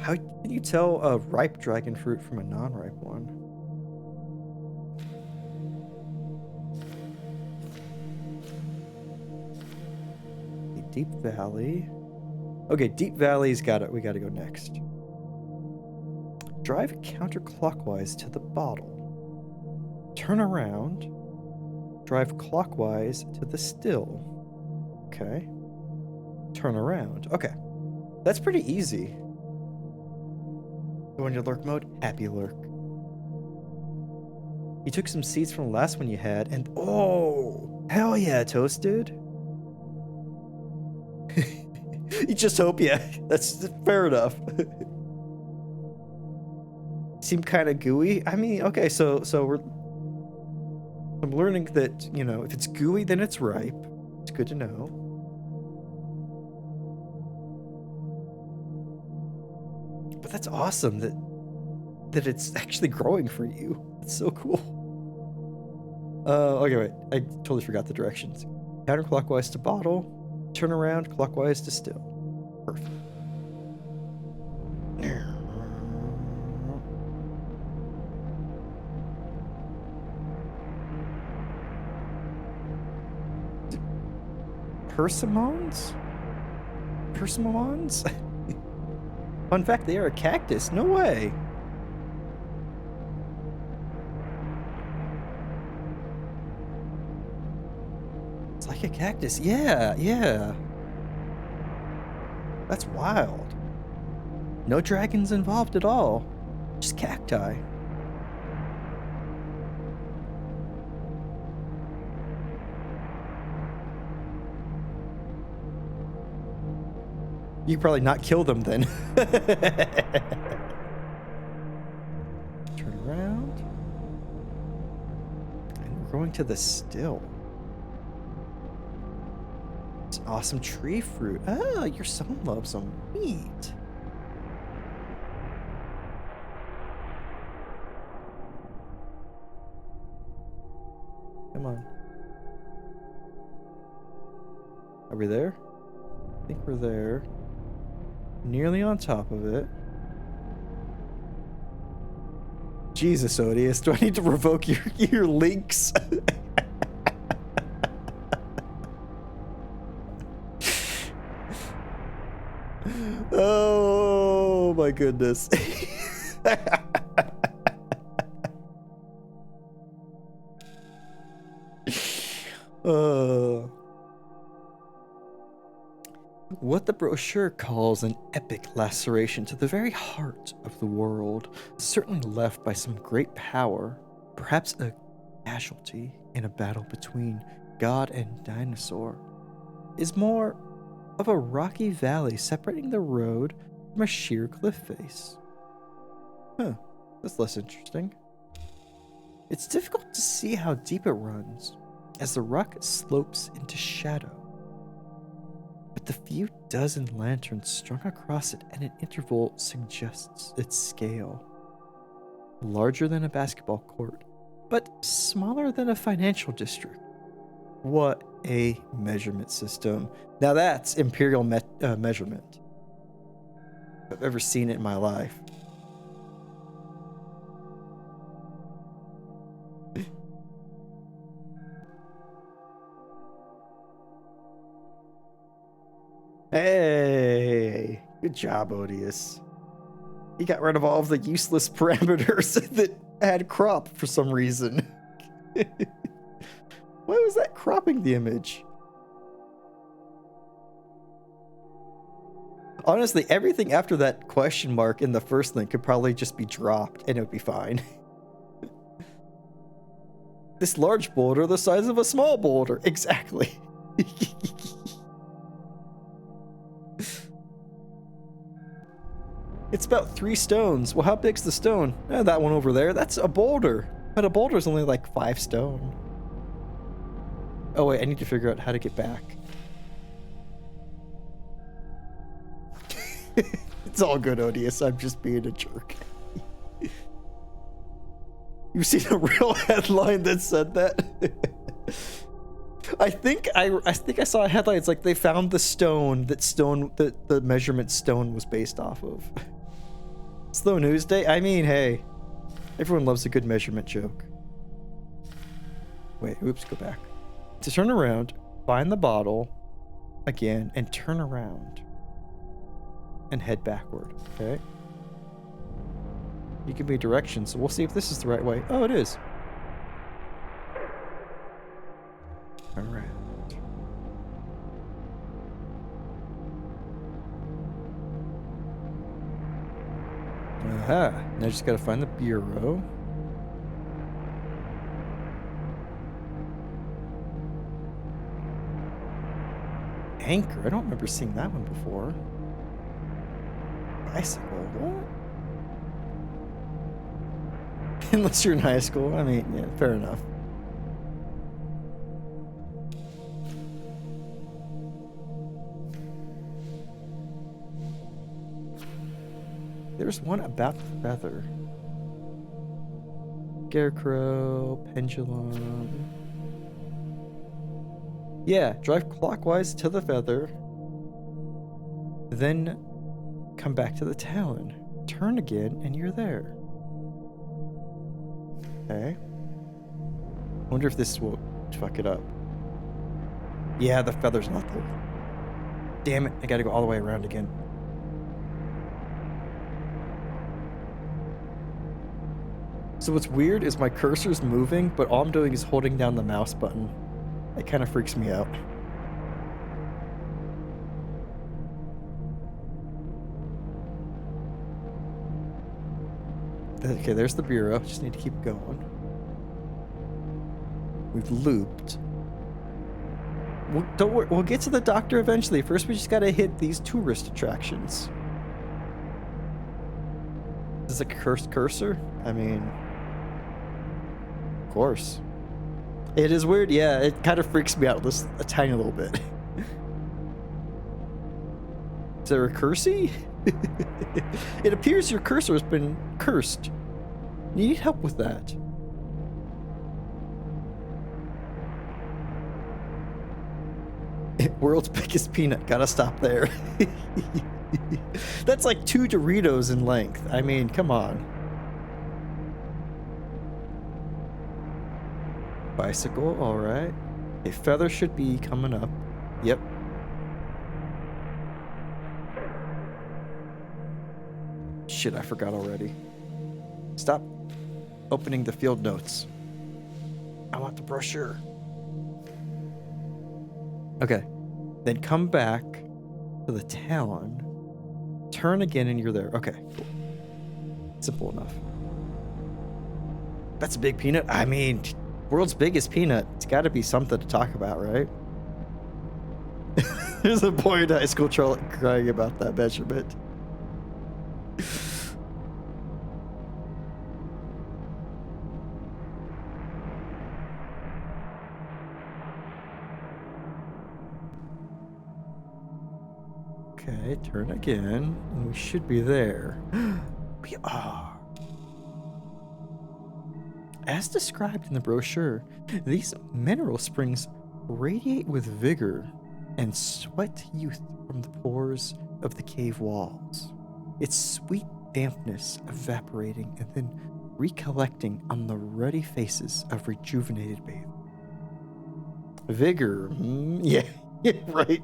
A: How can you tell a ripe dragon fruit from a non-ripe one? Deep Valley. Okay, Deep Valley's got it. We gotta go next. Drive counterclockwise to the bottle. Turn around. Drive clockwise to the still. Okay. Turn around. Okay. That's pretty easy. Go into lurk mode. Happy lurk. You took some seeds from the last one you had, and oh, hell yeah, Toasted. You just hope, yeah. That's fair enough. Seem kind of gooey. I mean, okay, so I'm learning that, you know, if it's gooey, then it's ripe. It's good to know. But that's awesome that it's actually growing for you. It's so cool. Okay, wait. I totally forgot the directions. Counterclockwise to bottle. Turn around, clockwise to still. Perfect. Persimmons? Persimmons? Fun fact, they are a cactus. No way. It's like a cactus. Yeah, yeah. That's wild. No dragons involved at all. Just cacti. You could probably not kill them then. Turn around. And we're going to the still. It's an awesome tree fruit. Oh, your son loves them. Neat. Come on. Are we there? I think we're there. Nearly on top of it. Jesus, Odious, do I need to revoke your links? Oh my goodness. What the brochure calls an epic laceration to the very heart of the world, certainly left by some great power, perhaps a casualty in a battle between god and dinosaur, is more of a rocky valley separating the road from a sheer cliff face. Huh, that's less interesting. It's difficult to see how deep it runs, as the rock slopes into shadow. But the few dozen lanterns strung across it at an interval suggests its scale. Larger than a basketball court, but smaller than a financial district. What a measurement system. Now that's imperial measurement. If I've ever seen it in my life. Hey, good job, Odious. He got rid of all of the useless parameters that had crop for some reason. Why was that cropping the image? Honestly, everything after that question mark in the first link could probably just be dropped and it would be fine. This large boulder the size of a small boulder. Exactly. It's about 3 stones. Well, how big's the stone? That one over there. That's a boulder. But a boulder is only like 5 stone. Oh wait, I need to figure out how to get back. It's all good, Odious. I'm just being a jerk. You've seen a real headline that said that? I think I saw a headline. It's like they found the stone that the measurement stone was based off of. Slow news day? I mean, hey. Everyone loves a good measurement joke. Wait, oops, go back. To turn around, find the bottle again, and turn around. And head backward, okay? You give me directions, so we'll see if this is the right way. Oh, it is. Alright. Aha. Now I just gotta find the bureau. Anchor? I don't remember seeing that one before. Bicycle? What? Unless you're in high school. I mean, yeah, fair enough. There's one about the feather. Scarecrow, pendulum. Yeah, drive clockwise to the feather. Then come back to the talon. Turn again and you're there. Okay. Wonder if this will fuck it up. Yeah, the feather's not there. Damn it, I gotta go all the way around again. So what's weird is my cursor's moving, but all I'm doing is holding down the mouse button. It kind of freaks me out. Okay, there's the bureau. Just need to keep going. We've looped. Don't worry, we'll get to the doctor eventually. First, we just gotta hit these tourist attractions. Is it a cursed cursor? I mean, of course. It is weird, yeah. It kind of freaks me out just a tiny little bit. Is there a cursey? It appears your cursor has been cursed. You need help with that. World's biggest peanut. Gotta stop there. That's like 2 Doritos in length. I mean, come on. Bicycle, alright. A feather should be coming up. Yep. Shit, I forgot already. Stop opening the field notes. I want the brochure. Okay. Then come back to the talon. Turn again and you're there. Okay, cool. Simple enough. That's a big peanut. I mean, world's biggest peanut. It's got to be something to talk about, right? There's a boy in high school crying about that measurement. Okay, turn again, and we should be there. We are. As described in the brochure, these mineral springs radiate with vigor and sweat youth from the pores of the cave walls. Its sweet dampness evaporating and then recollecting on the ruddy faces of rejuvenated bathers. Vigor, yeah, right.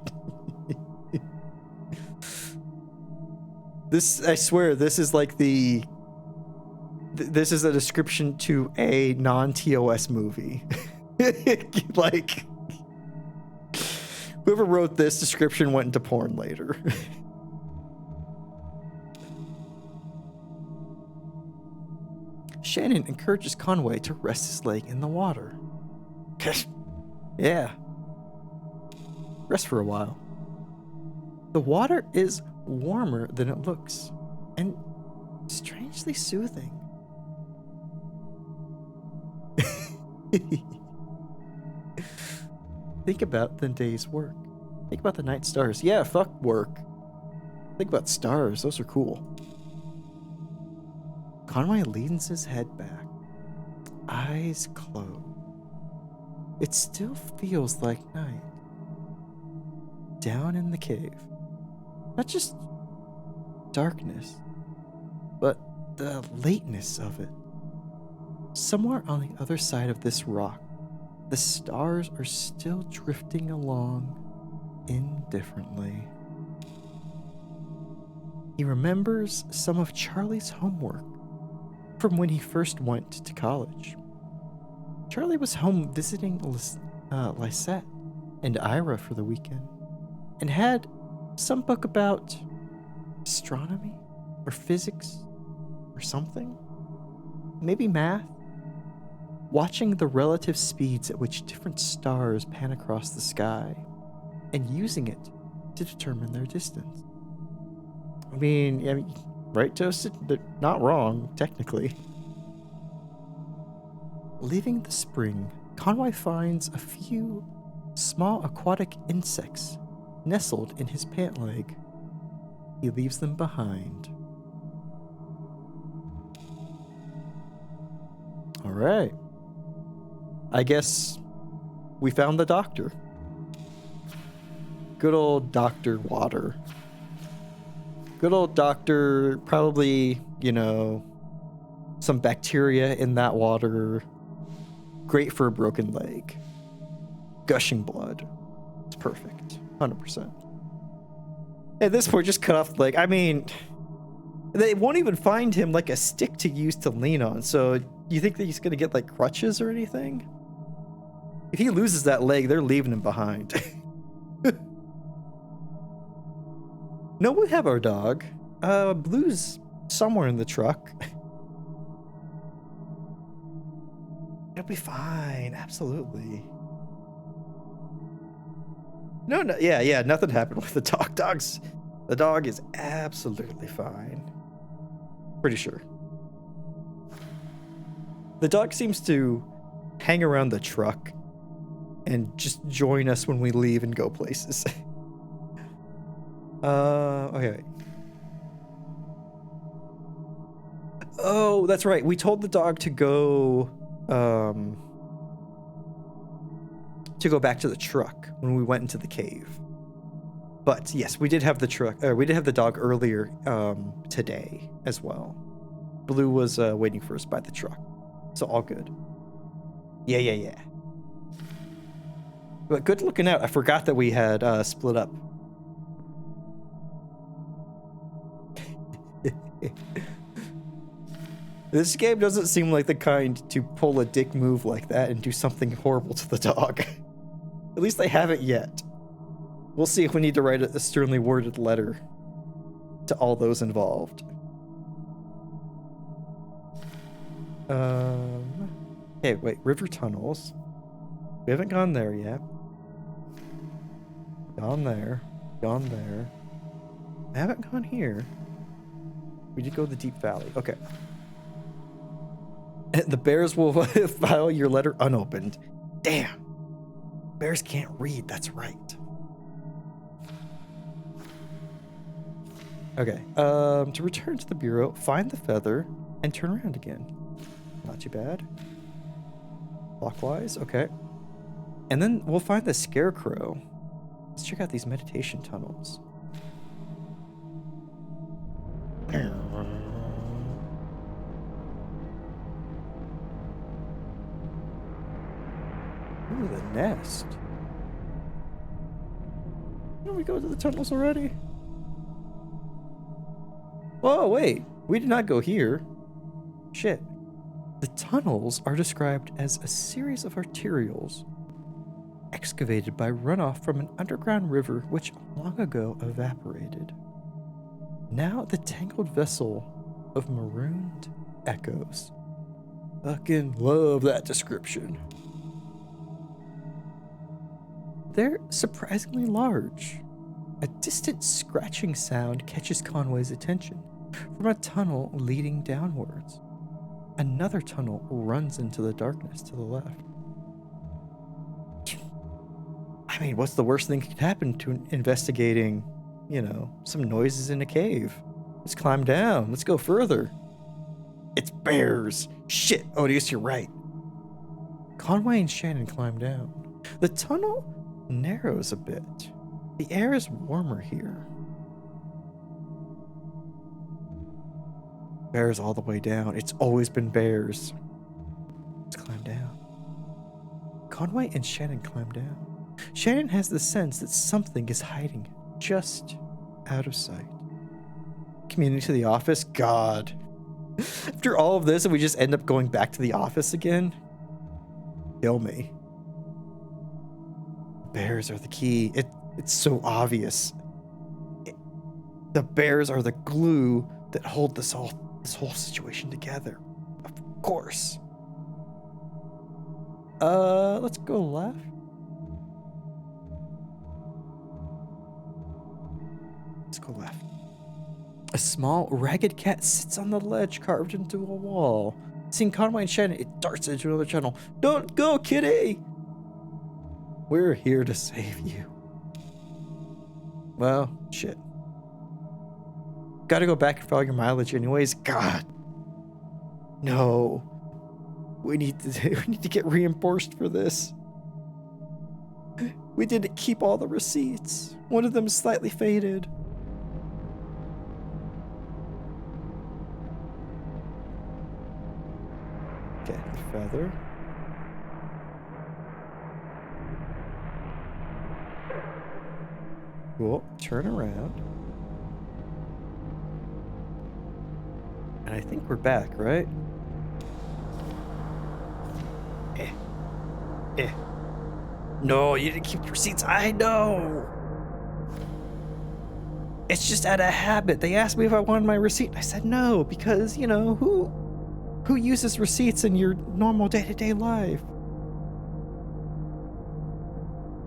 A: This, I swear, this is like this is a description to a non-TOS movie. Like, whoever wrote this description went into porn later. Shannon encourages Conway to rest his leg in the water. Yeah. Rest for a while. The water is warmer than it looks, and strangely soothing. Think about the day's work. Think about the night stars. Yeah, fuck work. Think about stars. Those are cool. Conway leans his head back, eyes closed. It still feels like night. Down in the cave. Not just darkness, but the lateness of it. Somewhere on the other side of this rock, the stars are still drifting along indifferently. He remembers some of Charlie's homework from when he first went to college. Charlie was home visiting Lysette and Ira for the weekend and had some book about astronomy or physics or something. Maybe math. Watching the relative speeds at which different stars pan across the sky and using it to determine their distance. I mean, right, Toasted? They're not wrong, technically. Leaving the spring, Conway finds a few small aquatic insects nestled in his pant leg. He leaves them behind. All right. I guess we found the doctor. Good old Dr. Water. Good old doctor, probably, some bacteria in that water. Great for a broken leg. Gushing blood. It's perfect. 100%. At this point, just cut off the leg. I mean, they won't even find him like a stick to use to lean on. So you think that he's going to get like crutches or anything? If he loses that leg, they're leaving him behind. No, we have our dog. Blue's somewhere in the truck. It'll be fine. Absolutely. No, yeah, nothing happened with the dog. The dog is absolutely fine. Pretty sure. The dog seems to hang around the truck and just join us when we leave and go places. Okay. Oh, that's right. We told the dog to go back to the truck when we went into the cave. But yes, we did have the dog earlier today as well. Blue was waiting for us by the truck. So all good. Yeah. But good looking out. I forgot that we had split up. This game doesn't seem like the kind to pull a dick move like that and do something horrible to the dog. At least they haven't yet. We'll see if we need to write a sternly worded letter to all those involved. Hey, wait, river tunnels. We haven't gone there yet. Gone there. I haven't gone here. We did go to the deep valley. Okay. The bears will file your letter unopened. Damn. Bears can't read. That's right. Okay. To return to the bureau, find the feather and turn around again. Not too bad. Clockwise. Okay. And then we'll find the scarecrow. Let's check out these meditation tunnels. Ooh, the nest. Didn't we go to the tunnels already? Whoa, wait. We did not go here. Shit. The tunnels are described as a series of arterials excavated by runoff from an underground river which long ago evaporated. Now the tangled vessel of marooned echoes. Fucking love that description. They're surprisingly large. A distant scratching sound catches Conway's attention from a tunnel leading downwards. Another tunnel runs into the darkness to the left. I mean, what's the worst thing that could happen to investigating, some noises in a cave? Let's climb down. Let's go further. It's bears. Shit, Odious, you're right. Conway and Shannon climb down. The tunnel narrows a bit. The air is warmer here. Bears all the way down. It's always been bears. Let's climb down. Conway and Shannon climb down. Shannon has the sense that something is hiding just out of sight. Commuting to the office? God. After all of this, and we just end up going back to the office again? Kill me. Bears are the key. It's so obvious. The bears are the glue that hold this whole situation together. Of course. Let's go left. Let's go left. A small, ragged cat sits on the ledge carved into a wall. Seeing Conway and Shannon, it darts into another channel. Don't go, kitty! We're here to save you. Well, shit. Gotta go back and file your mileage anyways. God. No. We need to get reimbursed for this. We didn't keep all the receipts. One of them is slightly faded. Okay, the feather. Cool. Turn around. And I think we're back, right? No, you didn't keep the receipts. I know. It's just out of habit. They asked me if I wanted my receipt. I said no, because, you know, who uses receipts in your normal day-to-day life?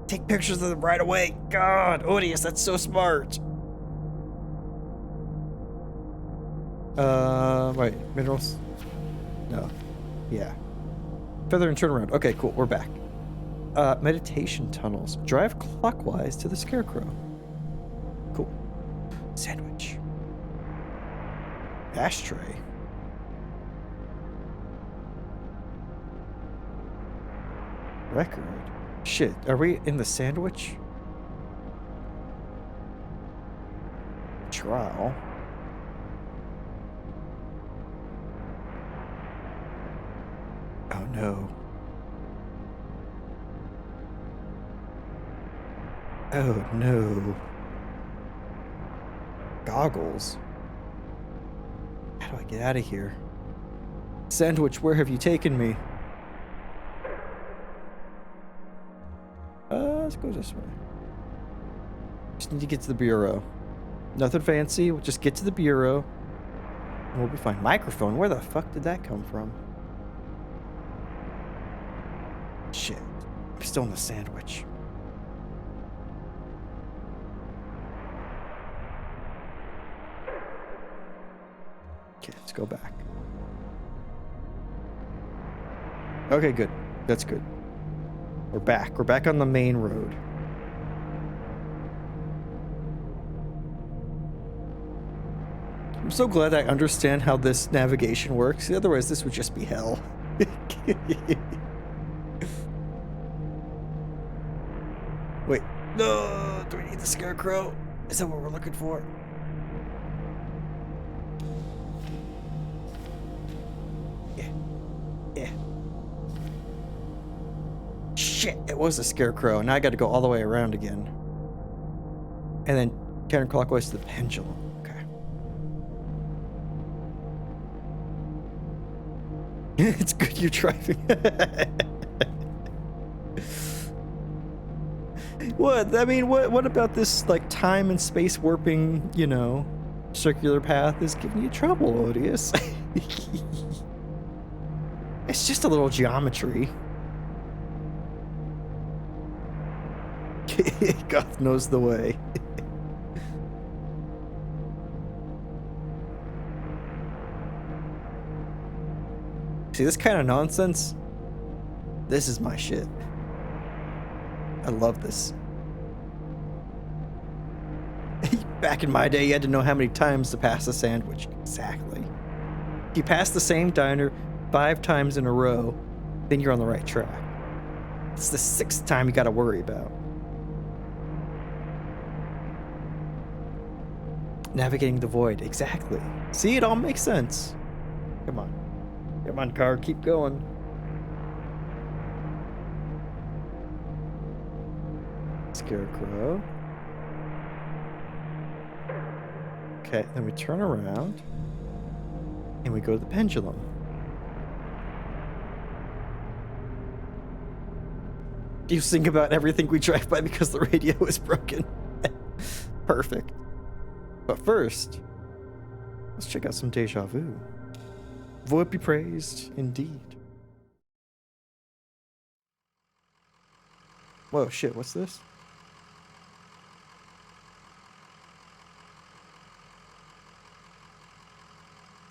A: Take pictures of them right away. God, Odious, that's so smart. Wait, minerals? No. Yeah. Feather and turn around. Okay, cool, we're back. Meditation tunnels. Drive clockwise to the scarecrow. Cool. Sandwich. Ashtray. Record. Shit, are we in the sandwich? Trial. Oh no. Oh no. Goggles. How do I get out of here? Sandwich, where have you taken me? Let's go this way. Just need to get to the bureau. Nothing fancy, we'll just get to the bureau. And we'll be fine. Microphone, where the fuck did that come from? Shit. I'm still in the sandwich. Okay, let's go back. Okay, good. That's good. We're back. We're back on the main road. I'm so glad I understand how this navigation works. Otherwise, this would just be hell. Wait. No! Do we need the scarecrow? Is that what we're looking for? Yeah. Shit, it was a scarecrow. Now I gotta go all the way around again. And then counterclockwise to the pendulum. Okay. It's good you're driving. What? I mean, what about this, like, time and space warping, you know, circular path is giving you trouble, Odious? It's just a little geometry. Goth knows the way. See, this kind of nonsense, this is my shit. I love this. Back in my day, you had to know how many times to pass a sandwich. Exactly. If you pass the same diner 5 times in a row, then you're on the right track. It's the 6th time you gotta worry about. Navigating the void. Exactly. See, it all makes sense. Come on. Come on, car. Keep going. Scarecrow. Okay, then we turn around. And we go to the pendulum. You think about everything we drive by because the radio is broken. Perfect. But first, let's check out some Deja Vu. Void be praised, indeed. Whoa, shit, what's this?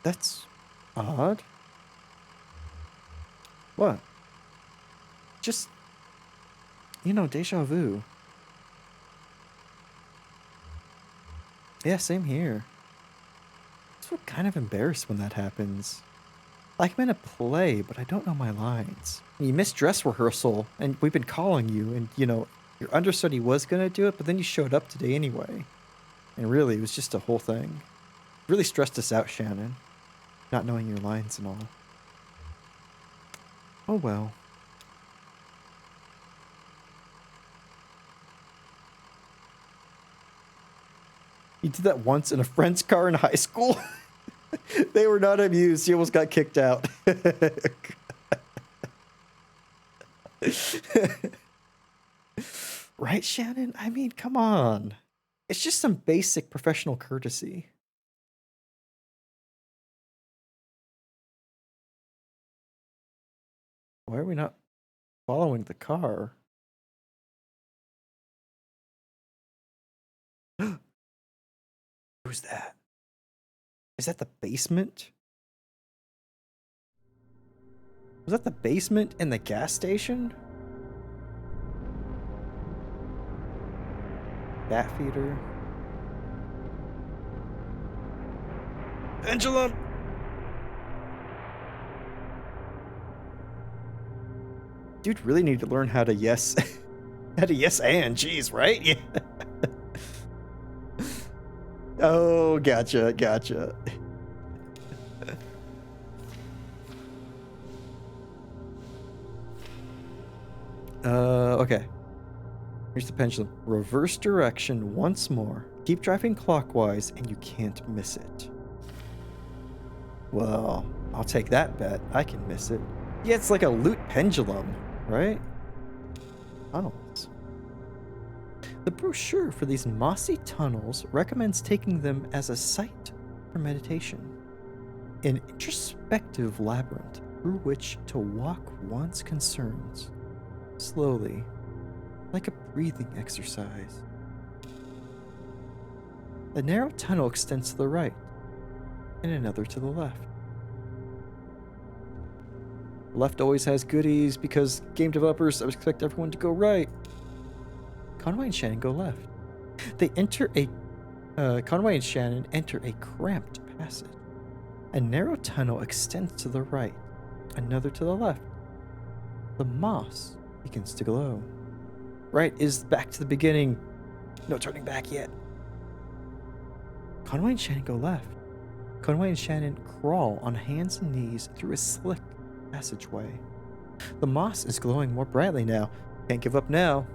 A: That's odd. What? Just, Deja Vu. Yeah, same here. I feel kind of embarrassed when that happens. Like I'm in a play, but I don't know my lines. You missed dress rehearsal, and we've been calling you, and your understudy was gonna do it, but then you showed up today anyway. And really, it was just a whole thing. Really stressed us out, Shannon. Not knowing your lines and all. Oh well. You did that once in a friend's car in high school? They were not amused. You almost got kicked out. Right, Shannon? I mean, come on. It's just some basic professional courtesy. Why are we not following the car? Who's that? Is that the basement? Was that the basement in the gas station? Bat feeder. Pendulum! Dude really need to learn how to yes and, jeez, right? Yeah. Oh, gotcha. Okay. Here's the pendulum. Reverse direction once more. Keep driving clockwise and you can't miss it. Well, I'll take that bet. I can miss it. Yeah, it's like a loot pendulum, right? Tunnels. The brochure for these mossy tunnels recommends taking them as a site for meditation. An introspective labyrinth through which to walk one's concerns. Slowly, like a breathing exercise. A narrow tunnel extends to the right, and another to the left. Left always has goodies because game developers expect everyone to go right. Conway and Shannon go left. Conway and Shannon enter a cramped passage. A narrow tunnel extends to the right, another to the left. The moss begins to glow. Right is back to the beginning. No turning back yet. Conway and Shannon go left. Conway and Shannon crawl on hands and knees through a slick passageway. The moss is glowing more brightly now. Can't give up now.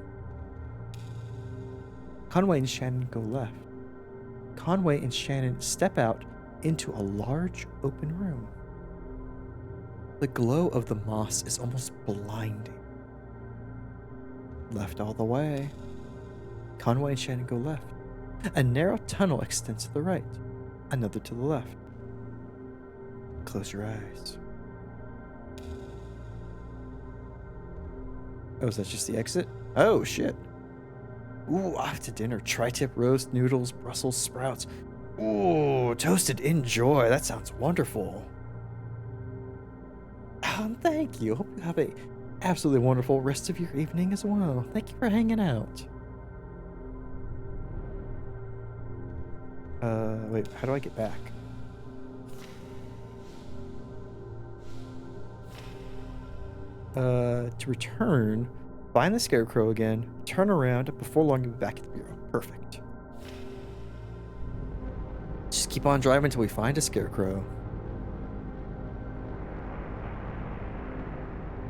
A: Conway and Shannon go left. Conway and Shannon step out into a large open room. The glow of the moss is almost blinding. Left all the way. Conway and Shannon go left. A narrow tunnel extends to the right, another to the left. Close your eyes. Oh, is that just the exit? Oh, shit. Ooh, off to dinner. Tri-tip roast, noodles, Brussels sprouts. Ooh, toasted enjoy. That sounds wonderful. Thank you. Hope you have a absolutely wonderful rest of your evening as well. Thank you for hanging out. Wait, how do I get back? To return, find the scarecrow again, turn around, before long you'll be back at the bureau. Perfect. Just keep on driving until we find a scarecrow.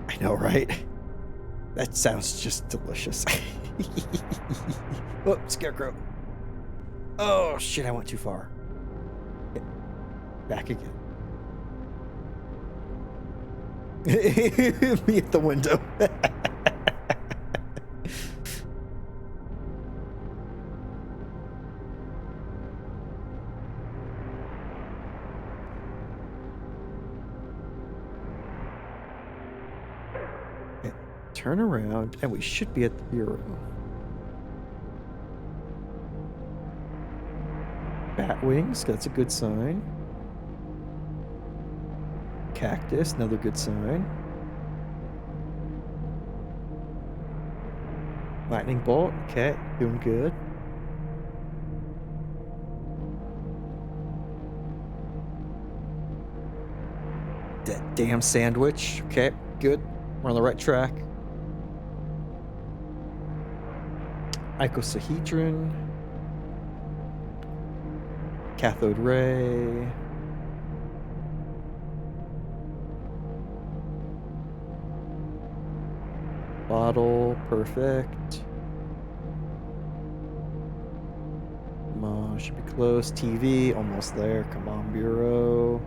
A: I know, right? That sounds just delicious. Oh, scarecrow. Oh, shit, I went too far. Okay. Back again. Me at the window. Okay, turn around, and we should be at the bureau. Bat wings, that's a good sign. Cactus, another good sign. Lightning bolt, okay, doing good. That damn sandwich, okay, good. We're on the right track. Icosahedron. Cathode ray. Bottle, perfect. Come on, should be close. TV, almost there. Come on, bureau.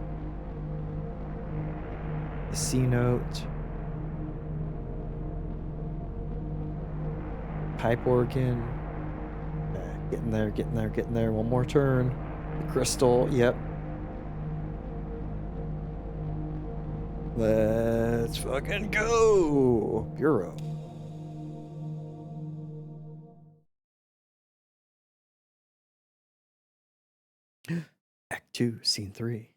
A: The C note. Pipe organ. Getting there, getting there, getting there. One more turn. The crystal, yep. Let's fucking go! Bureau. Act 2, Scene 3.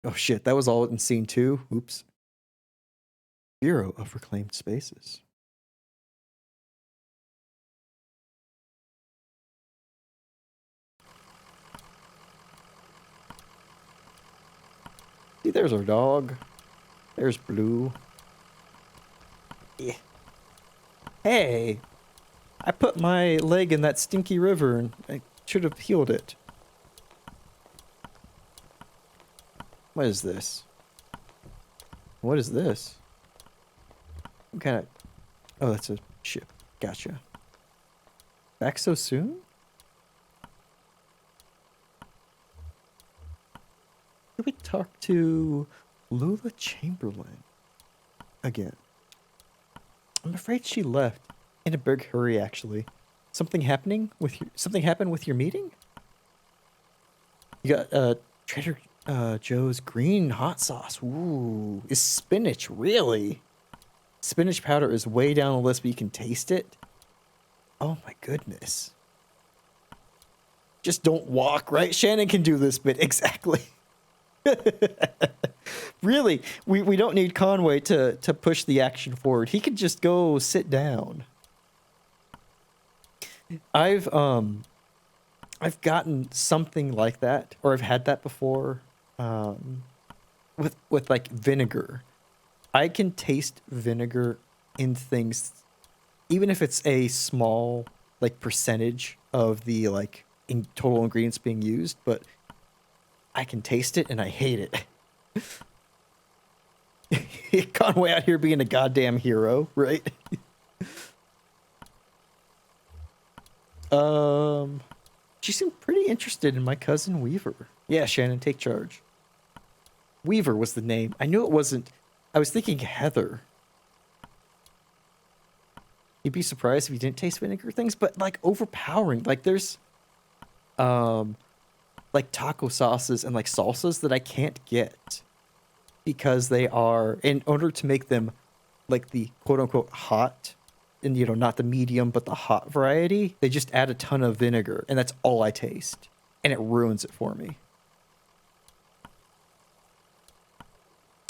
A: Oh shit, that was all in Scene 2? Oops. Bureau of Reclaimed Spaces. See, there's our dog. There's Blue. Yeah. Hey! I put my leg in that stinky river and I should have healed it. What is this? What is this? What kind of... Oh, that's a ship. Gotcha. Back so soon? Did we talk to Lula Chamberlain again? I'm afraid she left in a big hurry. Actually, something happened with your meeting. You got Trader Joe's green hot sauce. Ooh, is spinach really? Spinach powder is way down the list, but you can taste it. Oh my goodness! Just don't walk, right? Shannon can do this bit exactly. Really, we don't need Conway to push the action forward. He could just go sit down. I've gotten something like that, or I've had that before, with like vinegar. I can taste vinegar in things, even if it's a small like percentage of the like in total ingredients being used, but I can taste it and I hate it. Conway out here being a goddamn hero, right? She seemed pretty interested in my cousin Weaver. Yeah, Shannon, take charge. Weaver was the name. I knew it wasn't. I was thinking Heather. You'd be surprised if you didn't taste vinegar things, but like overpowering. Like there's, like taco sauces and like salsas that I can't get because they are, in order to make them like the quote unquote hot, and you know, not the medium but the hot variety, they just add a ton of vinegar and that's all I taste and it ruins it for me.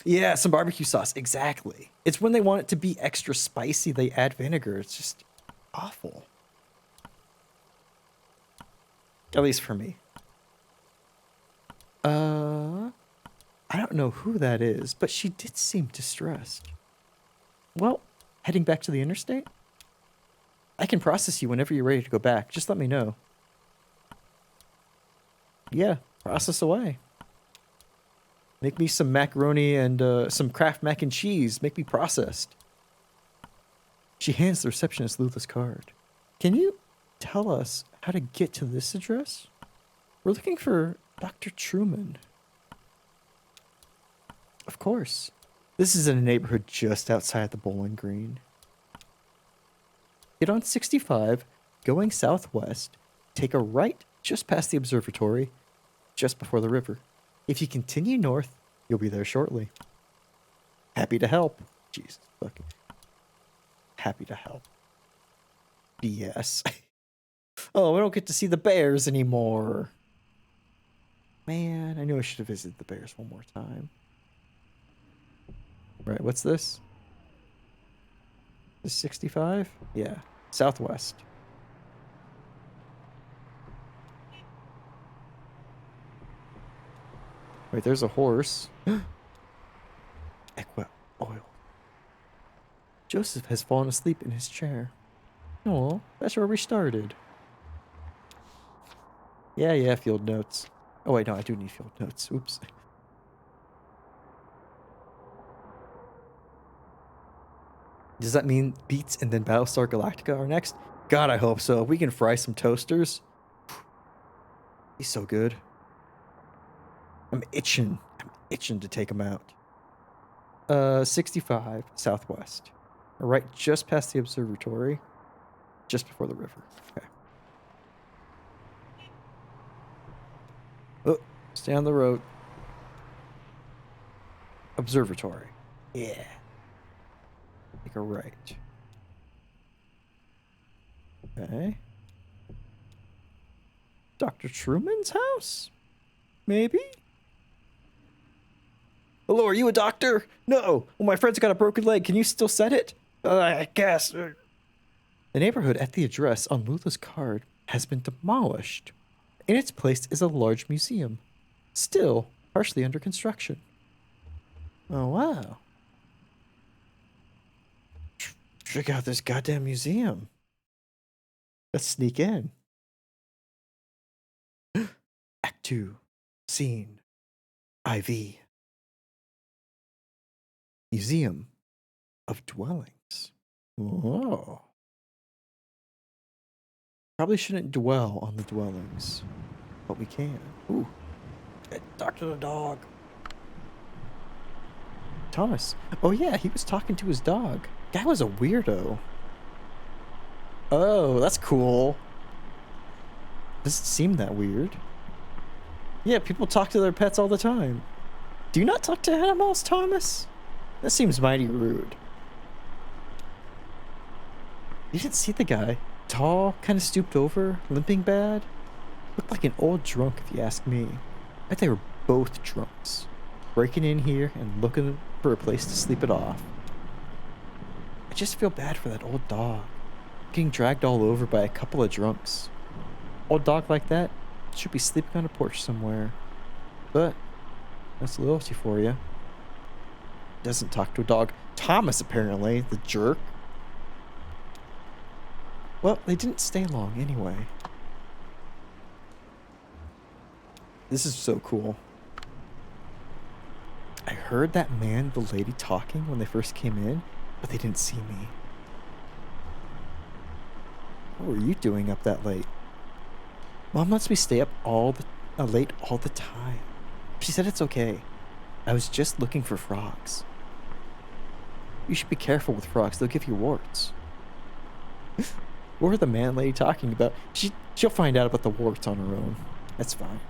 A: Yeah, some barbecue sauce, exactly. It's when they want it to be extra spicy they add vinegar. It's just awful, at least for me. I don't know who that is, but she did seem distressed. Well, heading back to the interstate? I can process you whenever you're ready to go back. Just let me know. Yeah, process away. Make me some macaroni and some Kraft mac and cheese. Make me processed. She hands the receptionist Lutha's card. Can you tell us how to get to this address? We're looking for Dr. Truman. Of course. This is in a neighborhood just outside the Bowling Green. Get on 65, going southwest, take a right just past the observatory, just before the river. If you continue north, you'll be there shortly. Happy to help. Jesus fucking. Happy to help. BS. Oh, we don't get to see the bears anymore. Man, I knew I should have visited the bears one more time. Right, what's this? This 65? Yeah, southwest. Wait, there's a horse. Equa oil. Joseph has fallen asleep in his chair. Oh, that's where we started. Yeah, field notes. Oh wait, no, I do need field notes. Oops. Does that mean Beats and then Battlestar Galactica are next? God, I hope so. We can fry some toasters. He's so good. I'm itching to take him out. 65 southwest. Right just past the observatory. Just before the river. Okay. Oh, stay on the road. Observatory. Yeah. Take a right. Okay. Dr. Truman's house? Maybe? Hello, are you a doctor? No. Well, my friend's got a broken leg. Can you still set it? I guess. The neighborhood at the address on Lula's card has been demolished. In its place is a large museum, still partially under construction. Oh, wow. Check out this goddamn museum. Let's sneak in. Act 2, Scene, IV. Museum of Dwellings. Whoa. Probably shouldn't dwell on the dwellings, but we can. Ooh. Talk to the dog. Thomas. Oh yeah, he was talking to his dog. Guy was a weirdo. Oh, that's cool. Doesn't seem that weird. Yeah, people talk to their pets all the time. Do you not talk to animals, Thomas? That seems mighty rude. You didn't see the guy. Tall, kind of stooped over, limping bad. Looked like an old drunk, if you ask me. I bet they were both drunks. Breaking in here and looking for a place to sleep it off. I just feel bad for that old dog. Getting dragged all over by a couple of drunks. Old dog like that should be sleeping on a porch somewhere. But that's loyalty for you. Doesn't talk to a dog. Thomas, apparently, the jerk. Well, they didn't stay long anyway. This is so cool. I heard that man, the lady talking when they first came in, but they didn't see me. What were you doing up that late? Mom lets me stay up late all the time. She said it's okay. I was just looking for frogs. You should be careful with frogs. They'll give you warts. What were the man lady talking about? She'll find out about the warts on her own. That's fine.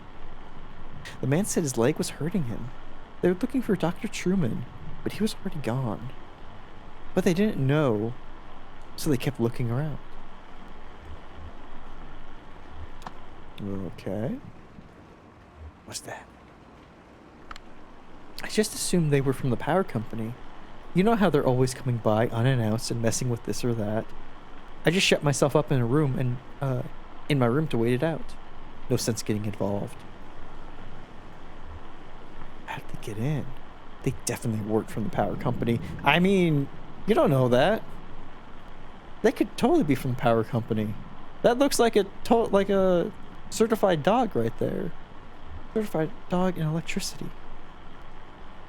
A: The man said his leg was hurting him. They were looking for Dr. Truman, but he was already gone. But they didn't know, so they kept looking around. Okay. What's that? I just assumed they were from the power company. You know how they're always coming by unannounced and messing with this or that. I just shut myself up in a room and in my room to wait it out. No sense getting involved. How did they get in? They definitely weren't from the power company. I mean, you don't know that. They could totally be from the power company. That looks like a certified dog right there. Certified dog in electricity.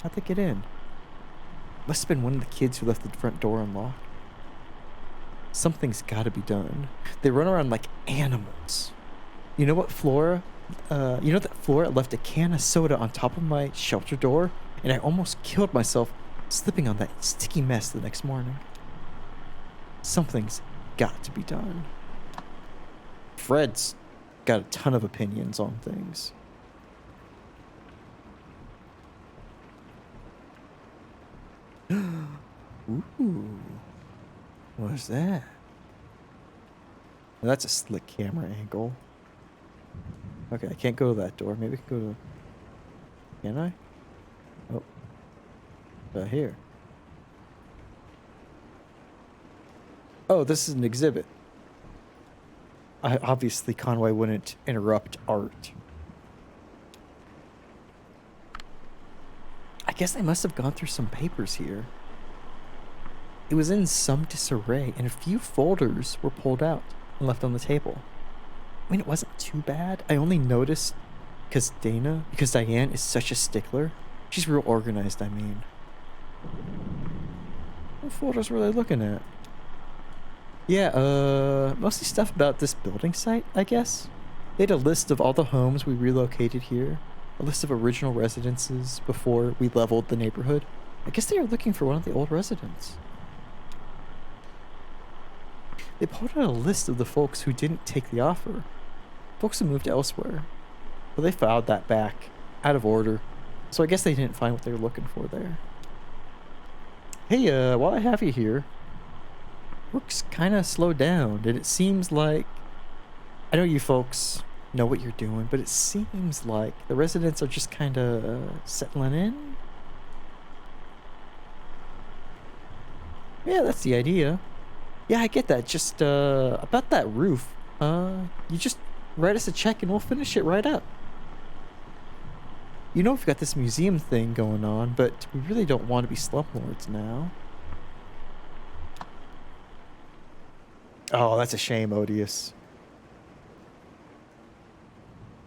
A: How'd they get in? Must have been one of the kids who left the front door unlocked. Something's gotta be done. They run around like animals. You know what, Flora? You know that Flora left a can of soda on top of my shelter door? And I almost killed myself slipping on that sticky mess the next morning. Something's got to be done. Fred's got a ton of opinions on things. Ooh. What is that? Well, that's a slick camera angle. Okay, I can't go to that door. Maybe I can go to... Can I? Oh. Here. Oh, this is an exhibit. Obviously, Conway wouldn't interrupt art. I guess I must have gone through some papers here. It was in some disarray, and a few folders were pulled out and left on the table. I mean, it wasn't too bad. I only noticed because Diane is such a stickler. She's real organized, I mean. What folders were they looking at? Yeah, mostly stuff about this building site, I guess. They had a list of all the homes we relocated here, a list of original residences before we leveled the neighborhood. I guess they were looking for one of the old residents. They pulled out a list of the folks who didn't take the offer, folks who moved elsewhere. But they filed that back, out of order, so I guess they didn't find what they were looking for there. Hey, while I have you here, work's kind of slowed down, and it seems like... I know you folks know what you're doing, but it seems like the residents are just kind of settling in? Yeah, that's the idea. Yeah, I get that. Just, about that roof, you just write us a check and we'll finish it right up. You know we've got this museum thing going on, but we really don't want to be slumlords now. Oh, that's a shame, Odious.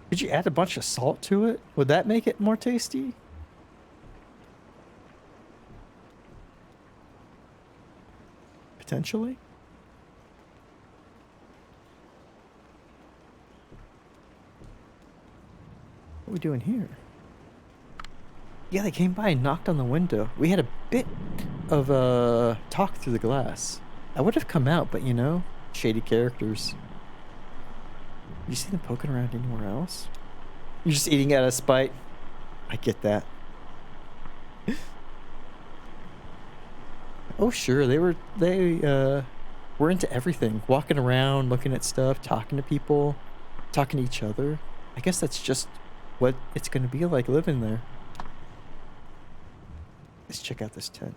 A: Could you add a bunch of salt to it? Would that make it more tasty? Potentially? What are we doing here? Yeah, they came by and knocked on the window. We had a bit of a talk through the glass. I would have come out, but you know, shady characters. You see them poking around anywhere else? You're just eating out of spite. I get that. Oh sure, they were into everything. Walking around, looking at stuff, talking to people, talking to each other. I guess that's just what it's gonna be like living there. Let's check out this tent.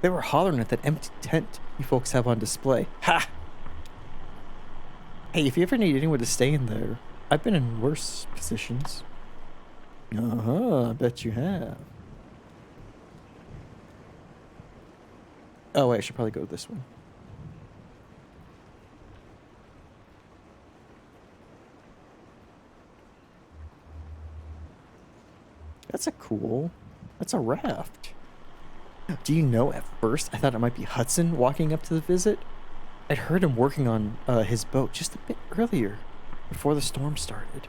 A: They were hollering at that empty tent you folks have on display. Ha! Hey, if you ever need anyone to stay in there, I've been in worse positions. Uh-huh, I bet you have. Oh, wait, I should probably go this one. That's a raft. Do you know, at first, I thought it might be Hudson walking up to the visit. I'd heard him working on his boat just a bit earlier, before the storm started.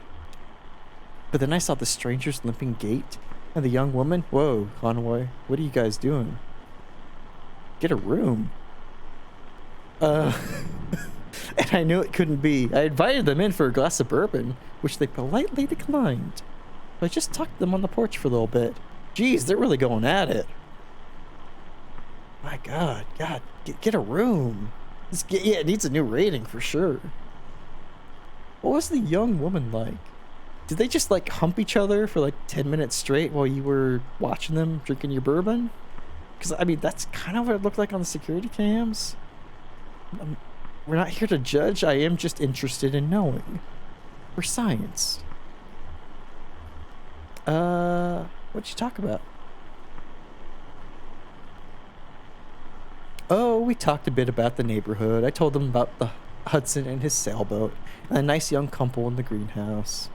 A: But then I saw the stranger's limping gait, and the young woman. Whoa, Conway, what are you guys doing? Get a room. And I knew it couldn't be. I invited them in for a glass of bourbon, which they politely declined. So I just tucked them on the porch for a little bit. Geez, they're really going at it. My God, get a room. Yeah, it needs a new rating for sure. What was the young woman like? Did they just like hump each other for like 10 minutes straight while you were watching them drinking your bourbon? Because, I mean, that's kind of what it looked like on the security cams. We're not here to judge. I am just interested in knowing. For science. What'd you talk about? Oh, we talked a bit about the neighborhood. I told them about the Hudson and his sailboat, and a nice young couple in the greenhouse.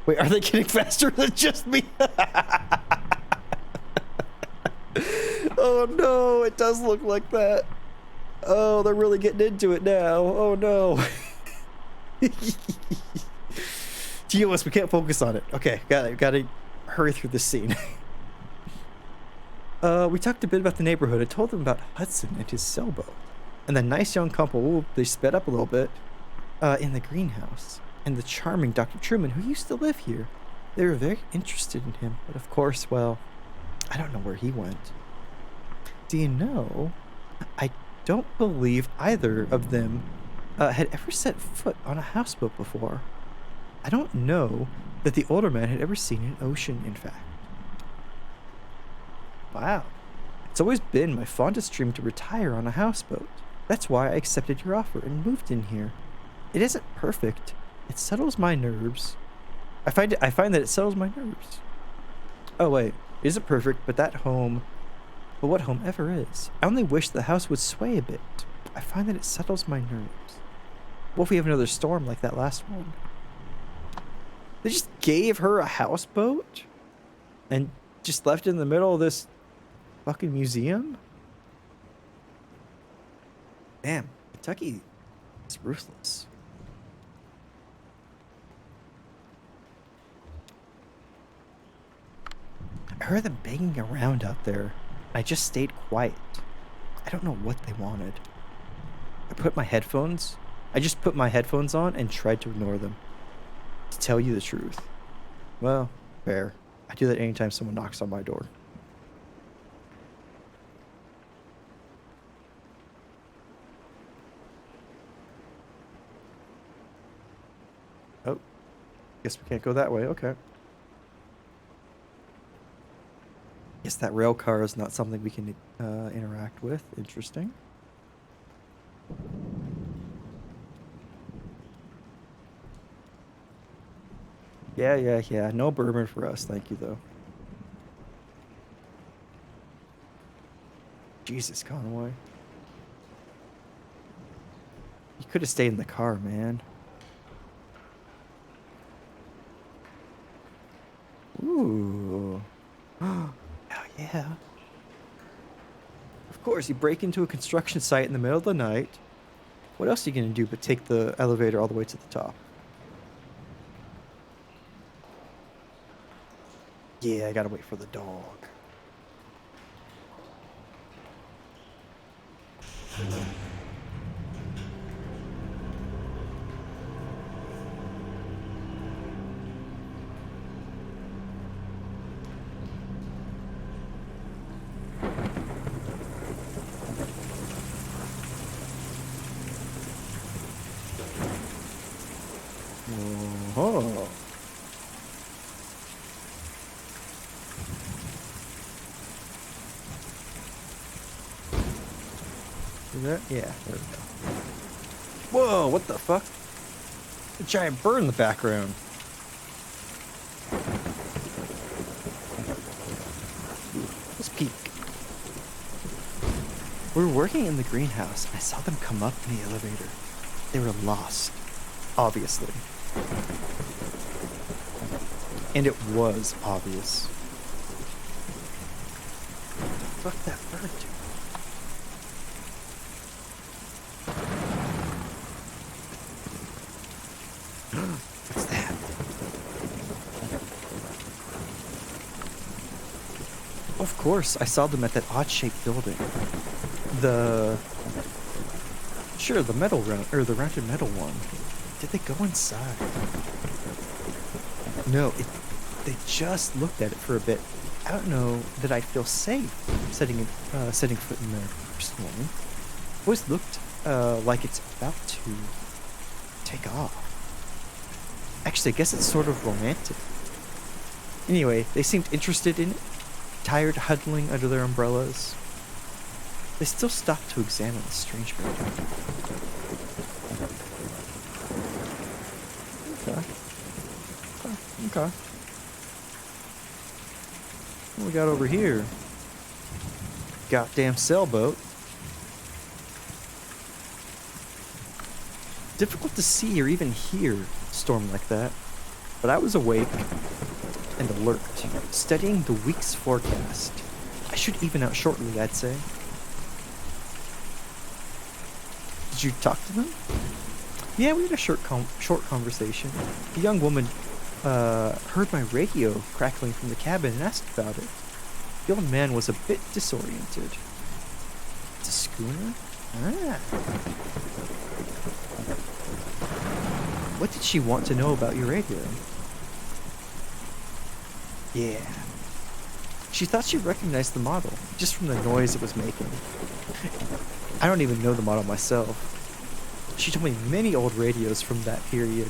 A: Wait, are they getting faster than just me? Oh no, it does look like that. Oh, they're really getting into it now. Oh no. TOS, we can't focus on it. Okay, gotta hurry through this scene. We talked a bit about the neighborhood. I told them about Hudson and his sailboat. And the nice young couple, they sped up a little bit, in the greenhouse. And the charming Dr. Truman, who used to live here. They were very interested in him, but of course, well, I don't know where he went. Do you know, I don't believe either of them had ever set foot on a houseboat before. I don't know that the older man had ever seen an ocean, in fact. Wow. It's always been my fondest dream to retire on a houseboat. That's why I accepted your offer and moved in here. It isn't perfect. It settles my nerves. I find that it settles my nerves. Oh wait, it isn't perfect, but that home, but what home ever is? I only wish the house would sway a bit. I find that it settles my nerves. What if we have another storm like that last one? They just gave her a houseboat and just left it in the middle of this fucking museum? Damn, Kentucky is ruthless. I heard them banging around out there. I just stayed quiet. I don't know what they wanted. I just put my headphones on and tried to ignore them. To tell you the truth. Well, fair. I do that anytime someone knocks on my door. Oh, guess we can't go that way. Okay. Guess that rail car is not something we can interact with. Interesting. Yeah. No bourbon for us. Thank you, though. Jesus, Conway. You could have stayed in the car, man. Ooh. Oh, yeah. Of course, you break into a construction site in the middle of the night. What else are you going to do but take the elevator all the way to the top? Yeah, I gotta wait for the dog. Oh. Is that? Yeah, there we go. Whoa, what the fuck? A giant bird in the background. Let's peek. We were working in the greenhouse, and I saw them come up in the elevator. They were lost, obviously. And it was obvious. Fuck that bird, dude. What's that? Of course, I saw them at that odd-shaped building. The metal round, or the rounded metal one. Did they go inside? No, they just looked at it for a bit. I don't know that I feel safe setting foot in there personally. Always looked like it's about to take off. Actually, I guess it's sort of romantic. Anyway, they seemed interested in it, tired huddling under their umbrellas. They still stopped to examine the strange building. Okay. What we got over here? Goddamn sailboat. Difficult to see or even hear a storm like that, but I was awake and alert, studying the week's forecast. I should even out shortly, I'd say. Did you talk to them? Yeah, we had a short conversation. The young woman heard my radio crackling from the cabin and asked about it. The old man was a bit disoriented. It's a schooner? Ah. What did she want to know about your radio? Yeah. She thought she recognized the model, just from the noise it was making. I don't even know the model myself. She told me many old radios from that period,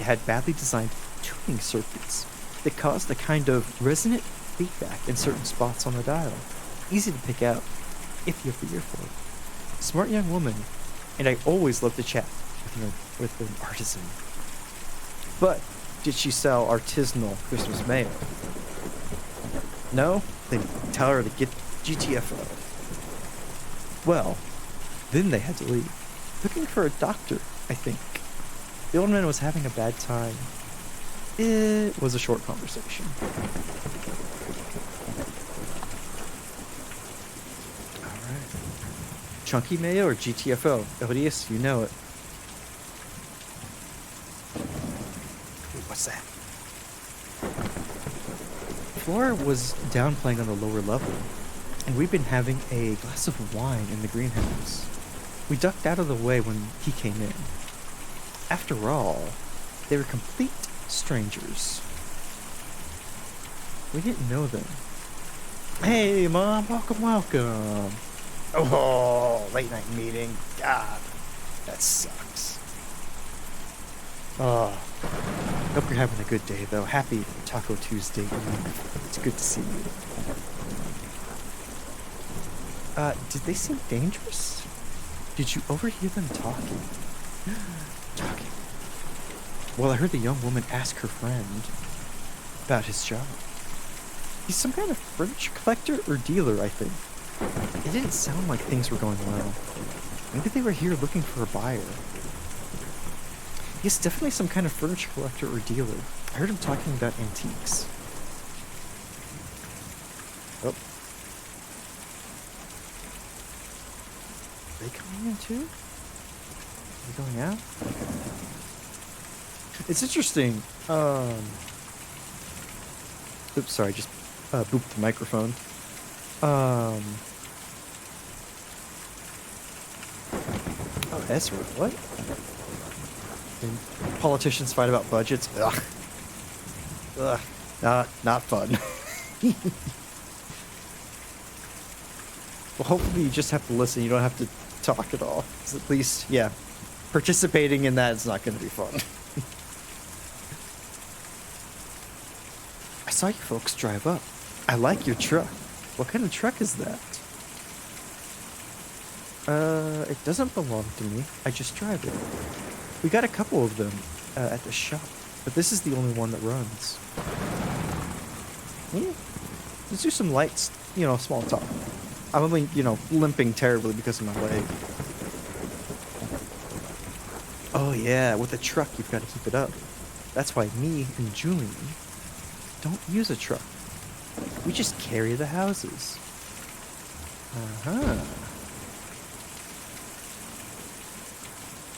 A: had badly designed tuning circuits that caused a kind of resonant feedback in certain spots on the dial. Easy to pick out, if you have the ear for it. Smart young woman, and I always love to chat with an artisan. But did she sell artisanal Christmas mail? No? Then tell her to get GTFO. Well, then they had to leave. Looking for a doctor, I think. The old man was having a bad time. It was a short conversation. Alright. Chunky mayo or GTFO? Odious, you know it. Ooh, what's that? Flora was down playing on the lower level, and we'd been having a glass of wine in the greenhouse. We ducked out of the way when he came in. After all, they were complete strangers. We didn't know them. Hey, Mom, welcome. Oh, late night meeting. God, that sucks. Oh, hope you're having a good day, though. Happy Taco Tuesday. It's good to see you. Did they seem dangerous? Did you overhear them talking? Talking. Well, I heard the young woman ask her friend about his job. He's some kind of furniture collector or dealer, I think. It didn't sound like things were going well. Maybe they were here looking for a buyer. He's definitely some kind of furniture collector or dealer. I heard him talking about antiques. Oh. Are they coming in too? Are they going out? It's interesting. Oops, sorry, just booped the microphone. Oh, Ezra, what? And politicians fight about budgets. Ugh. Ugh. Not fun. Well, hopefully you just have to listen. You don't have to talk at all. 'Cause at least, yeah, participating in that is not going to be fun. I saw you folks drive up. I like your truck. What kind of truck is that? It doesn't belong to me. I just drive it. We got a couple of them at the shop, but this is the only one that runs. Yeah. Let's do some lights, small talk. I'm only, limping terribly because of my leg. Oh yeah, with a truck you've got to keep it up. That's why me and Julian don't use a truck. We just carry the houses. Uh-huh.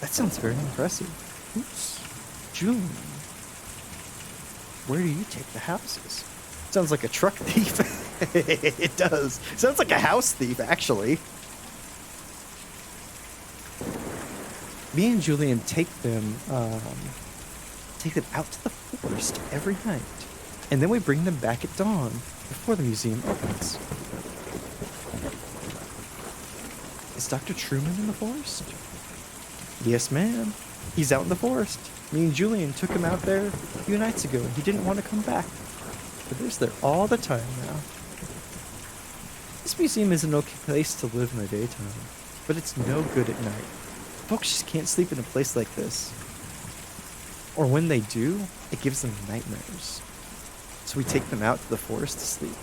A: That sounds very impressive. Oops. Julian, where do you take the houses? Sounds like a truck thief. It does. Sounds like a house thief, actually. Me and Julian take them out to the forest every night. And then we bring them back at dawn before the museum opens. Is Dr. Truman in the forest? Yes, ma'am. He's out in the forest. Me and Julian took him out there a few nights ago, and he didn't want to come back. But he's there all the time now. This museum is an okay place to live in the daytime, but it's no good at night. Folks just can't sleep in a place like this. Or when they do, it gives them nightmares. So we take them out to the forest to sleep,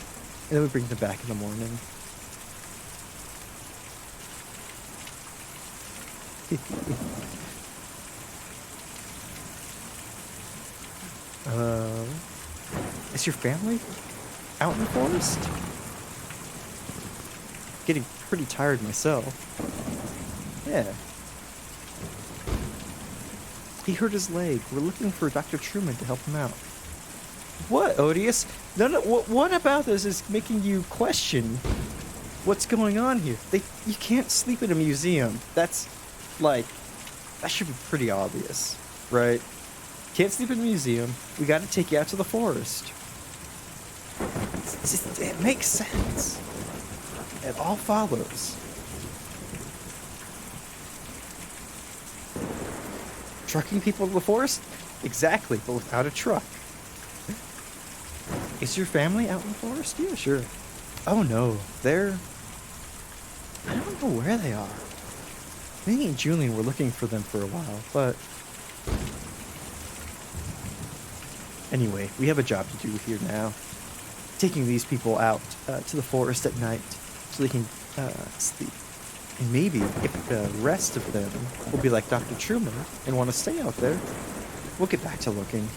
A: and then we bring them back in the morning. Is your family out in the forest? Getting pretty tired myself. Yeah, He hurt his leg. We're looking for Dr. Truman to help him out. What, Odious? What about this is making you question what's going on here? You can't sleep in a museum. That's, like, that should be pretty obvious, right? Can't sleep in a museum. We gotta take you out to the forest. It makes sense. It all follows. Trucking people to the forest? Exactly, but without a truck. Is your family out in the forest? Yeah, sure. Oh no, they're... I don't know where they are. Me and Julian were looking for them for a while, but... Anyway, we have a job to do here now. Taking these people out to the forest at night so they can sleep. And maybe if the rest of them will be like Dr. Truman and want to stay out there, we'll get back to looking.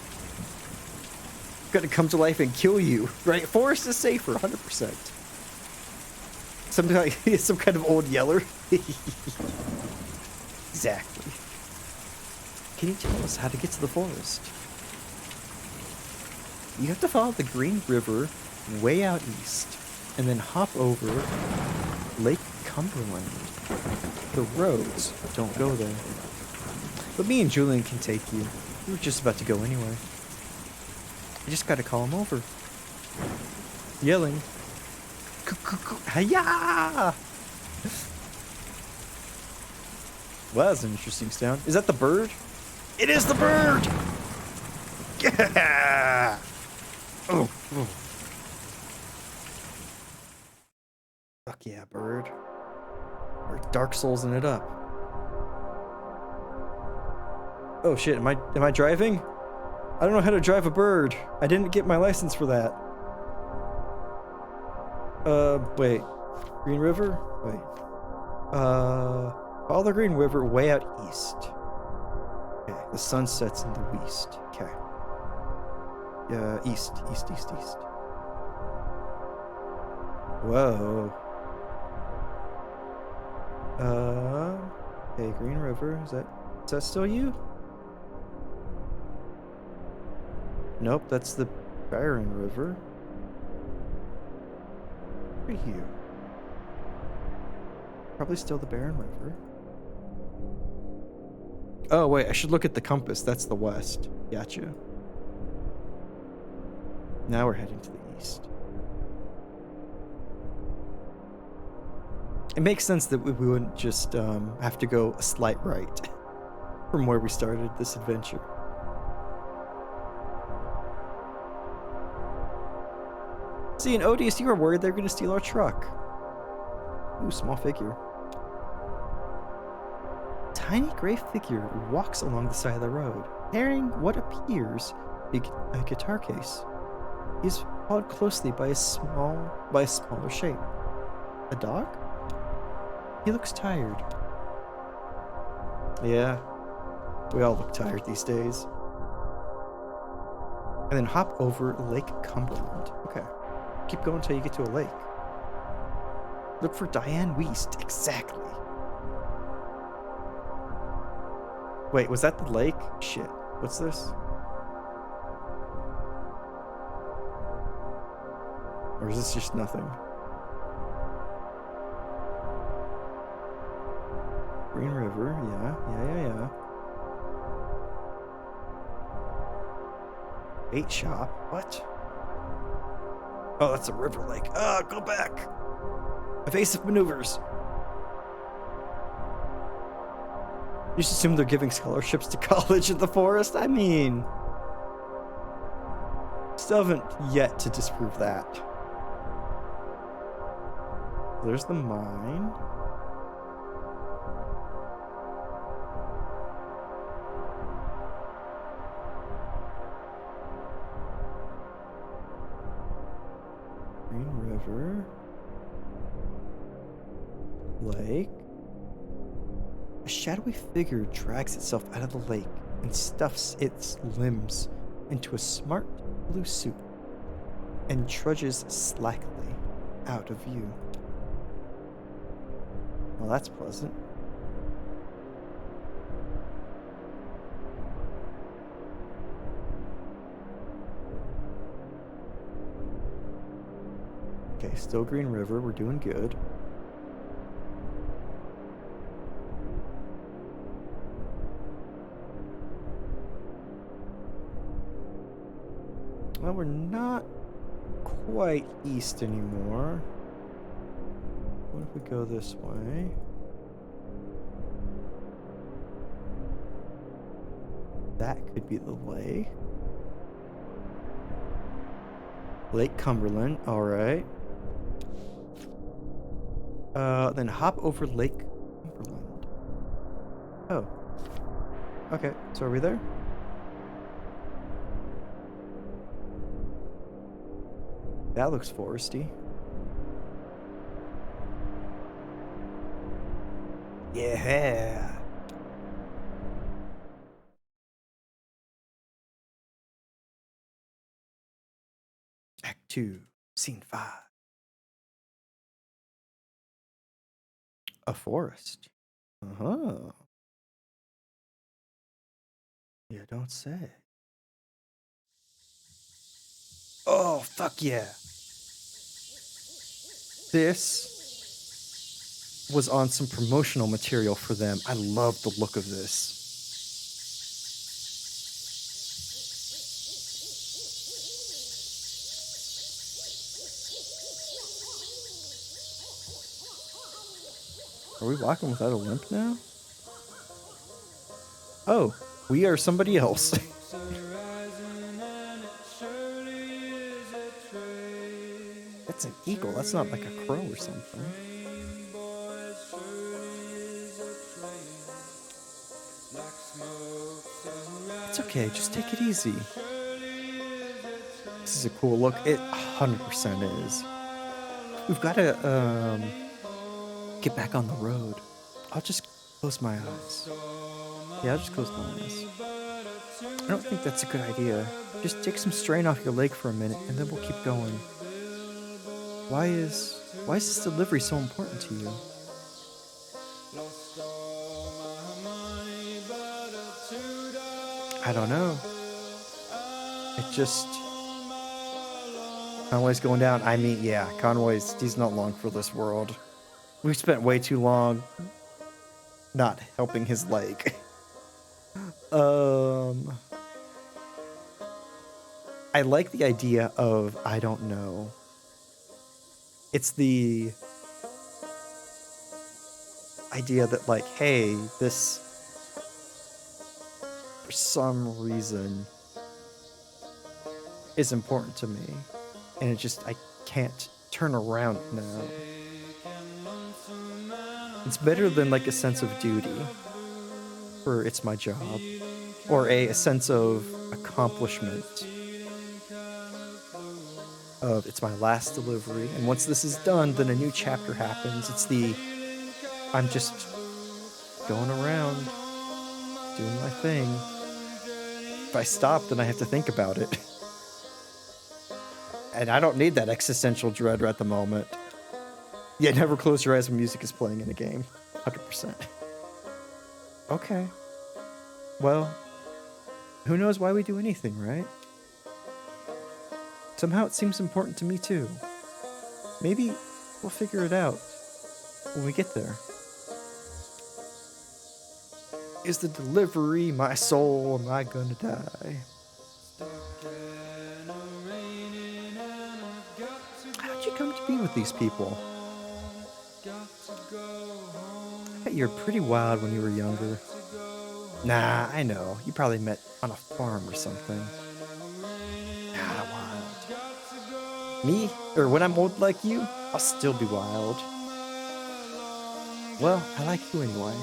A: Gonna come to life and kill you, right? Forest is safer, 100%. Some kind of old yeller. Exactly. Can you tell us how to get to the forest? You have to follow the Green River way out east, and then hop over Lake Cumberland. The roads don't go there. But me and Julian can take you. We were just about to go anyway. I just gotta call him over. Yelling. Hiya! Well, that's an interesting sound. Is that the bird? It is the bird! Yeah! Oh. Fuck yeah, bird. We're Dark Soulsing it up. Oh shit, am I driving? I don't know how to drive a bird. I didn't get my license for that. Wait. Green River? Wait. Follow the Green River way out east. Okay, the sun sets in the west. Okay. East. Whoa. Okay, Green River. Is that still you? Nope, that's the Barren River. Right here. Probably still the Barren River. Oh, wait, I should look at the compass. That's the west. Gotcha. Now we're heading to the east. It makes sense that we wouldn't just have to go a slight right from where we started this adventure. See, in Odious, you were worried they're going to steal our truck. Ooh, small figure. Tiny gray figure walks along the side of the road, carrying what appears to be a guitar case. He is followed closely by a smaller shape. A dog? He looks tired. Yeah, we all look tired these days. And then hop over Lake Cumberland. Okay. Keep going until you get to a lake. Look for Diane Wiest. Exactly. Wait, was that the lake? Shit. What's this? Or is this just nothing? Green River, yeah. 8 shop, what? Oh, that's a river lake. Ah, go back! Evasive maneuvers. You just assume they're giving scholarships to college in the forest? I mean... Still haven't yet to disprove that. There's the mine. Green River. Lake. A shadowy figure drags itself out of the lake and stuffs its limbs into a smart blue suit and trudges slackly out of view. Well, that's pleasant. Okay, still Green River. We're doing good. Well, we're not quite east anymore. What if we go this way? That could be the way. Lake Cumberland, alright. Then hop over Lake Cumberland. Oh. Okay, so are we there? That looks foresty. Yeah. Act 2, Scene 5. A forest. Uh-huh. Yeah, don't say. Oh, fuck yeah. This was on some promotional material for them. I love the look of this. Are we walking without a limp now? Oh, we are somebody else. That's an eagle. That's not like a crow or something. It's okay. Just take it easy. This is a cool look. It 100% is. We've got to get back on the road. I'll just close my eyes. Yeah, I'll just close my eyes. I don't think that's a good idea. Just take some strain off your leg for a minute, and then we'll keep going. Why is this delivery so important to you? I don't know. It just... Conway's going down. I mean, yeah, he's not long for this world. We've spent way too long not helping his leg. I like the idea of, I don't know. It's the idea that, like, hey, this, for some reason, is important to me. And it just, I can't turn around now. It's better than, like, a sense of duty, or it's my job, or a sense of accomplishment. Of it's my last delivery, and once this is done, then a new chapter happens. It's the I'm just going around doing my thing. If I stop, then I have to think about it. And I don't need that existential dread at the moment. Yeah, never close your eyes when music is playing in a game. 100%. Okay. Well, who knows why we do anything, right? Somehow it seems important to me too. Maybe we'll figure it out when we get there. Is the delivery my soul? Am I gonna die? How'd you come to be with these people? I bet you were pretty wild when you were younger. Nah, I know. You probably met on a farm or something. Nah, wild. Me? Or when I'm old like you, I'll still be wild. Well, I like you anyway.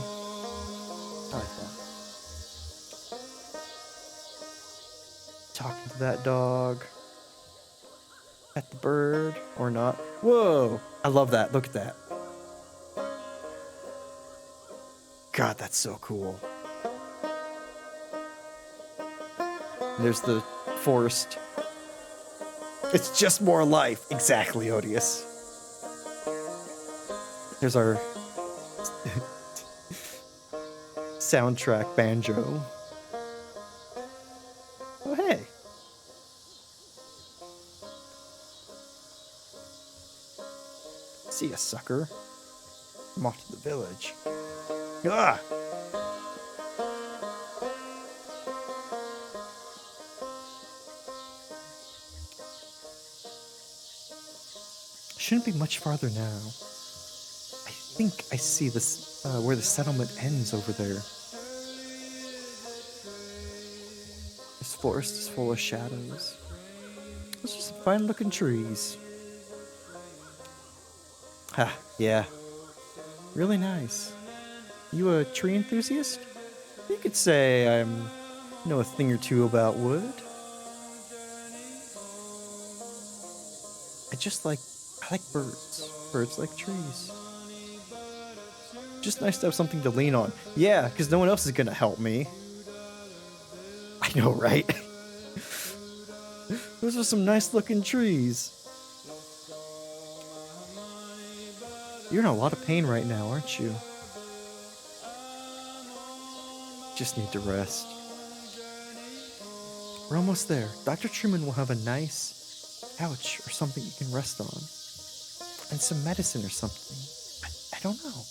A: I like that. Talking to that dog. Pet the bird. Or not. Whoa! I love that. Look at that. God, that's so cool. And there's the forest. It's just more life. Exactly, Odious. There's our soundtrack banjo. Oh, hey. See ya, sucker. I'm off to the village. Ah! Shouldn't be much farther now. I think I see this where the settlement ends over there. This forest is full of shadows. Those are some fine looking trees. Ah, yeah. Really nice. You a tree enthusiast? You could say I'm know a thing or two about wood. I like birds. Birds like trees. Just nice to have something to lean on. Yeah, because no one else is gonna help me. I know, right? Those are some nice looking trees. You're in a lot of pain right now, aren't you? Just need to rest. We're almost there. Dr. Truman will have a nice couch or something you can rest on. And some medicine or something. I don't know.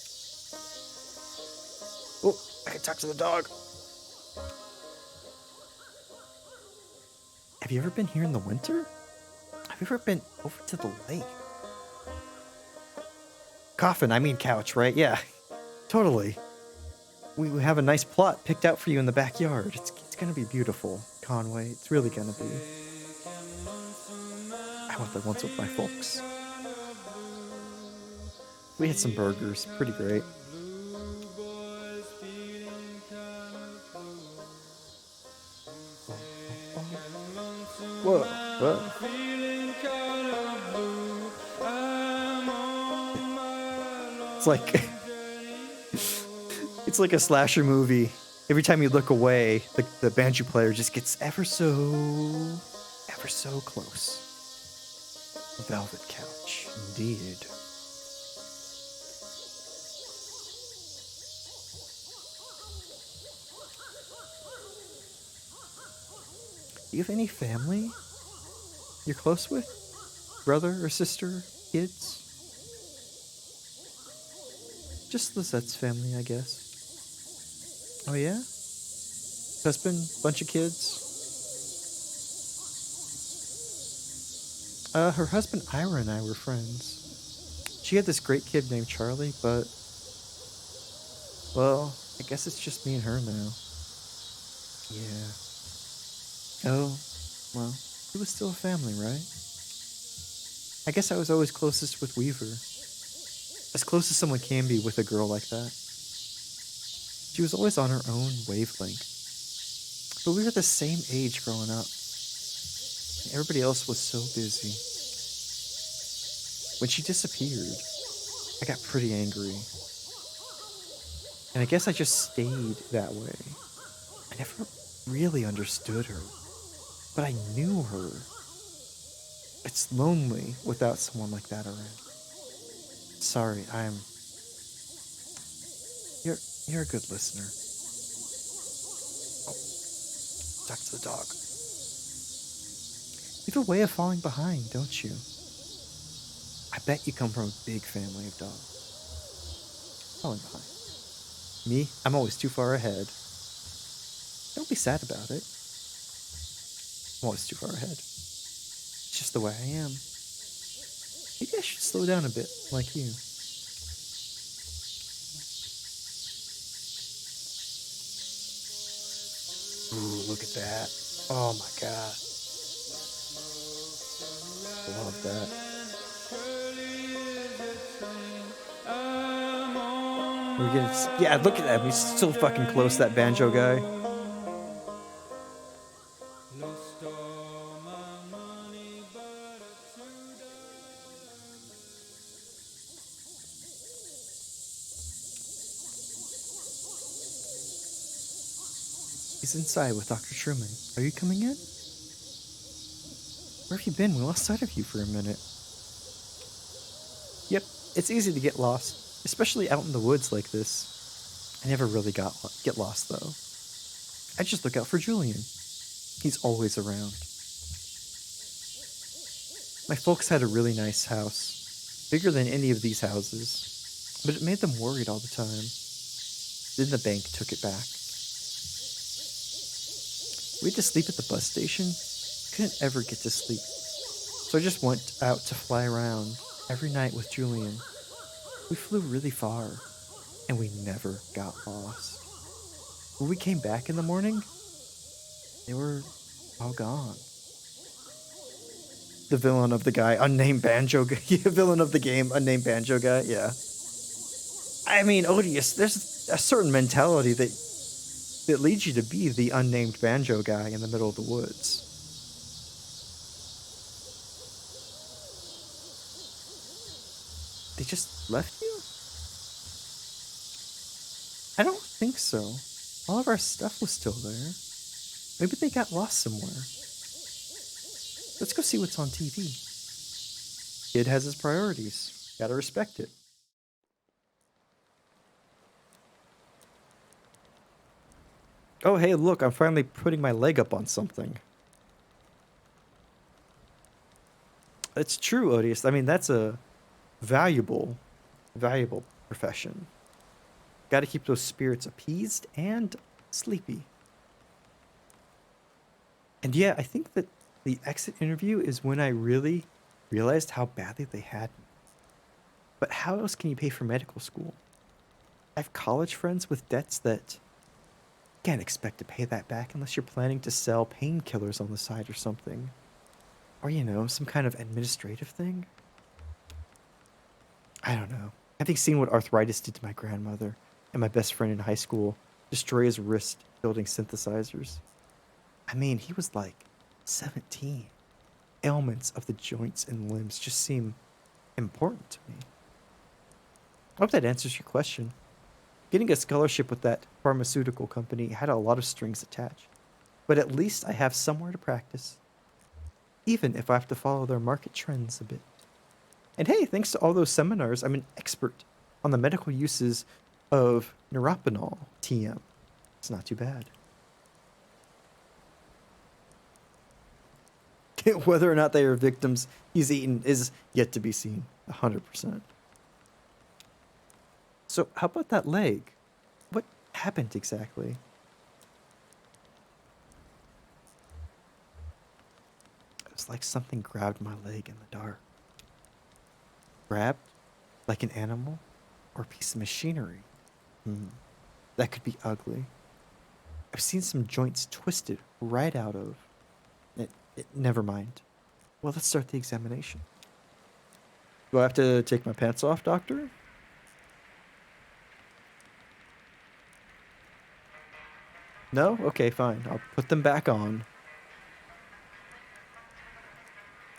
A: Oh, I can talk to the dog. Have you ever been here in the winter? Have you ever been over to the lake? Coffin, I mean couch, right? Yeah, totally. We have a nice plot picked out for you in the backyard. It's gonna be beautiful, Conway. It's really gonna be. I went there once with my folks. We had some burgers, pretty great. Whoa, whoa. It's like it's like a slasher movie. Every time you look away, the banjo player just gets ever so close. Velvet couch, indeed. Do you have any family you're close with? Brother or sister? Kids? Just Lizette's family, I guess. Oh yeah? Husband? Bunch of kids? Her husband Ira and I were friends. She had this great kid named Charlie, but... well, I guess it's just me and her now. Yeah. Oh, well, it was still a family, right? I guess I was always closest with Weaver. As close as someone can be with a girl like that. She was always on her own wavelength. But we were the same age growing up. And everybody else was so busy. When she disappeared, I got pretty angry. And I guess I just stayed that way. I never really understood her. But I knew her. It's lonely without someone like that around. Sorry, You're a good listener. Oh, talk to the dog. You have a way of falling behind, don't you? I bet you come from a big family of dogs. Falling behind. Me, I'm always too far ahead. Don't be sad about it. I'm always too far ahead. It's just the way I am. Maybe I should slow down a bit, like you. Ooh, look at that. Oh my god. Love that. We're getting, yeah, look at that. He's so fucking close, that banjo guy. He's inside with Dr. Truman. Are you coming in? Where have you been? We lost sight of you for a minute. Yep, it's easy to get lost, especially out in the woods like this. I never really get lost, though. I just look out for Julian. He's always around. My folks had a really nice house. bigger than any of these houses, but it made them worried all the time. Then the bank took it back. We had to sleep at the bus station. Couldn't ever get to sleep. So I just went out to fly around every night with Julian. We flew really far, and we never got lost. When we came back in the morning, they were all gone. The villain of the guy, unnamed banjo guy. Yeah, villain of the game, unnamed banjo guy. Yeah. I mean, Odious, there's a certain mentality that leads you to be the unnamed banjo guy in the middle of the woods. They just left you? I don't think so. All of our stuff was still there. Maybe they got lost somewhere. Let's go see what's on TV. Kid has his priorities. Gotta respect it. Oh, hey, look, I'm finally putting my leg up on something. It's true, Odious. I mean, that's a valuable profession. Gotta keep those spirits appeased and sleepy. And yeah, I think that the exit interview is when I really realized how badly they had me. But how else can you pay for medical school? I have college friends with debts that can't expect to pay that back unless you're planning to sell painkillers on the side or something. Or, you know, some kind of administrative thing. I don't know. Having seen what arthritis did to my grandmother and my best friend in high school destroy his wrist building synthesizers. I mean, he was like 17. Ailments of the joints and limbs just seem important to me. I hope that answers your question. Getting a scholarship with that pharmaceutical company had a lot of strings attached, but at least I have somewhere to practice, even if I have to follow their market trends a bit. And hey, thanks to all those seminars, I'm an expert on the medical uses of Neurapanol TM. It's not too bad. Whether or not they are victims he's eaten is yet to be seen, 100%. So how about that leg? What happened exactly? It was like something grabbed my leg in the dark. Grabbed? Like an animal? Or a piece of machinery? That could be ugly. I've seen some joints twisted right out of. Never mind. Well, let's start the examination. Do I have to take my pants off, doctor? No? Okay, fine. I'll put them back on.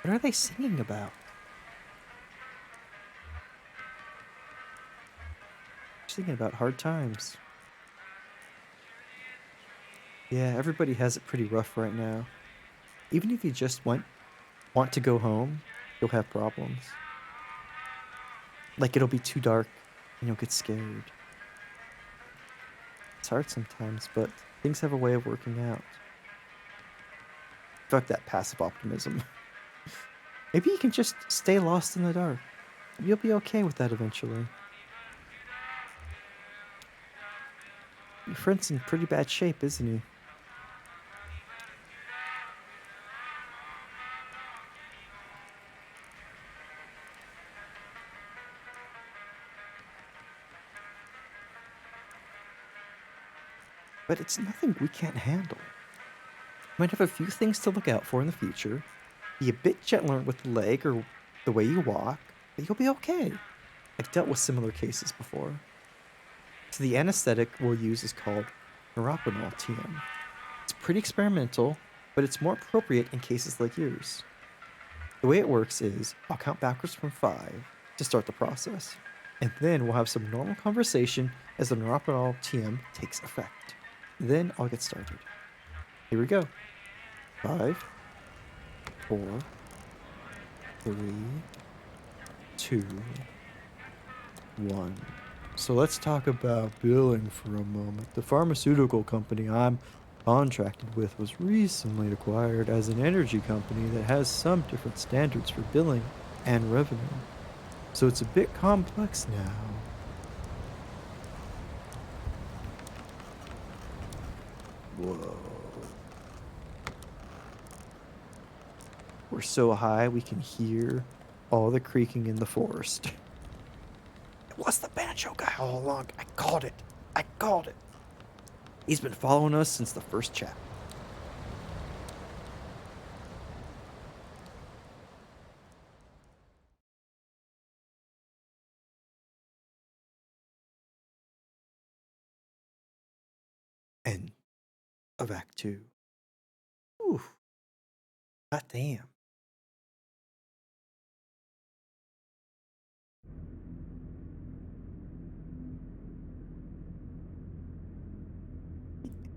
A: What are they singing about? Singing about hard times. Yeah, everybody has it pretty rough right now. Even if you just want to go home, you'll have problems. Like it'll be too dark and you'll get scared. It's hard sometimes, but things have a way of working out. Fuck that passive optimism. Maybe you can just stay lost in the dark. You'll be okay with that eventually. Your friend's in pretty bad shape, isn't he? But it's nothing we can't handle. Might have a few things to look out for in the future. Be a bit gentler with the leg or the way you walk, but you'll be okay. I've dealt with similar cases before. So the anesthetic we'll use is called Neurapanol TM. It's pretty experimental, but it's more appropriate in cases like yours. The way it works is I'll count backwards from 5 to start the process, and then we'll have some normal conversation as the Neurapanol TM takes effect. Then I'll get started. Here we go. 5, 4, 3, 2, 1. So let's talk about billing for a moment. The pharmaceutical company I'm contracted with was recently acquired as an energy company that has some different standards for billing and revenue. So it's a bit complex now. Whoa. We're so high we can hear all the creaking in the forest. It was the banjo guy all along. I called it. I called it. He's been following us since the first chapter. End of Act 2. Ooh. God damn.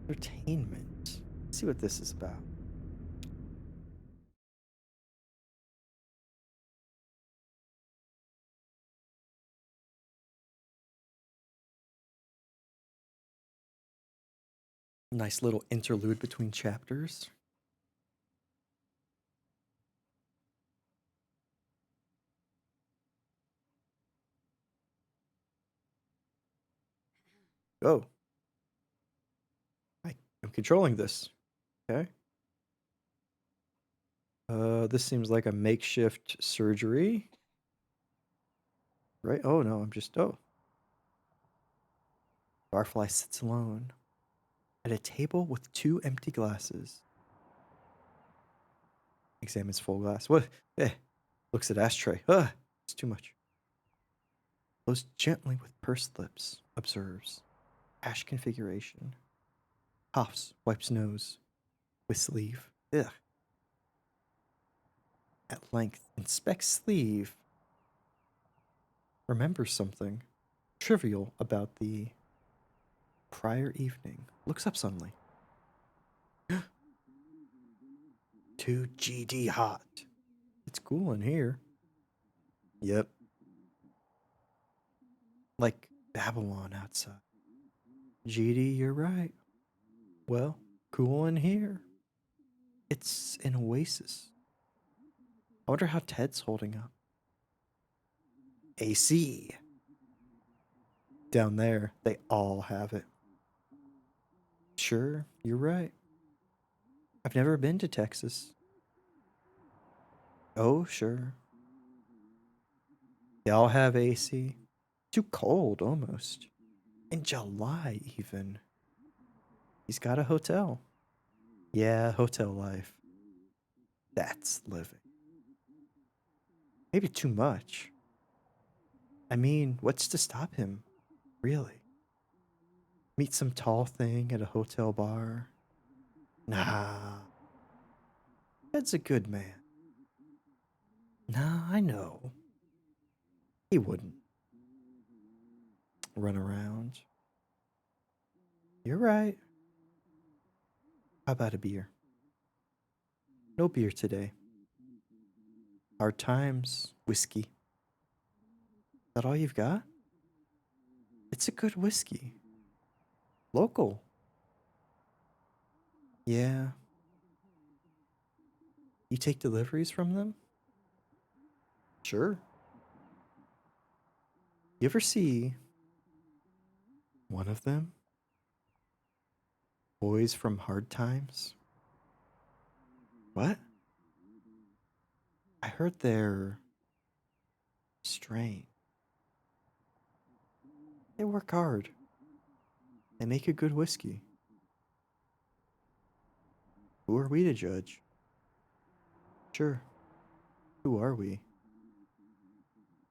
A: Entertainment. Let's see what this is about. Nice little interlude between chapters. Oh. I am controlling this. Okay. This seems like a makeshift surgery. Right? Oh no, I'm just Barfly sits alone at a table with 2 empty glasses. Examines full glass. What? Looks at ashtray. It's too much. Blows gently with pursed lips. Observes. Ash configuration. Coughs. Wipes nose. With sleeve. Ugh. At length. Inspects sleeve. Remembers something trivial about the prior evening. Looks up suddenly. 2 GD hot. It's cool in here. Yep. Like Babylon outside. GD, you're right. Well, cool in here. It's an oasis. I wonder how Ted's holding up. AC. Down there, they all have it. Sure, you're right. I've never been to Texas. Oh, sure. They all have AC. Too cold, almost. In July, even. He's got a hotel. Yeah, hotel life. That's living. Maybe too much. I mean, what's to stop him? Really? Meet some tall thing at a hotel bar? Nah. Ted's a good man. Nah, I know. He wouldn't run around. You're right. How about a beer? No beer today. Hard times, whiskey. Is that all you've got? It's a good whiskey. Local. Yeah. You take deliveries from them? Sure. You ever see one of them? Boys from Hard Times? What? I heard they're strange. They work hard. They make a good whiskey. Who are we to judge? Sure. Who are we?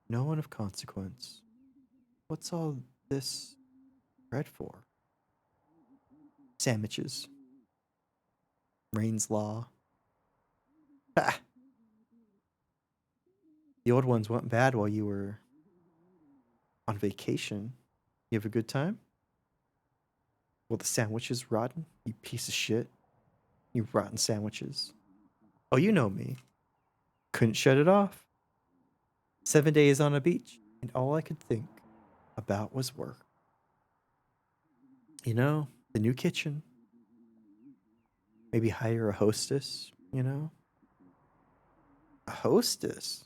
A: No one of consequence. What's all this bread for? Sandwiches. Rain's Law. Ha! The old ones went bad while you were on vacation. You have a good time? Well, the sandwiches rotten? You piece of shit. You rotten sandwiches. Oh, you know me. Couldn't shut it off. 7 days on a beach, and all I could think about was work. You know, the new kitchen. Maybe hire a hostess, you know? A hostess?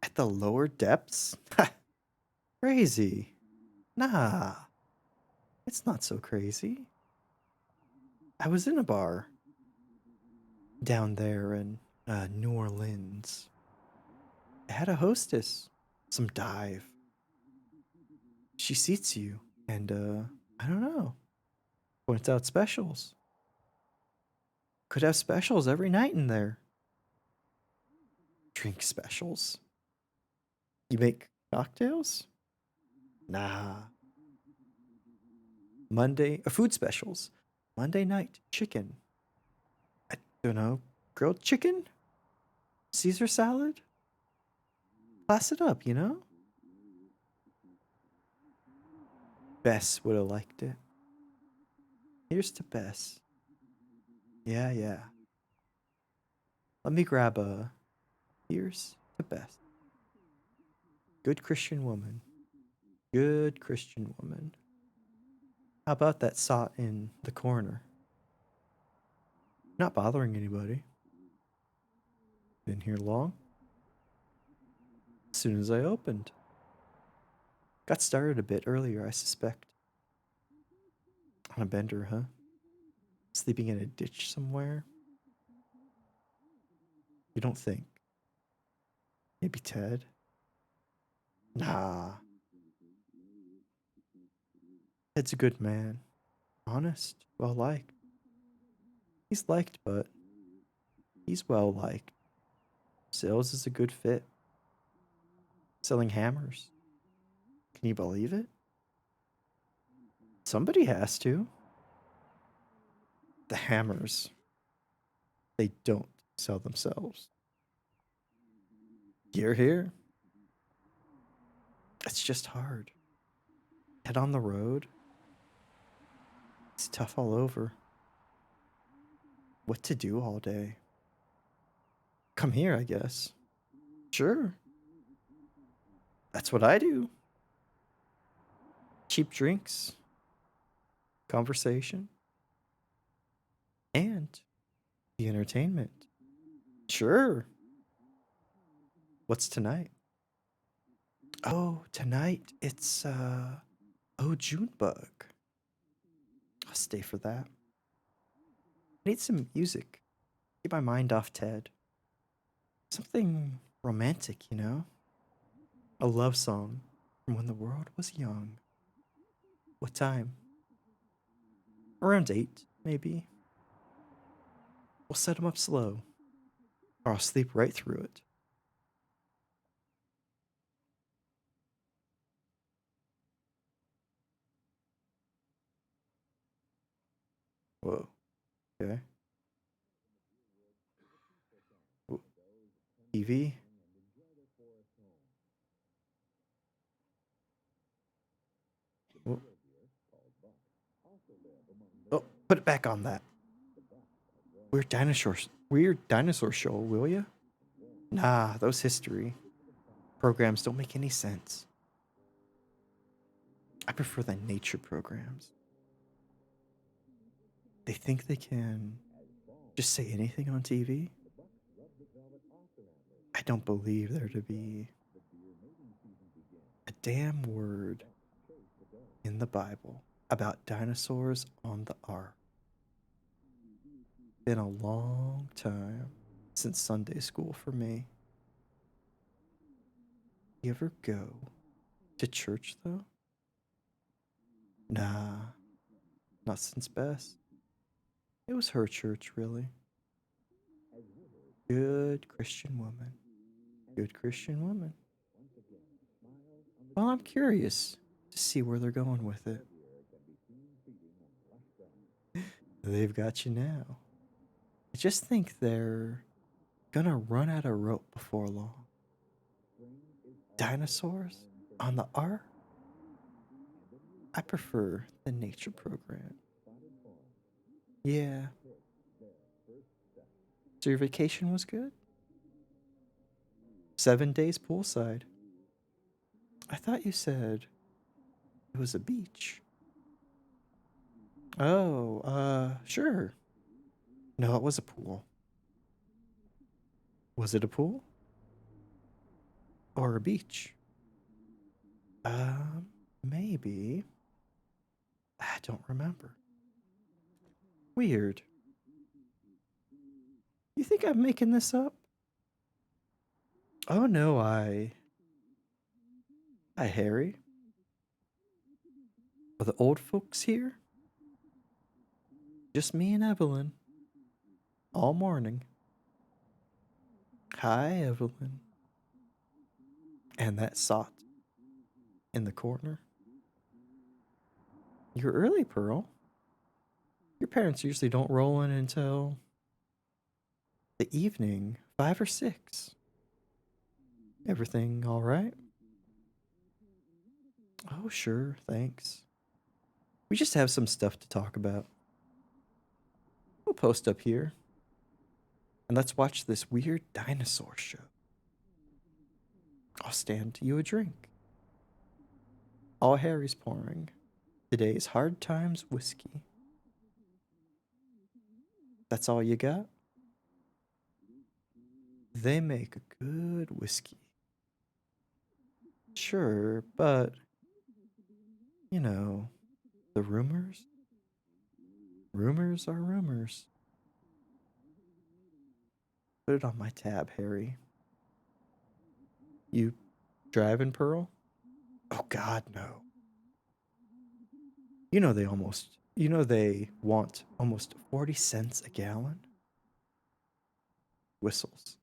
A: At the lower depths? Ha! Crazy. Nah, it's not so crazy. I was in a bar down there in New Orleans. I had a hostess, some dive. She seats you, and I don't know, points out specials. Could have specials every night in there. Drink specials. You make cocktails? Nah. Food specials. Monday night, chicken. I don't know, grilled chicken? Caesar salad? Class it up, you know? Bess would have liked it. Here's to Bess. Yeah, yeah. Let me grab a. Here's to Bess. Good Christian woman. Good Christian woman. How about that sot in the corner? Not bothering anybody. Been here long? As soon as I opened. Got started a bit earlier, I suspect. On a bender, huh? Sleeping in a ditch somewhere? You don't think? Maybe Ted? Nah. Ted's a good man. Honest, well liked. He's liked, but he's well liked. Sales is a good fit. Selling hammers. Can you believe it? Somebody has to. The hammers. They don't sell themselves. You're here. It's just hard. Head on the road. It's tough all over. What to do all day? Come here, I guess. Sure. That's what I do. Cheap drinks, conversation, and the entertainment. Sure. What's tonight? Oh, tonight it's Oh Junebug. I'll stay for that. I need some music. Get my mind off Ted. Something romantic, you know? A love song from when the world was young. What time? Around 8, maybe. We'll set 'em up slow, or I'll sleep right through it. Whoa. Okay. Whoa. TV. Whoa. Oh, put it back on that. Weird dinosaur show, will ya? Nah, those history programs don't make any sense. I prefer the nature programs. They think they can just say anything on TV? I don't believe there to be a damn word in the Bible about dinosaurs on the ark. Been a long time since Sunday school for me. You ever go to church though? Nah, not since Bess. It was her church, really. Good Christian woman. Good Christian woman. Well, I'm curious to see where they're going with it. They've got you now. I just think they're gonna run out of rope before long. Dinosaurs on the ark? I prefer the nature program. Yeah. So your vacation was good? 7 days poolside. I thought you said it was a beach. Oh, sure. No, it was a pool. Was it a pool? Or a beach? Maybe. I don't remember. Weird. You think I'm making this up? Oh no, Hi, Harry. Are the old folks here? Just me and Evelyn. All morning. Hi, Evelyn. And that sot in the corner. You're early, Pearl. Your parents usually don't roll in until the evening, 5 or 6. Everything all right? Oh, sure, thanks. We just have some stuff to talk about. We'll post up here. And let's watch this weird dinosaur show. I'll stand you a drink. All Harry's pouring. Today's Hard Times whiskey. That's all you got? They make a good whiskey. Sure, but you know, the rumors? Rumors are rumors. Put it on my tab, Harry. You driving, Pearl? Oh God, no. You know they want almost 40 cents a gallon? Whistles.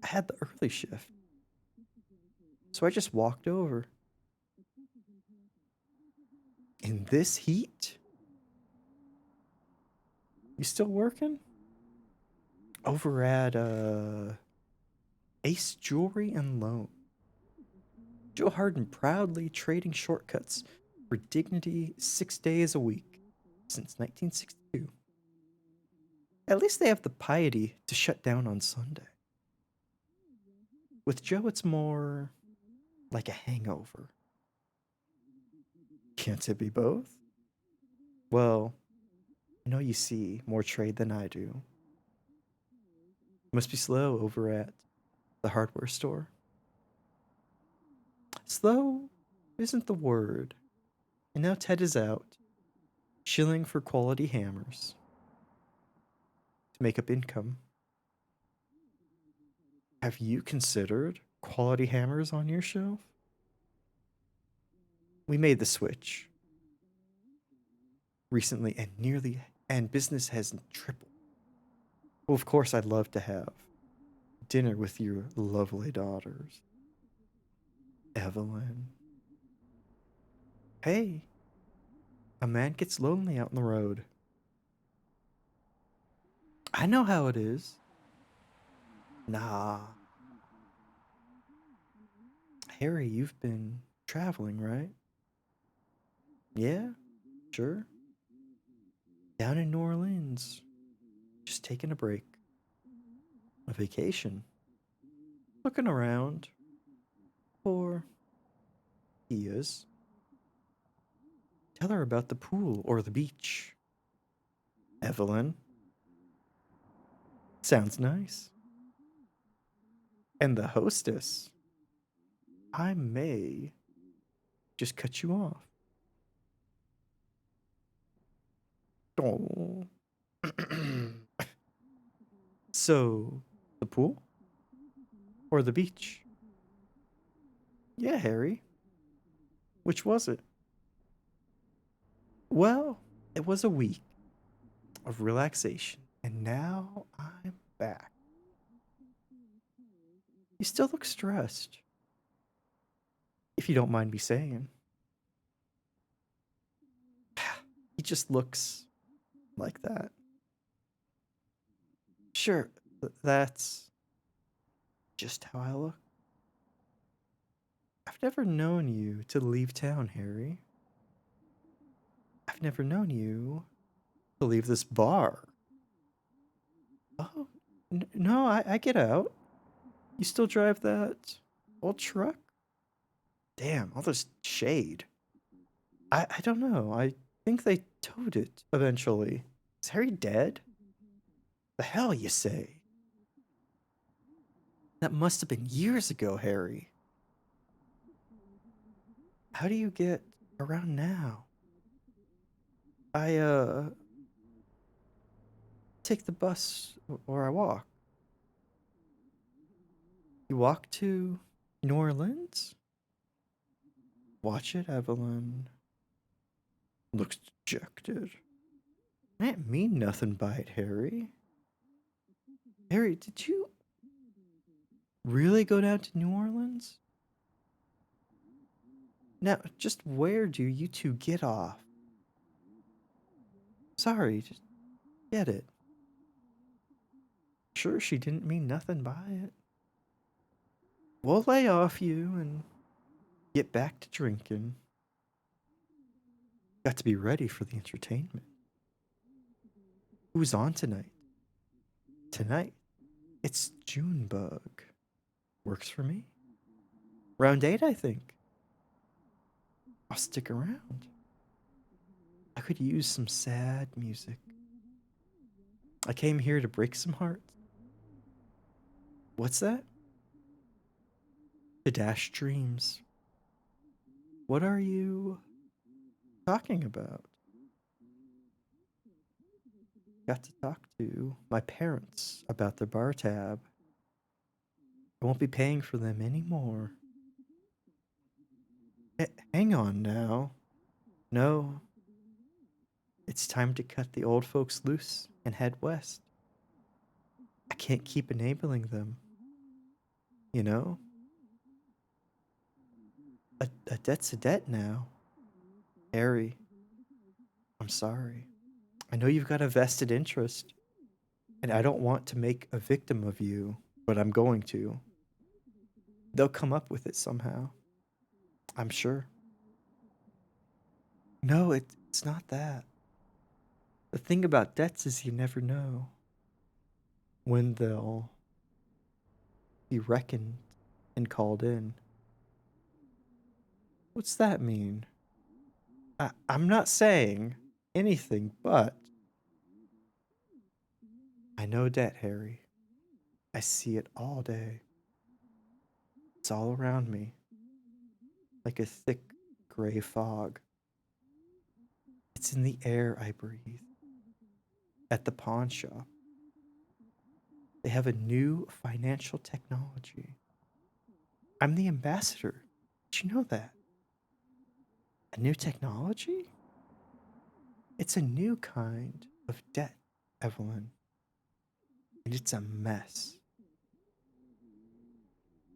A: I had the early shift, so I just walked over. In this heat? You still working? Over at Ace Jewelry and Loan. Joe Harden proudly trading shortcuts for dignity 6 days a week since 1962. At least they have the piety to shut down on Sunday. With Joe, it's more like a hangover. Can't it be both? Well, I know you see more trade than I do. Must be slow over at the hardware store. Slow isn't the word. And now Ted is out, shilling for quality hammers to make up income. Have you considered quality hammers on your shelf? We made the switch recently and business has tripled. Well, of course, I'd love to have dinner with your lovely daughters. Evelyn. Hey, a man gets lonely out on the road. I know how it is. Nah. Harry, you've been traveling, right? Yeah, sure. Down in New Orleans. Just taking a break. A vacation. Looking around for he is. Tell her about the pool or the beach. Evelyn. Sounds nice. And the hostess. I may just cut you off. Oh. So, the pool or the beach? Yeah, Harry. Which was it? Well, it was a week of relaxation, and now I'm back. You still look stressed, if you don't mind me saying. He just looks like that. Sure, that's just how I look. I've never known you to leave town, Harry. I've never known you to leave this bar. Oh, no, I get out. You still drive that old truck? Damn, all this shade. I don't know. I think they towed it eventually. Is Harry dead? The hell you say? That must have been years ago, Harry. How do you get around now? I take the bus or I walk. You walk to New Orleans? Watch it, Evelyn. Looks dejected. I didn't mean nothing by it, Harry. Harry, did you really go down to New Orleans? Now, just where do you two get off? Sorry, just get it. Sure, she didn't mean nothing by it. We'll lay off you and get back to drinking. Got to be ready for the entertainment. Who's on tonight? Tonight, it's Junebug. Works for me. Round 8, I think. I'll stick around. I could use some sad music. I came here to break some hearts. What's that? To dash dreams. What are you talking about? Got to talk to my parents about their bar tab. I won't be paying for them anymore. Hang on now. No. It's time to cut the old folks loose and head west. I can't keep enabling them. You know? A debt's a debt now. Harry, I'm sorry. I know you've got a vested interest, and I don't want to make a victim of you, but I'm going to. They'll come up with it somehow. I'm sure. No, it's not that. The thing about debts is you never know when they'll be reckoned and called in. What's that mean? I'm not saying anything, but I know debt, Harry. I see it all day. It's all around me, like a thick gray fog. It's in the air I breathe. At the pawn shop, they have a new financial technology. I'm the ambassador. Did you know that? A new technology? It's a new kind of debt, Evelyn. And it's a mess.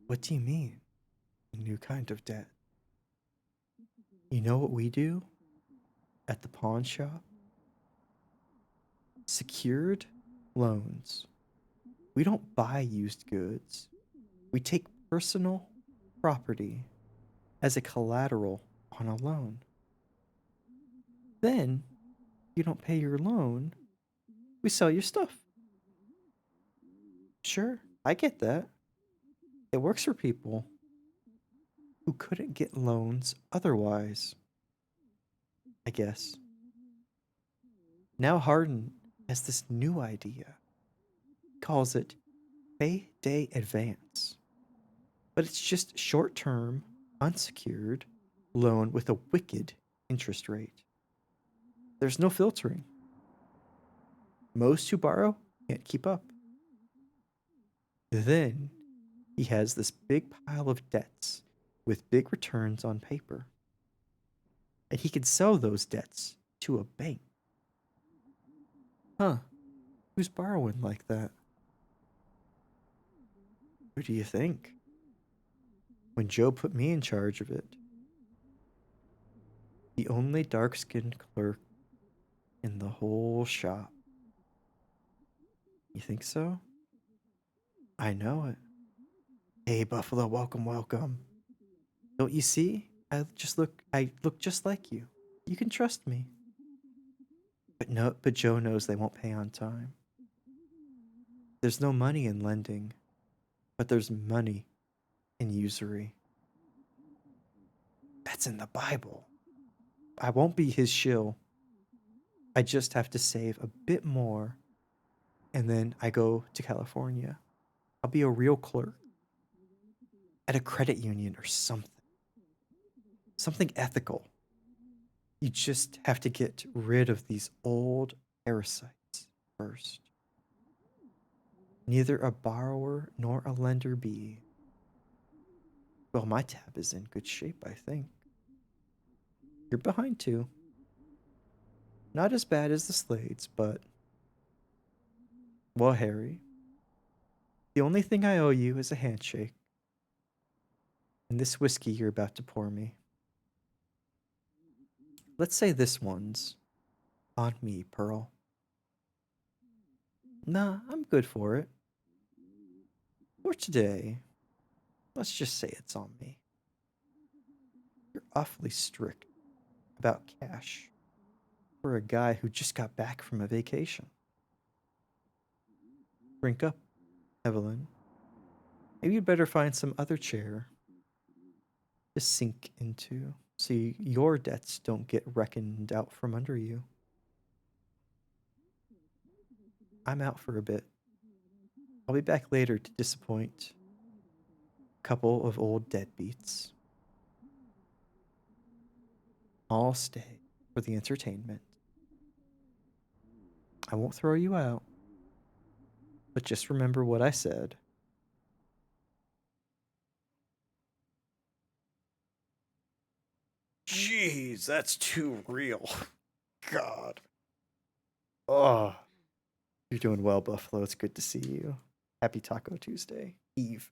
A: What do you mean, a new kind of debt? You know what we do at the pawn shop? Secured loans. We don't buy used goods. We take personal property as a collateral on a loan. Then, you don't pay your loan, we sell your stuff. Sure, I get that. It works for people who couldn't get loans otherwise, I guess. Now Hardin has this new idea. Calls it payday advance. But it's just short-term, unsecured loan with a wicked interest rate. There's no filtering. Most who borrow can't keep up. Then he has this big pile of debts with big returns on paper. And he can sell those debts to a bank. Huh. Who's borrowing like that? Who do you think? When Joe put me in charge of it, the only dark-skinned clerk in the whole shop. You think so? I know it. Hey, Buffalo, welcome, welcome. Don't you see? I look just like you. You can trust me. But Joe knows they won't pay on time. There's no money in lending, but there's money in usury. That's in the Bible. I won't be his shill. I just have to save a bit more, and then I go to California. I'll be a real clerk. at a credit union or something. Something ethical. You just have to get rid of these old parasites first. Neither a borrower nor a lender be. Well, my tab is in good shape, I think. You're behind too. Not as bad as the Slades, but... Well, Harry, the only thing I owe you is a handshake. And this whiskey you're about to pour me. Let's say this one's on me, Pearl. Nah, I'm good for it. For today, let's just say it's on me. You're awfully strict about cash for a guy who just got back from a vacation. Drink up, Evelyn. Maybe you'd better find some other chair to sink into so your debts don't get reckoned out from under you. I'm out for a bit. I'll be back later to disappoint a couple of old deadbeats. I'll stay for the entertainment. I won't throw you out, but just remember what I said. Jeez, that's too real. God. Oh. You're doing well, Buffalo. It's good to see you. Happy Taco Tuesday. Eve.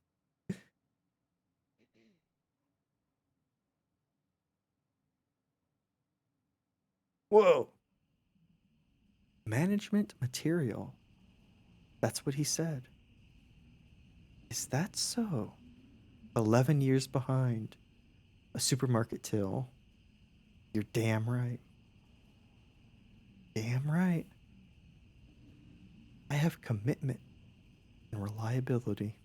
A: Whoa. Management material. That's what he said. Is that so? 11 years behind. A supermarket till. You're damn right. Damn right. I have commitment and reliability.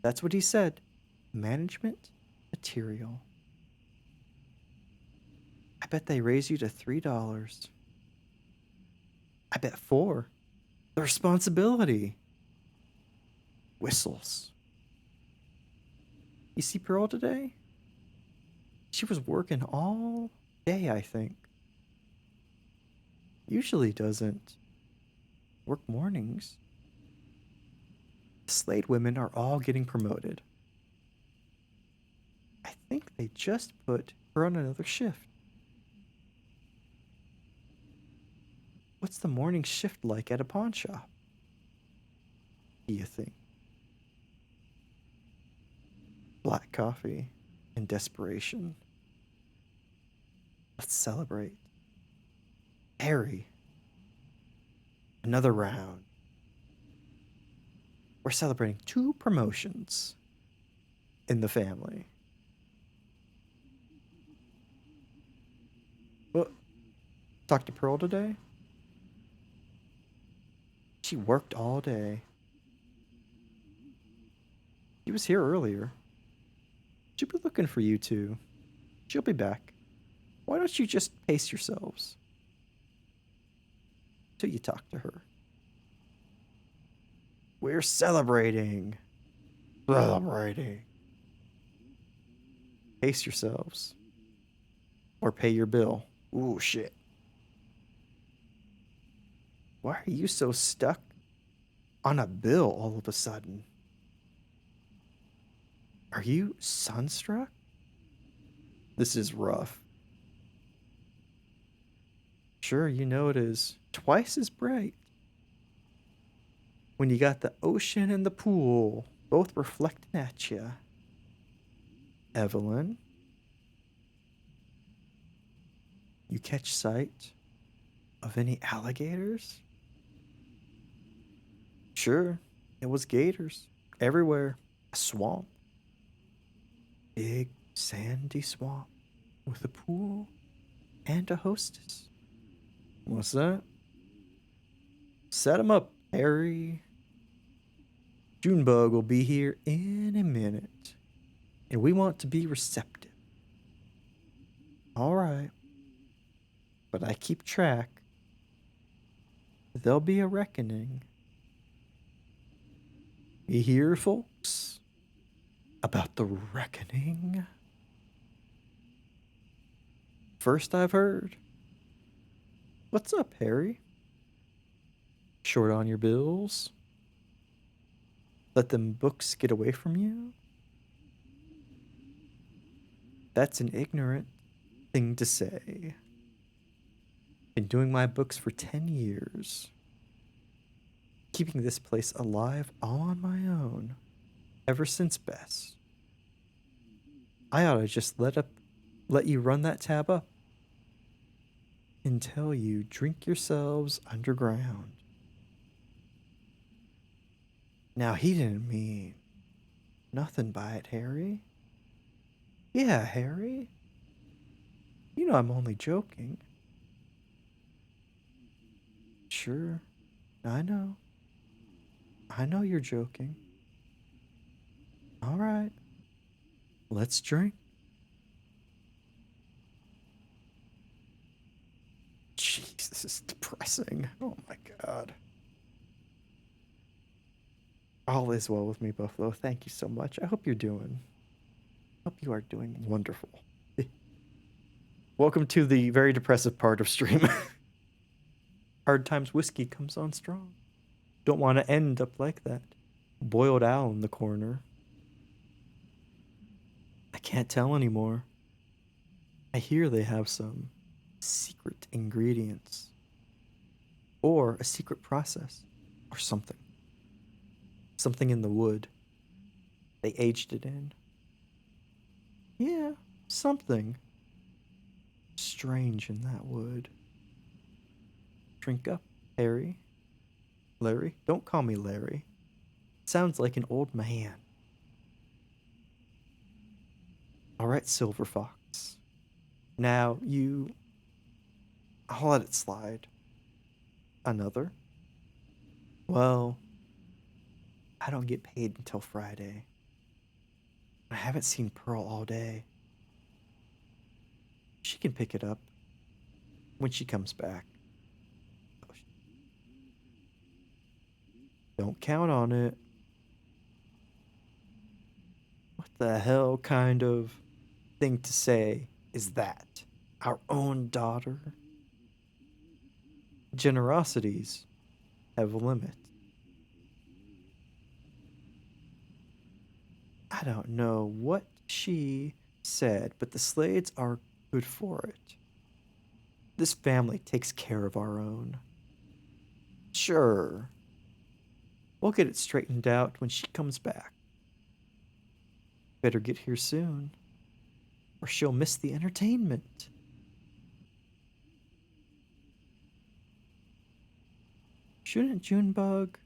A: That's what he said. Management material. I bet they raise you to $3. I bet 4. The responsibility. Whistles. You see Pearl today? She was working all day, I think. Usually doesn't work mornings. The Slade women are all getting promoted. I think they just put her on another shift. What's the morning shift like at a pawn shop? Do you think? Black coffee and desperation. Let's celebrate. Harry. Another round. We're celebrating 2 promotions in the family. What? Talk to Pearl today? She worked all day. She was here earlier. She'll be looking for you too. She'll be back. Why don't you just pace yourselves till you talk to her? We're celebrating. Celebrating. Pace yourselves. Or pay your bill. Ooh, shit. Why are you so stuck on a bill all of a sudden? Are you sunstruck? This is rough. Sure, you know it is twice as bright. When you got the ocean and the pool both reflecting at you. Evelyn, you catch sight of any alligators? Sure, it was gators everywhere. A swamp. Big sandy swamp with a pool and a hostess. What's that? Set 'em up, Harry. Junebug will be here in a minute, and we want to be receptive. All right, but I keep track. There'll be a reckoning. You hear, folks? about the reckoning. First I've heard. What's up, Harry? Short on your bills? Let them books get away from you? That's an ignorant thing to say. Been doing my books for 10 years. Keeping this place alive all on my own. Ever since Bess. I ought to just let you run that tab up. Until you drink yourselves underground. Now he didn't mean nothing by it, Harry. Yeah, Harry. You know I'm only joking. Sure, I know. I know you're joking. All right, let's drink. Jeez, this is depressing. Oh my god. All is well with me, Buffalo. Thank you so much. I hope you are doing wonderful. Welcome to the very depressive part of stream. Hard times whiskey comes on strong. Don't want to end up like that. Boiled owl in the corner. I can't tell anymore. I hear they have some secret ingredients. Or a secret process. Or something. Something in the wood. They aged it in. Yeah, something strange in that wood. Drink up, Harry. Larry? Don't call me Larry. Sounds like an old man. All right, Silver Fox. Now I'll let it slide. Another? Well, I don't get paid until Friday. I haven't seen Pearl all day. She can pick it up when she comes back. Don't count on it. What the hell kind of thing to say is that? Our own daughter? Generosities have a limit. I don't know what she said, but the Slades are good for it. This family takes care of our own. Sure. We'll get it straightened out when she comes back. Better get here soon, or she'll miss the entertainment. Shouldn't Junebug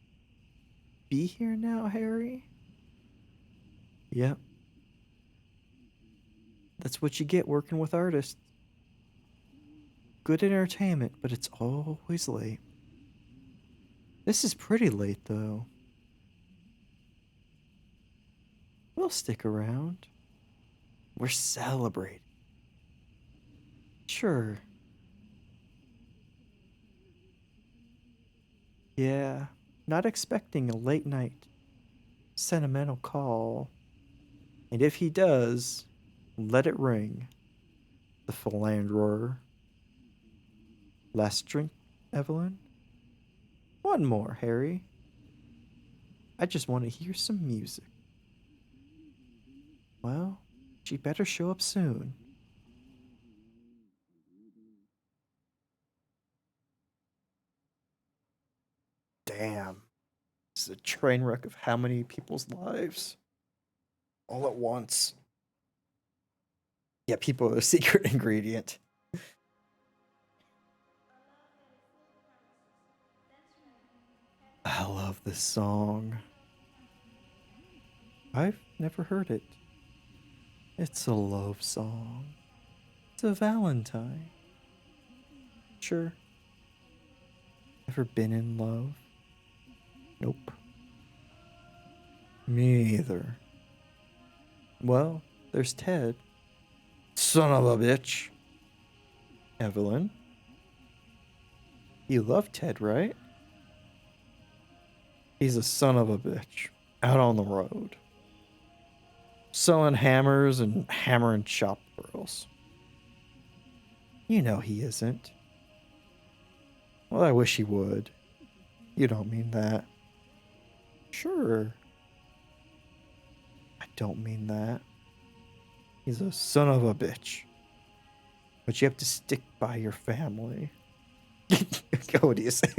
A: be here now, Harry? Yep. That's what you get working with artists. Good entertainment, but it's always late. This is pretty late, though. We'll stick around. We're celebrating. Sure. Yeah, not expecting a late night sentimental call. And if he does, let it ring. The philanderer. Last drink, Evelyn? One more, Harry. I just want to hear some music. Well, she better show up soon. Damn. This is a train wreck of how many people's lives? All at once. Yeah, people are the secret ingredient. I love this song. I've never heard it. It's a love song. It's a Valentine. Sure. Ever been in love? Nope. Me either. Well, there's Ted. Son of a bitch. Evelyn. You love Ted, right? He's a son of a bitch. Out on the road. selling hammers and hammering shop girls. You know he isn't. Well, I wish he would. You don't mean that. Sure. I don't mean that. He's a son of a bitch. But you have to stick by your family. What do you say?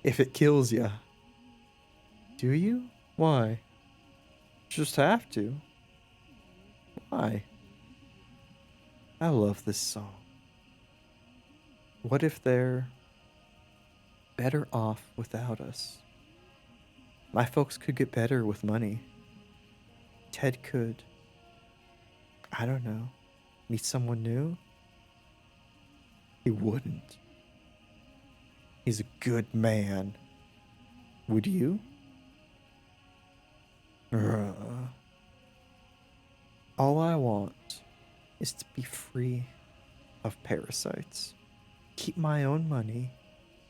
A: If it kills you. Do you? Why? Just have to. Why? I love this song. What if they're better off without us? My folks could get better with money. Ted could, I don't know, meet someone new? He wouldn't. He's a good man. Would you? All I want is to be free of parasites. Keep my own money,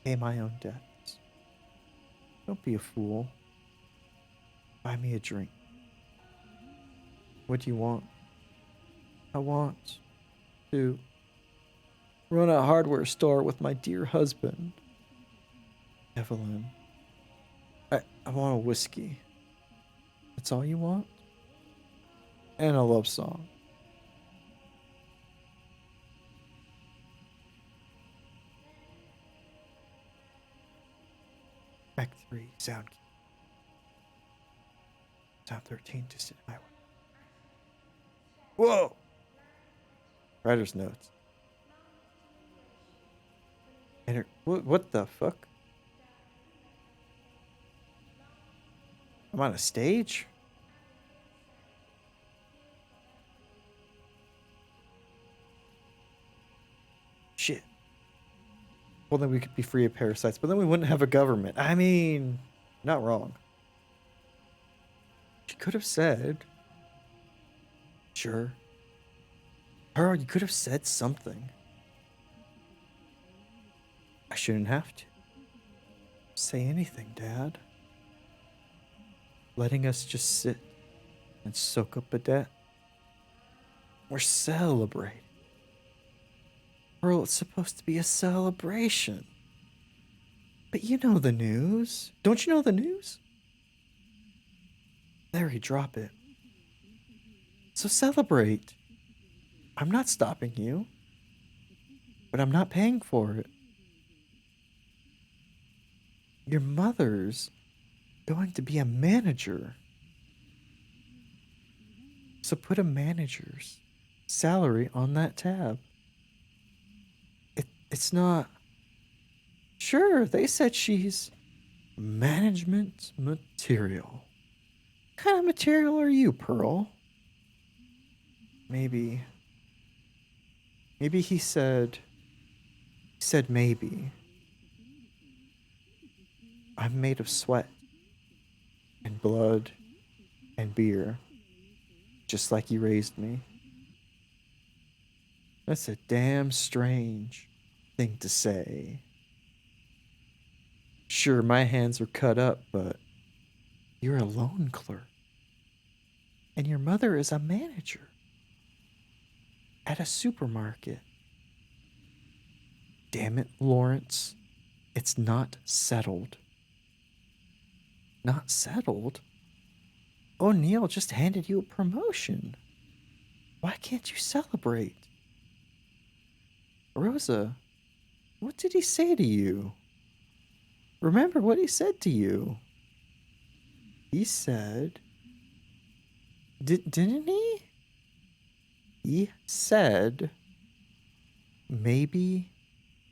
A: pay my own debts. Don't be a fool. Buy me a drink. What do you want? I want to run a hardware store with my dear husband, Evelyn. I want a whiskey. That's all you want? And a love song. Act 3, sound key. Sound 13, distant highway. Whoa! Writer's notes. Enter. What the fuck? I'm on a stage? Shit. Well, then we could be free of parasites, but then we wouldn't have a government. I mean, not wrong. She could have said, sure. Pearl, you could have said something. I shouldn't have to say anything, Dad. Letting us just sit and soak up a debt. We're celebrating. Pearl, it's supposed to be a celebration. But you know the news. Don't you know the news? Larry, drop it. So celebrate. I'm not stopping you. But I'm not paying for it. Your mother's going to be a manager. So put a manager's salary on that tab. It's not... Sure, they said she's management material. What kind of material are you, Pearl? Maybe he said maybe. I'm made of sweat and blood and beer, just like you raised me. That's a damn strange thing to say. Sure, my hands were cut up, but you're a loan clerk. And your mother is a manager at a supermarket. Damn it, Lawrence. It's not settled. Not settled? O'Neill just handed you a promotion. Why can't you celebrate? Rosa, what did he say to you? Remember what he said to you. He said... Didn't he? He said... Maybe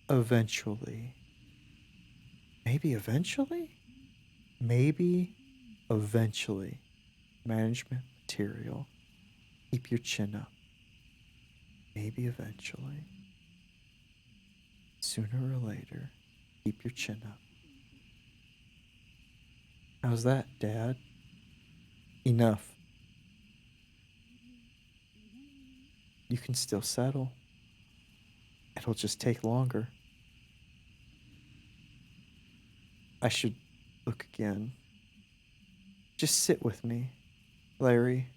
A: eventually. Maybe eventually? Maybe eventually. Management material. Keep your chin up. Maybe eventually. Sooner or later. Keep your chin up. How's that, Dad? Enough. You can still settle. It'll just take longer. I should look again. Just sit with me. Larry,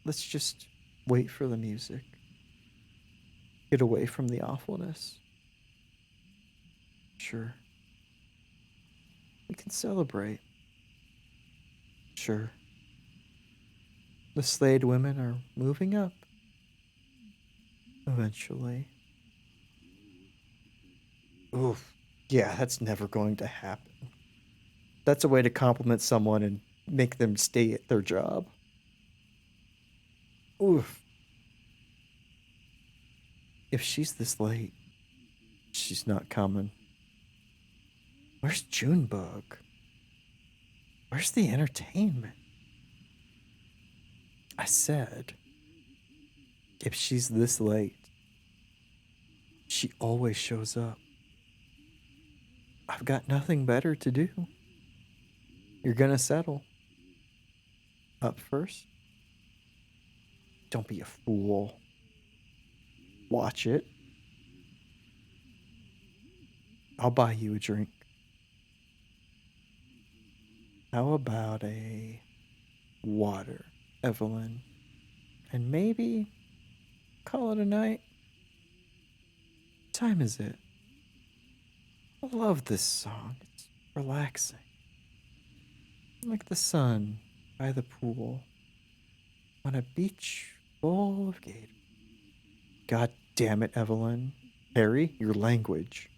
A: let's just wait for the music. Get away from the awfulness. Sure. We can celebrate. Sure. The Slade women are moving up. Eventually. Oof. Yeah, that's never going to happen. That's a way to compliment someone and make them stay at their job. Oof. If she's this late, she's not coming. Where's Junebug? Where's the entertainment? I said, if she's this late, she always shows up. I've got nothing better to do. You're gonna settle. Up first? Don't be a fool. Watch it. I'll buy you a drink. How about a water, Evelyn? And maybe call it a night? What time is it? I love this song. It's relaxing. Like the sun by the pool on a beach full of gators. God damn it, Evelyn. Harry, your language.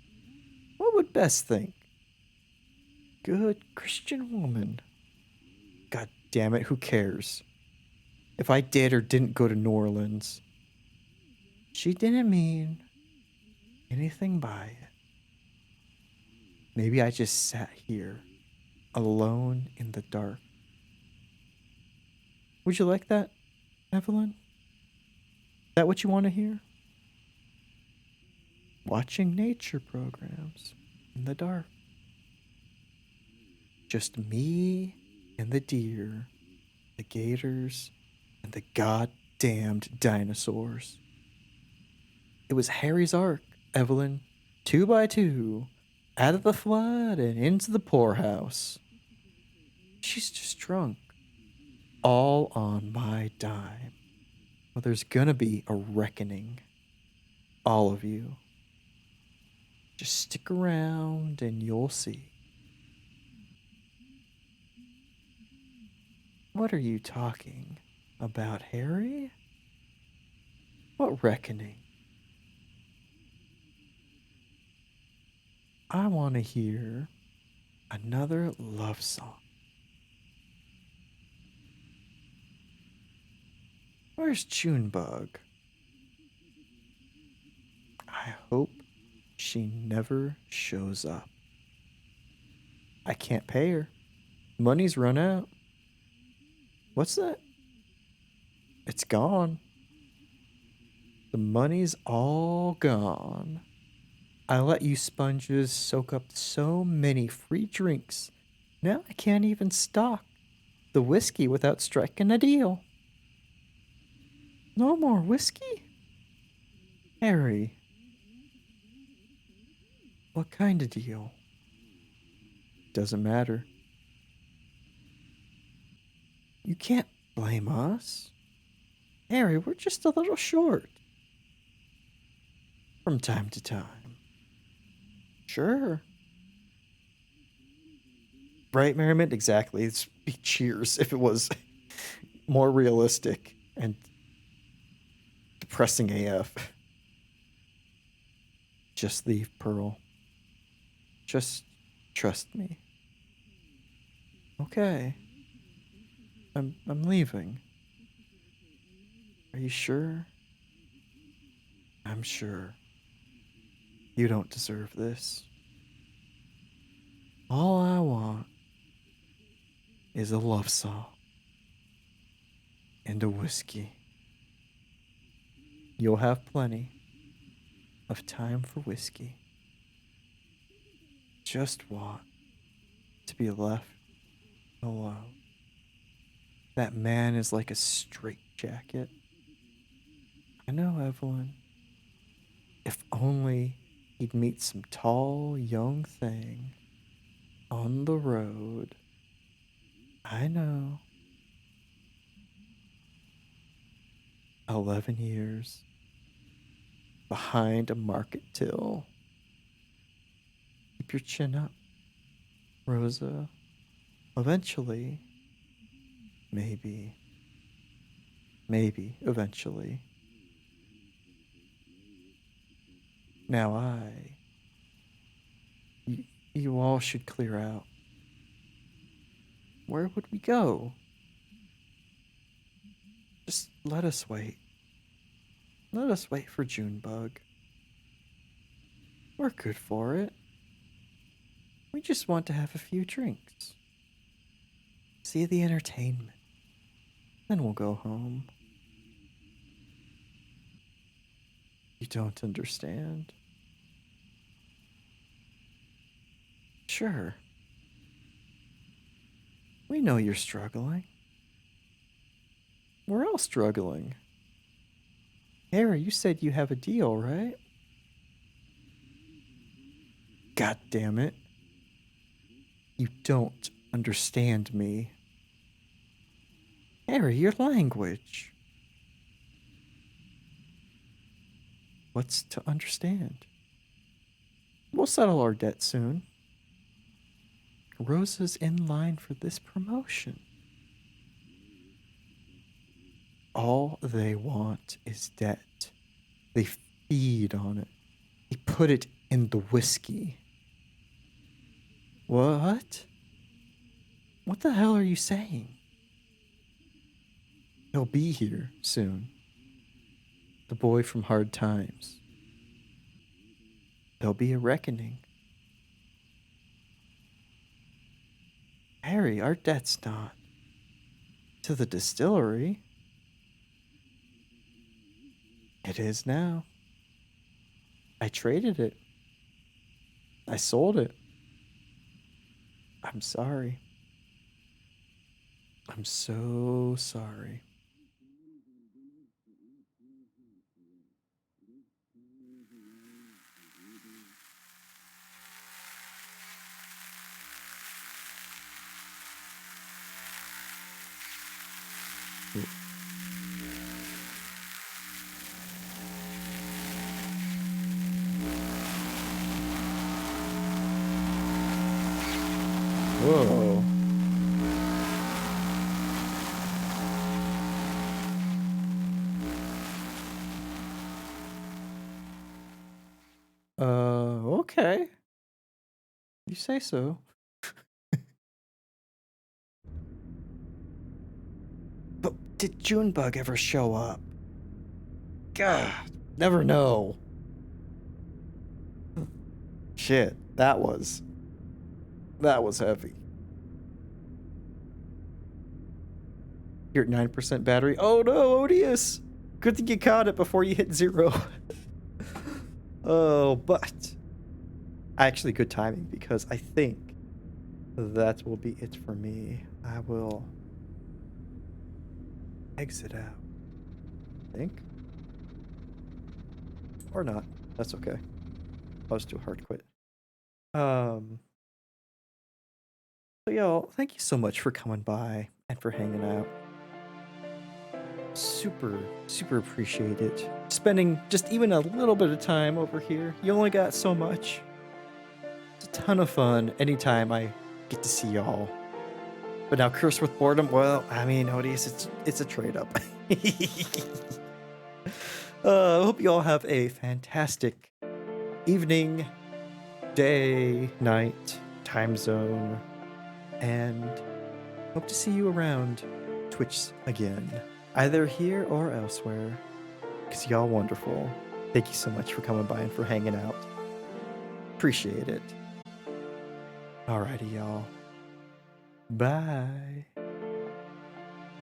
A: What would Bess think? Good Christian woman. God damn it, who cares? If I did or didn't go to New Orleans, she didn't mean anything by it. Maybe I just sat here, alone in the dark. Would you like that, Evelyn? Is that what you want to hear? Watching nature programs in the dark. Just me and the deer, the gators, and the goddamned dinosaurs. It was Harry's Ark, Evelyn, 2x2, out of the flood and into the poorhouse. She's just drunk. All on my dime. Well, there's gonna be a reckoning. All of you. Just stick around and you'll see. What are you talking about, Harry? What reckoning? I want to hear another love song. Where's Junebug? I hope she never shows up. I can't pay her. Money's run out. What's that? It's gone. The money's all gone. I let you sponges soak up so many free drinks. Now I can't even stock the whiskey without striking a deal. No more whiskey? Harry. What kind of deal? Doesn't matter. You can't blame us. Harry, we're just a little short. From time to time. Sure. Right, Merriment? Exactly. It'd be Cheers if it was more realistic and depressing AF. Just leave, Pearl. Just trust me. Okay. I'm leaving. Are you sure? I'm sure. You don't deserve this. All I want is a love song and a whiskey. You'll have plenty of time for whiskey. Just want to be left alone. That man is like a straitjacket. I know, Evelyn. If only he'd meet some tall young thing on the road. I know. 11 years behind a market till. Keep your chin up, Rosa. Eventually, maybe, eventually. Now you all should clear out. Where would we go? Just let us wait. Let us wait for Junebug. We're good for it. We just want to have a few drinks. See the entertainment. Then we'll go home. You don't understand. Sure. We know you're struggling. We're all struggling. Harry, you said you have a deal, right? God damn it. You don't understand me. Harry, your language. What's to understand? We'll settle our debt soon. Rosa's in line for this promotion. All they want is debt. They feed on it. They put it in the whiskey. What? What the hell are you saying? He'll be here soon. The boy from Hard Times. There'll be a reckoning. Harry, our debt's not to the distillery. It is now. I traded it. I sold it. I'm sorry. I'm so sorry. Whoa. Okay. You say so. But did Junebug ever show up? God, never know. Shit, that was heavy. You're at 9% battery. Oh no, Odious! Good thing you caught it before you hit 0. Oh, but actually good timing because I think that will be it for me. I will exit out. I think. Or not. That's okay. I was too hard quit. So y'all, thank you so much for coming by and for hanging out. Super appreciate it. Spending just even a little bit of time over here. You only got so much. It's a ton of fun anytime I get to see y'all. But now Curse with Boredom, well, I mean, Odious, it's a trade up. I hope you all have a fantastic evening, day, night, time zone, and hope to see you around Twitch again, either here or elsewhere, because y'all wonderful. Thank you so much for coming by and for hanging out. Appreciate it. Alrighty, y'all. Bye.